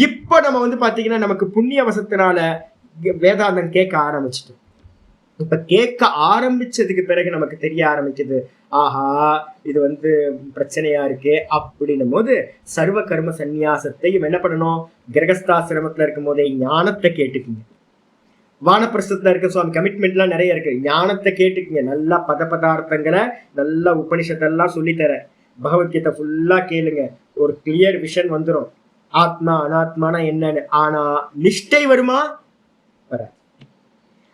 இப்ப நம்ம வந்து பாத்தீங்கன்னா நமக்கு புண்ணிய வசத்தினால வேதாந்தம் கேட்க ஆரம்பிச்சிட்டோம். இப்ப கேட்க ஆரம்பிச்சதுக்கு பிறகு நமக்கு தெரிய ஆரம்பிக்குது, ஆஹா இது வந்து பிரச்சனையா இருக்கு அப்படின்னும் போது சர்வ கர்ம சந்நியாசத்தையும் என்ன பண்ணணும், கிரகஸ்தாசிரமத்துல இருக்கும் போதே ஞானத்தை கேட்டுக்குங்க. வானப்பிரஸ்தத்துல இருக்க சுவாமி கமிட்மெண்ட்லாம் நிறைய இருக்கு, ஞானத்தை கேட்டுக்குங்க. நல்லா பதார்த்தங்களை நல்லா உபனிஷத்தெல்லாம் சொல்லித்தர, பகவத்கீதை ஃபுல்லா கேளுங்க, ஒரு கிளியர் விஷன் வந்துடும் ஆத்மா அனாத்மானா என்னன்னு. ஆனா நிஷ்டை வருமா? வர.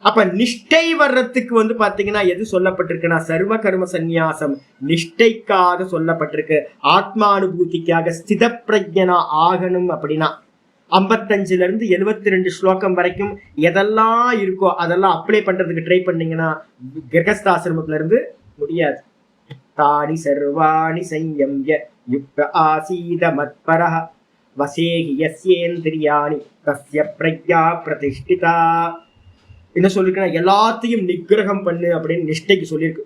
அப்ப நிஷ்டை வர்றதுக்கு வந்து பாத்தீங்கன்னா எது சொல்லப்பட்டிருக்குன்னா சர்வ கர்ம சந்நியாசம் நிஷ்டைக்காக சொல்லப்பட்டிருக்கு. ஆத்மானுபூதிக்காக ஸ்தித பிரஜனா ஆகணும் அப்படின்னா 55 இருந்து 72 ஸ்லோகம் வரைக்கும் எதெல்லாம் இருக்கோ அதெல்லாம் அப்ளை பண்றதுக்கு ட்ரை பண்ணீங்கன்னா கிரகஸ்தாசிரமத்துல இருந்து முடியாது. தானி சர்வாணி சம்யம்ய யுக்த ஆசீத மத்பரஹ வசேஹி யஸ்யேந்திரியாணி தஸ்ய பிரக்ஞா பிரதிஷ்டிதா. என்ன சொல்லிருக்குன்னா எல்லாத்தையும் நிகிரகம் பண்ணு அப்படின்னு நிஷ்டைக்கு சொல்லியிருக்கு.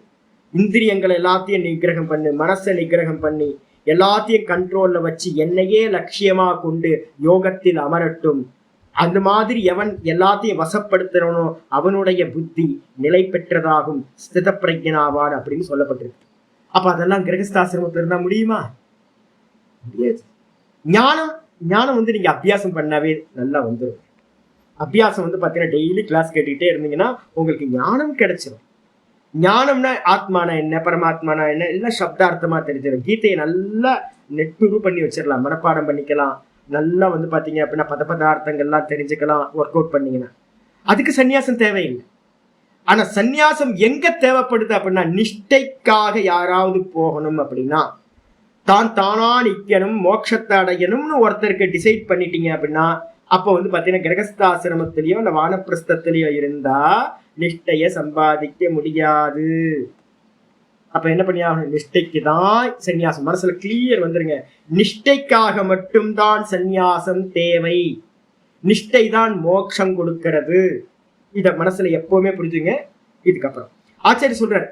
இந்திரியங்களை எல்லாத்தையும் நிகிரகம் பண்ணு, மனசை நிகிரகம் பண்ணி எல்லாத்தையும் கண்ட்ரோல்ல வச்சு என்னையே லட்சியமா கொண்டு யோகத்தில் அமரட்டும். அந்த மாதிரி எவன் எல்லாத்தையும் வசப்படுத்தணும் அவனுடைய புத்தி நிலை பெற்றதாகும், ஸ்தித பிரஜனாவான் அப்படின்னு சொல்லப்பட்டிருக்கு. அப்ப அதெல்லாம் கிரகஸ்தாசிரமத்துல இருந்தா முடியுமா? முடியாது. ஞானம் வந்து நீங்க அபியாசம் பண்ணாவே நல்லா வந்துடும். அபியாசம் வந்து பாத்தீங்கன்னா டெய்லி கிளாஸ் கேட்டுக்கிட்டே இருந்தீங்கன்னா உங்களுக்கு ஞானம் கிடைச்சிடும். ஞானம்னா ஆத்மானா என்ன, பரமாத்மானா என்ன, எல்லாம் சப்தார்த்தமா தெரிஞ்சிடும். கீதையை நல்லா நெட்டுரு பண்ணி வச்சிடலாம், மனப்பாடம் பண்ணிக்கலாம். நல்லா வந்து பாத்தீங்க அப்படின்னா பதார்த்தங்கள்லாம் தெரிஞ்சுக்கலாம் ஒர்க் அவுட் பண்ணீங்கன்னா. அதுக்கு சன்னியாசம் தேவையில்லை. ஆனா சன்னியாசம் எங்க தேவைப்படுது அப்படின்னா நிஷ்டைக்காக யாராவது போகணும் அப்படின்னா தானா நிக்கணும், மோட்சத்தை அடையணும்னு ஒருத்தருக்கு டிசைட் பண்ணிட்டீங்க அப்படின்னா அப்போ வந்து பாத்தீங்கன்னா கிரகஸ்தாசிரமத்திலயோ இல்ல வானப்பிரஸ்தத்திலயோ இருந்தா நிஷ்டைய சம்பாதிக்க முடியாது. அப்ப என்ன பண்ணி ஆகணும்? நிஷ்டைக்கு தான் சந்நியாசம். மனசுல கிளியர் வந்துருங்க. நிஷ்டைக்காக மட்டும்தான் சந்நியாசம் தேவை. நிஷ்டை தான் மோட்சம் கொடுக்கிறது. இத மனசுல எப்பவுமே புரிஞ்சுங்க. இதுக்கப்புறம் ஆச்சாரி சொல்றாரு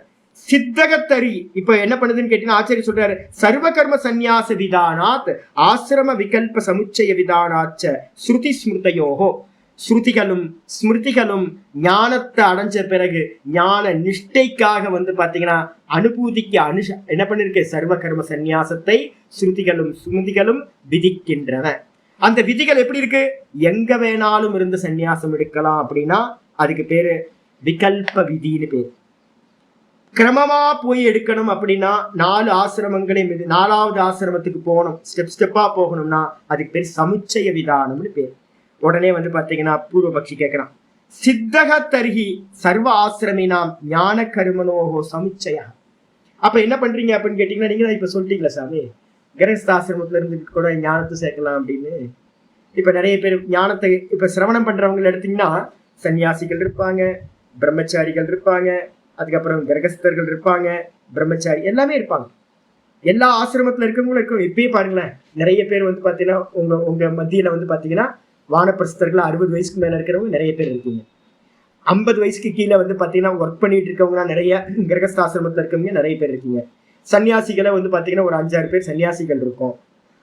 சித்தகத்தரி. இப்ப என்ன பண்ணுதுன்னு கேட்டீங்கன்னா ஆச்சாரி சொல்றாரு சர்வ கர்ம சந்நியாச விதானாத் ஆசிரம விகல்ப சமுச்சய விதானாச்ச ஸ்ருதி ஸ்மிருதையோகோ. ஸ்ருதிகளும் ஸ்மிருதிகளும் ஞானத்தை அடைஞ்ச பிறகு ஞான நிஷ்டைக்காக பாத்தீங்கன்னா அனுபூதிக்கு என்ன பண்ணிருக்கு? சர்வ கர்ம சந்நியாசத்தை ஸ்ருதிகளும் ஸ்மிருதிகளும் விதிக்கின்றன. அந்த விதிகள் எப்படி இருக்கு? எங்க வேணாலும் இருந்து சந்நியாசம் எடுக்கலாம் அப்படின்னா அதுக்கு பேரு விகல்ப விதின்னு பேரு. கிரமமா போய் எடுக்கணும் அப்படின்னா 4 ஆசிரமங்களையும் 4வது ஆசிரமத்துக்கு போகணும், ஸ்டெப்பா போகணும்னா அதுக்கு பேர் சமுச்சய விதானம்னு பேர். உடனே பாத்தீங்கன்னா பூர்வபக்ஷி கேட்கிறான் சித்தக தர்ஹி சர்வ ஆசிரமினாம் ஞான கருமனோகோ சமுச்சய. அப்ப என்ன பண்றீங்க அப்படின்னு கேட்டீங்கன்னா நீங்க தான் இப்ப சொல்லிட்டீங்களா சாமி, கிரகஸ்தாசிரமத்துல இருந்து கூட ஞானத்தை சேர்க்கலாம் அப்படின்னு. இப்ப நிறைய பேர் ஞானத்தை இப்ப சிரவணம் பண்றவங்க எடுத்தீங்கன்னா சன்னியாசிகள் இருப்பாங்க, பிரம்மச்சாரிகள் இருப்பாங்க, அதுக்கப்புறம் கிரகஸ்தர்கள் இருப்பாங்க, பிரம்மச்சாரி எல்லாமே இருப்பாங்க. எல்லா ஆசிரமத்துல இருக்கவங்களும் இருக்கும். இப்பயே பாருங்களேன் நிறைய பேர் பாத்தீங்கன்னா உங்க மத்தியில பாத்தீங்கன்னா வானப்பிரஸ்தர்கள் 60 வயசுக்கு மேல இருக்கிறவங்க நிறைய பேர் இருக்கீங்க. 50 வயசுக்கு கீழே பாத்தீங்கன்னா ஒர்க் பண்ணிட்டு இருக்கவங்க நிறைய கிரகஸ்தாசிரமத்துல இருக்கவங்க நிறைய பேர் இருக்கீங்க. சன்னியாசிகளை பாத்தீங்கன்னா ஒரு 5-6 பேர் சன்னியாசிகள் இருக்கும்.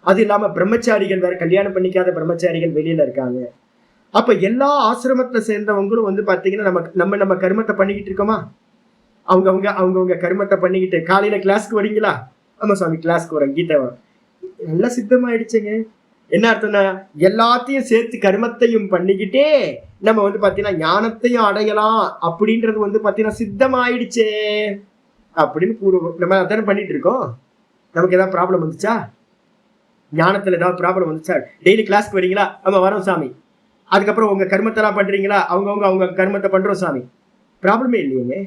அது இல்லாம பிரம்மச்சாரிகள் வேற, கல்யாணம் பண்ணிக்காத பிரம்மச்சாரிகள் வெளியில இருக்காங்க. அப்ப எல்லா ஆசிரமத்தை சேர்ந்தவங்களும் பாத்தீங்கன்னா நம்ம கர்மத்தை பண்ணிக்கிட்டு இருக்கோமா? அவங்கவுங்க கர்மத்தை பண்ணிக்கிட்டு காலையில கிளாஸ்க்கு வரீங்களா? ஆமா சுவாமி கிளாஸ்க்கு வரேன், கீதை நல்லா சித்தமாயிடுச்சுங்க. என்ன அர்த்தம்னா எல்லாத்தையும் சேர்த்து கர்மத்தையும் பண்ணிக்கிட்டே நம்ம பாத்தீங்கன்னா ஞானத்தையும் அடையலாம் அப்படின்றது பாத்தீங்கன்னா சித்தமாயிடுச்சே அப்படின்னு நம்ம அதானே பண்ணிட்டு இருக்கோம். நமக்கு ஏதாவது ப்ராப்ளம் வந்துச்சா? ஞானத்துல ஏதாவது ப்ராப்ளம் வந்துச்சா? டெய்லி கிளாஸ்க்கு வரீங்களா? ஆமா வரோம் சாமி. அதுக்கப்புறம் உங்க கர்மத்தெல்லாம் பண்றீங்களா? அவங்க கர்மத்தை பண்றோம் சாமி. ப்ராப்ளமே இல்லையேங்க.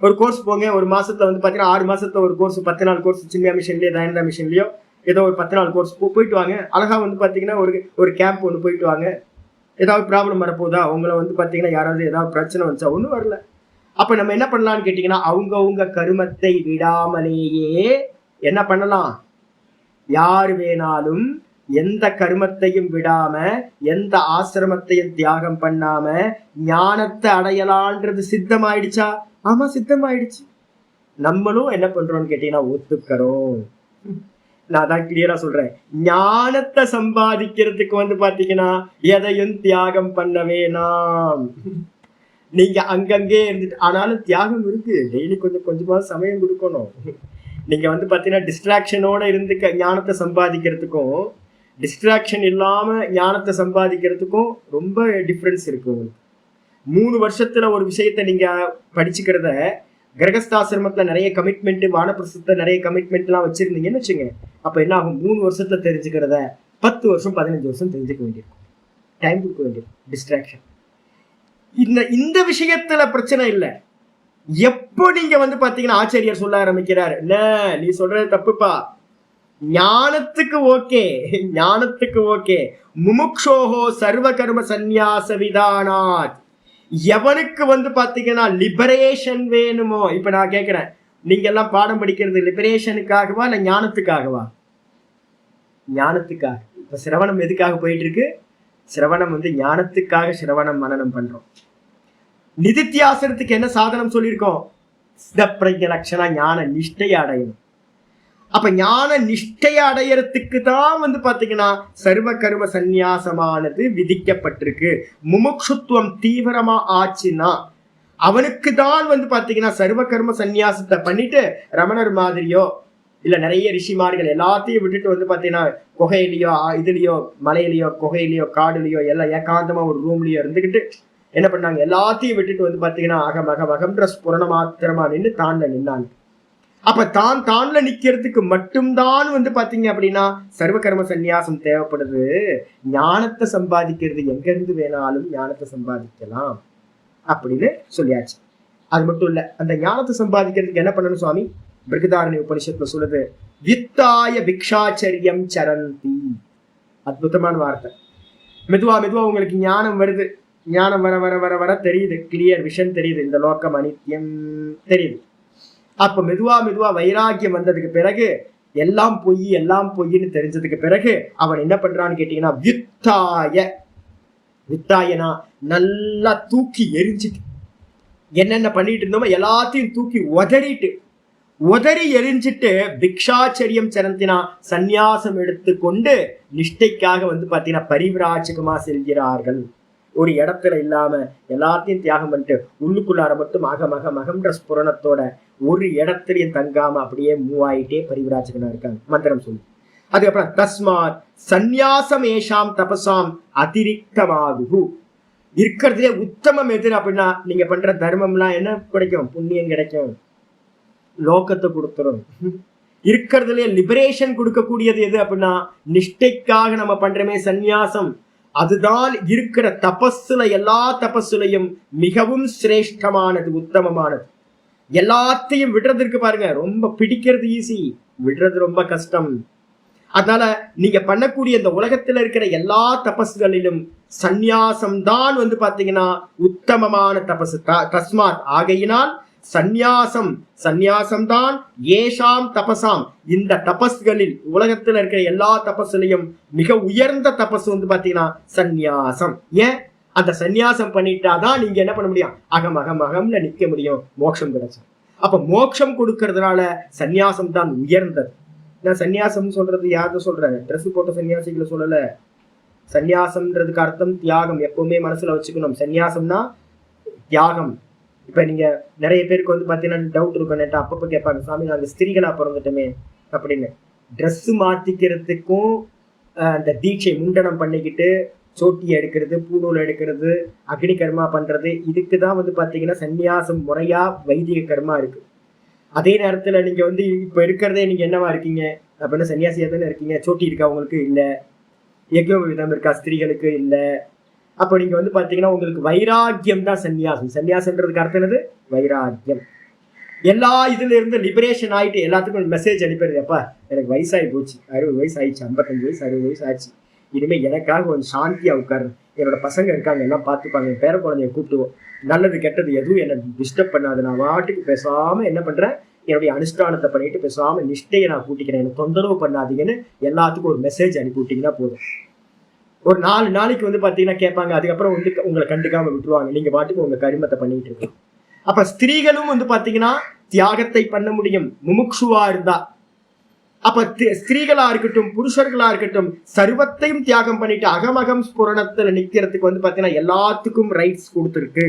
ஒரு கோர்ஸ் போங்க, ஒரு மாசத்துல பாத்தீங்கன்னா 6 மாசத்துல ஒரு கோர்ஸ், 10 நாள் கோர்ஸ் சின்ன மிஷன்லயோ தயனதா மிஷன்லயோ ஏதோ ஒரு 10 நாள் கோர்ஸ் போயிட்டு வாங்க. அழகா பாத்தீங்கன்னா ஒரு கேம்ப் ஒன்று போயிட்டு வாங்க. ஏதாவது ப்ராப்ளம் வரப்போதா? உங்களை பாத்தீங்கன்னா யாராவது ஏதாவது பிரச்சனை வந்துச்சா? ஒன்றும் வரல. அப்ப நம்ம என்ன பண்ணலாம்னு கேட்டீங்கன்னா அவங்கவுங்க கருமத்தை விடாமலேயே என்ன பண்ணலாம்? யார் வேணாலும் எந்த கருமத்தையும் விடாம எந்த ஆசிரமத்தையும் தியாகம் பண்ணாம ஞானத்தை அடையலான்றது சித்தமாயிடுச்சா? ஆமா சித்தமாயிடுச்சு. நம்மளும் என்ன பண்றோம்னு கேட்டீங்கன்னா ஒத்துக்கிறோம். நான் தான் கிளியரா சொல்றேன். ஞானத்தை சம்பாதிக்கிறதுக்கு பாத்தீங்கன்னா எதையும் தியாகம் பண்ண வேணாம். நீங்க அங்கங்கே இருந்துட்டு ஆனாலும் தியாகம் இருக்கு. டெய்லி கொஞ்சம் கொஞ்சமா சமயம் கொடுக்கணும். நீங்க பாத்தீங்கன்னா டிஸ்ட்ராக்ஷனோட இருந்து ஞானத்தை சம்பாதிக்கிறதுக்கும் டிஸ்ட்ராக்ஷன் இல்லாம ஞானத்தை சம்பாதிக்கிறதுக்கும் ரொம்ப டிஃபரன்ஸ் இருக்கு. 3 வருஷத்துல ஒரு விஷயத்த நீங்க படிச்சுக்கிறத கிரகஸ்தாசிரமத்துல நிறைய கமிட்மெண்ட், வானப்பிரசத்துல நிறைய கமிட்மெண்ட் எல்லாம் வச்சிருந்தீங்கன்னு வச்சுங்க. அப்ப என்ன ஆகும்? 3 வருஷத்துல தெரிஞ்சுக்கிறத 10 வருஷம் 15 வருஷம் தெரிஞ்சுக்க வேண்டியிருக்கும். டைம் கொடுக்க வேண்டியிருக்கும். டிஸ்ட்ராக்ஷன். இந்த விஷயத்துல பிரச்சனை இல்லை. எப்போ நீங்க பாத்தீங்கன்னா ஆச்சாரியர் சொல்ல ஆரம்பிக்கிறார், என்ன நீ சொல்றது தப்புப்பா, ஞானத்துக்கு ஓகே, ஞானத்துக்கு ஓகே, முமுக்ஷோஹோ சர்வ கர்ம சந்நியாச விதானாத். எவனுக்கு பாத்தீங்கன்னா லிபரேஷன் வேணுமோ. இப்ப நான் கேட்கிறேன், நீங்க எல்லாம் பாடம் படிக்கிறது லிபரேஷனுக்காகவா இல்ல ஞானத்துக்காகவா? ஞானத்துக்காக. இப்ப சிரவணம் எதுக்காக போயிட்டு இருக்கு? சிரவணம் ஞானத்துக்காக சிரவணம் மனனம் பண்றோம். நிதித்தியாசனத்துக்கு என்ன சாதனம் சொல்லியிருக்கோம்? சித்தப்பிரஜ லட்சணா ஞான நிஷ்டையை அடையணும். அப்ப ஞான நிஷ்டையை அடையறதுக்கு தான் பாத்தீங்கன்னா சர்வ கர்ம சந்நியாசமானது விதிக்கப்பட்டிருக்கு. முமுட்சுத்துவம் தீவிரமா ஆச்சுன்னா அவனுக்கு தான் பாத்தீங்கன்னா சர்வ கர்ம சந்நியாசத்தை பண்ணிட்டு ரமணர் மாதிரியோ இல்ல நிறைய ரிஷிமார்கள் எல்லாத்தையும் விட்டுட்டு பாத்தீங்கன்னா குகையிலயோ இதுலயோ மலையிலயோ குகையிலயோ காடுலயோ எல்லாம் ஏகாந்தமா ஒரு ரூம்லயோ இருந்துகிட்டு என்ன பண்ணாங்க? எல்லாத்தையும் விட்டுட்டு பாத்தீங்கன்னா அகமகமகம்ன்ற ஸ்புரண மாத்திரமா நின்று தாண்ட நின்னாங்க. அப்ப தான்ல நிக்கிறதுக்கு மட்டும்தான் பாத்தீங்க அப்படின்னா சர்வ கர்ம சந்நியாசம் தேவைப்படுது. ஞானத்தை சம்பாதிக்கிறது எங்க இருந்து வேணாலும் ஞானத்தை சம்பாதிக்கலாம் அப்படின்னு சொல்லியாச்சு. அது மட்டும் இல்ல, அந்த ஞானத்தை சம்பாதிக்கிறதுக்கு என்ன பண்ணணும் சுவாமி? பிருகதாரண்ய உபனிஷத்துல சொல்லுது, வித்தாய பிக்ஷாச்சரியம் சரந்தி. அற்புதமான வார்த்தை. மெதுவா மெதுவா உங்களுக்கு ஞானம் வருது. ஞானம் வர வர வர வர தெரியுது, கிளியர் விஷன் தெரியுது, இந்த லோகம் அனித்தியம் தெரியுது. அப்ப மெதுவா மெதுவா வைராக்கியம் வந்ததுக்கு பிறகு எல்லாம் பொய் எல்லாம் பொய்ன்னு தெரிஞ்சதுக்கு பிறகு அவன் என்ன பண்றான்னு கேட்டீங்கன்னா, வித்தாயனா நல்லா தூக்கி எரிஞ்சிட்டு, என்னென்ன பண்ணிட்டு இருந்தோமோ எல்லாத்தையும் தூக்கி உதறி எரிஞ்சிட்டு பிக்ஷாச்சரியம் சரந்தினா சந்நியாசம் எடுத்துக்கொண்டு நிஷ்டைக்காக பாத்தீங்கன்னா பரிவிராஜகமா செல்கிறார்கள். ஒரு இடத்துல இல்லாம எல்லாத்தையும் தியாகம் பண்ணிட்டு உள்ளுக்குள்ளார மட்டும் மகம்ன்ற ஸ்புரணத்தோட ஒரு இடத்துலயும் தங்காம அப்படியே மூவ் ஆயிட்டே பரிவிராஜகனா இருக்காங்க. மந்திரம் சொல்லு. அதுக்கப்புறம் தஸ்மாத் சந்நியாசம் ஏஷாம் தபசாம் அதிரிக்தமாகு. இருக்கிறதுலே உத்தமம் எது அப்படின்னா, நீங்க பண்ற தர்மம்லாம் என்ன கிடைக்கும்? புண்ணியம் கிடைக்கும், லோகத்தை கொடுத்துரும். இருக்கிறதுலே லிபரேஷன் கொடுக்கக்கூடியது எது அப்படின்னா, நிஷ்டைக்காக நம்ம பண்றமே சந்நியாசம். அதுதான் இருக்கிற தபஸ்ல எல்லா தபஸ்லையும் மிகவும் சிரேஷ்டமானது, உத்தமமானது. எல்லாத்தையும் விடுறதுக்கு பாருங்க, ரொம்ப பிடிக்கிறது ஈஸி, விடுறது ரொம்ப கஷ்டம். அதனால நீங்க பண்ணக்கூடிய இந்த உலகத்துல இருக்கிற எல்லா தபஸ்களிலும் சந்நியாசம் தான் பாத்தீங்கன்னா உத்தமமான தபசு. தஸ்மாத் ஆகையினால் சந்நியாசம் தான் ஏஷாம் தபசாம், இந்த தபஸ்களில் உலகத்துல இருக்கிற எல்லா தபஸ்லையும் மிக உயர்ந்த தபஸ் பாத்தீங்கன்னா சந்நியாசம். ஏன்? அந்த சந்நியாசம் பண்ணிட்டாதான் நீங்க என்ன பண்ண முடியும்? அகம்ல நிக்க முடியும், மோட்சம் கிடைச்சோம். அப்ப மோட்சம் கொடுக்கறதுனால சந்நியாசம் தான் உயர்ந்தது. நான் சந்நியாசம் சொல்றது யாரு சொல்றேன்? ட்ரெஸ் போட்ட சன்னியாசிகளை சொல்லல. சந்நியாசம்ன்றதுக்கு அர்த்தம் தியாகம். எப்பவுமே மனசுல வச்சுக்கணும், சந்நியாசம்னா தியாகம். இப்ப நீங்க நிறைய பேருக்கு பாத்தீங்கன்னா டவுட் இருக்கும், அப்பப்ப கேட்பாங்க, சாமி நாங்க ஸ்திரீகளா பிறந்துட்டோமே அப்படின்னு. ட்ரெஸ் மாத்திக்கிறதுக்கும் அந்த தீட்சை முண்டனம் பண்ணிக்கிட்டு சோட்டியை எடுக்கிறது, பூநூல் எடுக்கிறது, அக்னி கர்மா பண்றது, இதுக்குதான் பாத்தீங்கன்னா சந்நியாசம் முறையா வைதிக கர்மா இருக்கு. அதே நேரத்துல நீங்க இப்ப இருக்கிறதே நீங்க என்னவா இருக்கீங்க அப்படின்னா சன்னியாசியா தானே இருக்கீங்க. சோட்டி இருக்கா உங்களுக்கு? இல்ல. யஜ்ஞ விதம் இருக்கா ஸ்திரீகளுக்கு? இல்ல. அப்ப நீங்க பாத்தீங்கன்னா உங்களுக்கு வைராக்கியம் தான் சன்னியாசம். சன்னியாசம்ன்றதுக்கு அர்த்தம் என்னது? வைராக்கியம். எல்லா இதுல இருந்து லிபரேஷன் ஆயிட்டு எல்லாத்துக்கும் மெசேஜ் அனுப்பிடுது, அப்பா எனக்கு வயசாகி போச்சு, 60 வயசு ஆயிடுச்சு, 55 வயசு 60 வயசு ஆச்சு, இனிமே எனக்காக கொஞ்சம் சாந்தியா உட்காரு, என்னோட பசங்க இருக்காங்க எல்லாம் பார்த்துப்பாங்க, என் பேர குழந்தைய கூப்பிடுவோம், நல்லது கெட்டது எதுவும் என்ன டிஸ்டர்ப் பண்ணாது, நான் வாட்டுக்கு பேசாம என்ன பண்றேன், என்னுடைய அனுஷ்டானத்தை பண்ணிட்டு பேசாம நிஷ்டையை நான் கூட்டிக்கிறேன், எனக்கு தொந்தரவு பண்ணாதீங்கன்னு எல்லாத்துக்கும் ஒரு மெசேஜ் அனுப்பி விட்டீங்கன்னா போதும். ஒரு 4 நாளைக்கு பாத்தீங்கன்னா கேட்பாங்க, அதுக்கப்புறம் உங்களை கண்டுக்காம விட்டுருவாங்க, நீங்க பாட்டுக்கு உங்க கரிமத்தை பண்ணிட்டு இருக்கோம். அப்ப ஸ்திரீகளும் பாத்தீங்கன்னா தியாகத்தை பண்ண முடியும் முமுக்ஷுவா இருந்தா. அப்ப ஸ்திரீகளா இருக்கட்டும் புருஷர்களா இருக்கட்டும் சர்வத்தையும் தியாகம் பண்ணிட்டு அகமகம் ஸ்புரணத்துல நிக்கிறதுக்கு பாத்தீங்கன்னா எல்லாத்துக்கும் ரைட்ஸ் கொடுத்துருக்கு.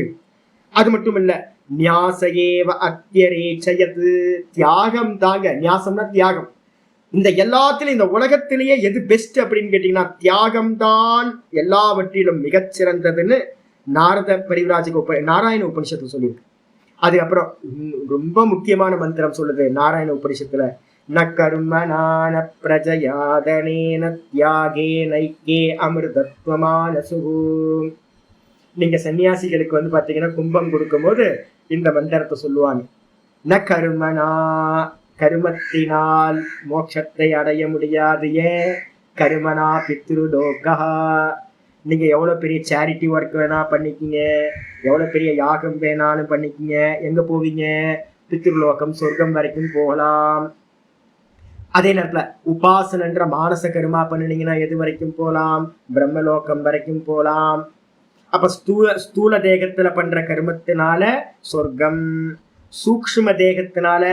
அது மட்டும் இல்ல, நியாசேவ அத்தியரேச்சயது, தியாகம் தாங்க. நியாசம்னா தியாகம். இந்த எல்லாத்திலும் இந்த உலகத்திலேயே எது பெஸ்ட் அப்படின்னு கேட்டீங்கன்னா தியாகம் தான் எல்லாவற்றிலும் மிகச்சிறந்ததுன்னு நாரத பரிவிராஜக நாராயண உபனிஷத்து சொல்லியிருக்கு. அதுக்கப்புறம் ரொம்ப முக்கியமான மந்திரம் சொல்லுது நாராயண உபனிஷத்துல, ந கர்மணான பிரஜயாதனேன தியாகே நைக்கே அமிர்தத்வமானசு. நீங்க சன்னியாசிகளுக்கு பாத்தீங்கன்னா கும்பம் கொடுக்கும் போது இந்த மந்திரத்தை சொல்லுவாங்க, ந கர்மனா, கருமத்தினால் மோட்சத்தை அடைய முடியாது. ஏன்? கருமனா பித்ருலோகா. நீங்க எவ்வளவு பெரிய சேரிட்டி ஒர்க் வேணா பண்ணிக்கிங்க, எவ்வளவு பெரிய யாகம் வேணாலும் பண்ணிக்கிங்க, எங்க போவீங்க? பித்ருலோகம், சொர்க்கம் வரைக்கும் போகலாம். அதே நேரத்துல உபாசனன்ற மானச கருமா பண்ணினீங்கன்னா எது வரைக்கும் போகலாம்? பிரம்மலோகம் வரைக்கும் போகலாம். அப்ப ஸ்தூல தேகத்துல பண்ற கர்மத்தினால சொர்க்கம், சூக்ஷ்ம தேகத்தினால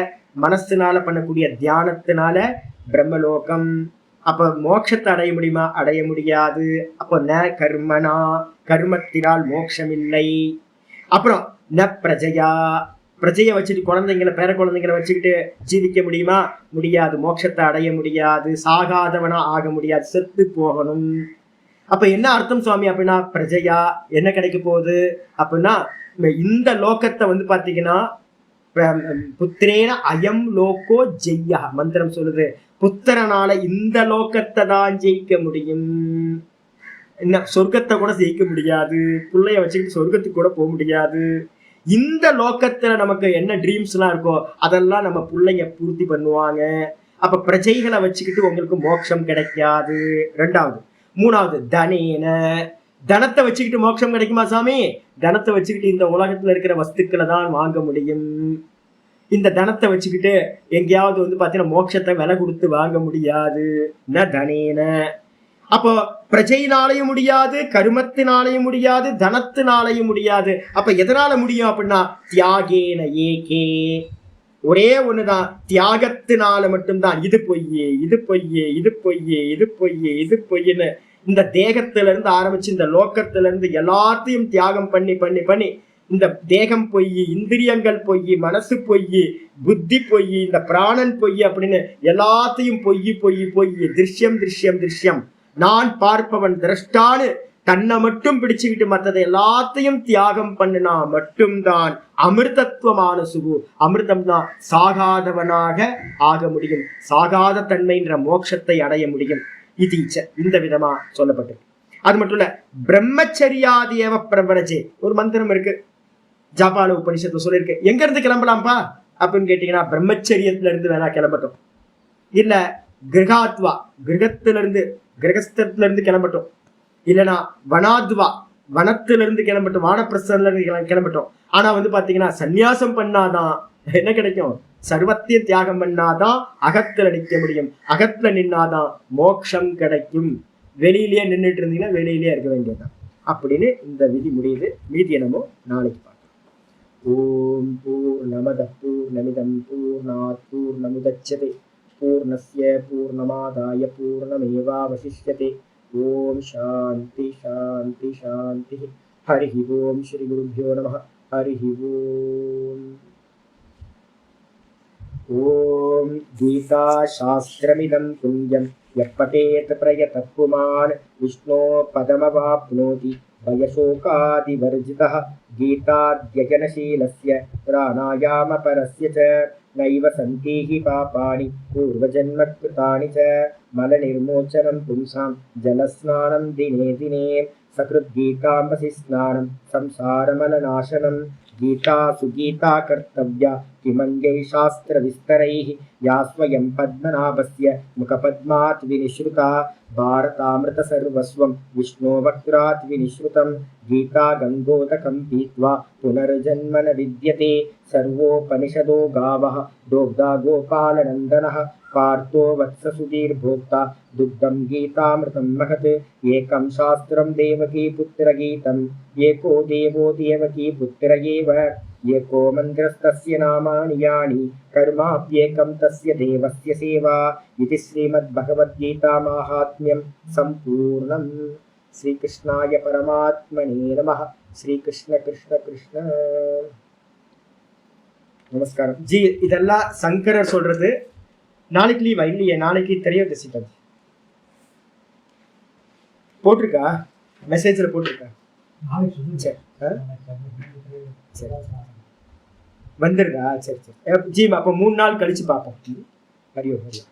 மனசுனால பண்ணக்கூடிய தியானத்தினால பிரம்மலோகம். அப்ப மோட்சத்தை அடைய முடியுமா? அடைய முடியாது. அப்போ ந கர்மனா, கர்மத்தினால் மோட்சம் இல்லை. அப்புறம் ந பிரஜையா, பிரஜையை வச்சுட்டு குழந்தைங்களை பேர குழந்தைங்களை வச்சுக்கிட்டு ஜீவிக்க முடியுமா? முடியாது. மோட்சத்தை அடைய முடியாது. சாகாதவனா ஆக முடியாது, செத்து போகணும். அப்ப என்ன அர்த்தம் சுவாமி அப்படின்னா, பிரஜையா என்ன கிடைக்க போகுது அப்படின்னா, இந்த லோகத்தை பாத்தீங்கன்னா புத்திரேன அயம் லோகோ ஜெய்யா மந்திரம் சொல்லுது, புத்திரனால இந்த லோகத்தை தான் ஜெயிக்க முடியும். என்ன சொர்க்கத்தை கூட ஜெயிக்க முடியாது, பிள்ளைய வச்சுக்கிட்டு சொர்க்கத்துக்கு கூட போக முடியாது. இந்த லோகத்துல நமக்கு என்ன ட்ரீம்ஸ் எல்லாம் இருக்கோ அதெல்லாம் நம்ம பிள்ளைங்க பூர்த்தி பண்ணுவாங்க. அப்ப பிரஜைகளை வச்சுக்கிட்டு உங்களுக்கு மோட்சம் கிடைக்காது. 2வது. 3வது தனேன, தனத்தை வச்சுக்கிட்டு மோட்சம் கிடைக்குமா சாமி? தனத்தை வச்சுக்கிட்டு இந்த உலகத்துல இருக்கிற வஸ்துக்களை தான் வாங்க முடியும். இந்த தனத்தை வச்சுக்கிட்டு எங்கேயாவது வந்து பாத்தீங்கன்னா மோட்சத்தை விலை கொடுத்து வாங்க முடியாது. ந தனேன. அப்போ பிரஜையினாலையும் முடியாது, கருமத்தினாலையும் முடியாது, தனத்தினாலையும் முடியாது. அப்ப எதனால முடியும் அப்படின்னா தியாகேன ஏகே, ஒரே ஒண்ணுதான், தியாகத்தினால மட்டும்தான். இது பொய்யே, இது பொய்யே, இது பொய்யே, இது பொய்யே, இது பொய்ன்னு இந்த தேகத்துல இருந்து ஆரம்பிச்சு இந்த லோக்கத்துல இருந்து எல்லாத்தையும் தியாகம் பண்ணி பண்ணி பண்ணி இந்த தேகம் பொய், இந்திரியங்கள் பொய், மனசு பொய், புத்தி பொய், இந்த பிராணன் பொய் அப்படின்னு எல்லாத்தையும் பொய் பொய் பொய், திருஷ்யம் திருஷ்யம் திருஷ்யம், நான் பார்ப்பவன் திரஷ்டான்னு தன்னை மட்டும் பிடிச்சுக்கிட்டு மற்றதை எல்லாத்தையும் தியாகம் பண்ணினா மட்டும்தான் அமிர்தத்துவமான சுகு, அமிர்தம் தான் சாகாதவனாக ஆக முடியும், சாகாத தன்மைன்ற மோட்சத்தை அடைய முடியும். இது இந்த விதமா சொல்லப்பட்டிருக்கு. அது மட்டும் இல்ல, பிரம்மச்சரியாதேவ பிரபரஜே ஒரு மந்திரம் இருக்கு, ஜாபால உபனிஷத்துல சொல்லியிருக்கு. எங்க இருந்து கிளம்பலாம்ப்பா அப்படின்னு கேட்டீங்கன்னா பிரம்மச்சரியத்துல இருந்து வேணா கிளம்பட்டும், இல்ல கிரகாத்வா கிரகத்திலிருந்து கிரகஸ்தத்துல இருந்து கிளம்பட்டும், இல்லைன்னா வனாத்வா வனத்திலிருந்து கிளம்பட்டும், வானப்பிரஸ்தல இருந்து கிளம்பட்டும். ஆனா வந்து பாத்தீங்கன்னா சந்நியாசம் பண்ணாதான் என்ன கிடைக்கும்? சர்வத்தையும் தியாகம் பண்ணாதான் அகத்துல நிற்க முடியும், அகத்துல நின்னாதான் மோட்சம் கிடைக்கும். வெளியிலேயே நின்றுட்டு இருந்தீங்கன்னா வெளியிலேயே இருக்க வேண்டியதுதான் அப்படின்னு இந்த விதி முடியுது. மீதி என்னமோ நாளைக்கு பார்க்கலாம். ஓம் பூர்ணமத பூர்ணமிதம் பூர்ணாத் பூர்ணமுதச்யதே பூர்ணஸ்ய பூர்ணமாதாய பூர்ணமேவாவசிஷ்யதே. ஓம் சாந்தி சாந்தி சாந்தி. ஹரிஹி ஓம் ஸ்ரீ குருभ्यो நமः. ஹரிஹி ஓம். ஓம் கீதா சாஸ்திரமிதம் புண்ணியம் யः படேத் பிரயதः புமான் விஷ்ணோ பதமவாப்னோதி பயசோகாதிவர்ஜிதः. கீதாத்யஜனசீலஸ்ய பிராணாயாமபரஸ்ய ச நைவ சந்தி ஹி பாபானி பூர்வஜன்ம கிருதானி ச. மலநிர்மோச்சனம் பும்சாம் ஜலஸ்நானம் தினே தினே சக்ருத்கீதாம்பசி ஸ்நானம் சம்சாரமலநாசனம். गीता सुगीता कर्तव्या किमङ्गै शास्त्रविस्तरैः या स्वयं पद्मनाभस्य मुखपद्मात् विनिश्रुता. भारतामृतसर्वस्वं विष्णोवक्त्रात् विनिश्रुतं. गीता गङ्गोदकं पीत्वा पुनर्जन्म न विद्यते. सर्वोपनिषदो गावः दोग्धा गोपालनन्दनः. पार्थो वत्ससुधीर्भोक्ता दुग्धं गीतामृतं महत्. एकं शास्त्रं देवकी पुत्रगीतम् एको देवो देवकी पुत्र एव. एको मन्त्रस्तस्य नामानि यानि कर्माप्येकं तस्य देवस्य सेवा. इति श्रीमद्भगवद्गीता माहात्म्यं सम्पूर्णम्. श्रीकृष्णाय परमात्मने नमः. श्रीकृष्ण कृष्ण कृष्ण. நமஸ்காரம் ஜி. இதெல்லாம் சங்கரர் சொல்றது. நாளைக்கு லீவா? இல்லையே, நாளைக்கு திரையோதசி போட்டிருக்கா, மெசேஜ்ல போட்டிருக்கா. சரி வந்துருக்கா? சரி சரி ஜி. அப்போ 3 நாள் கழிச்சு பார்ப்போம். ஹரியோ ஹரியோ.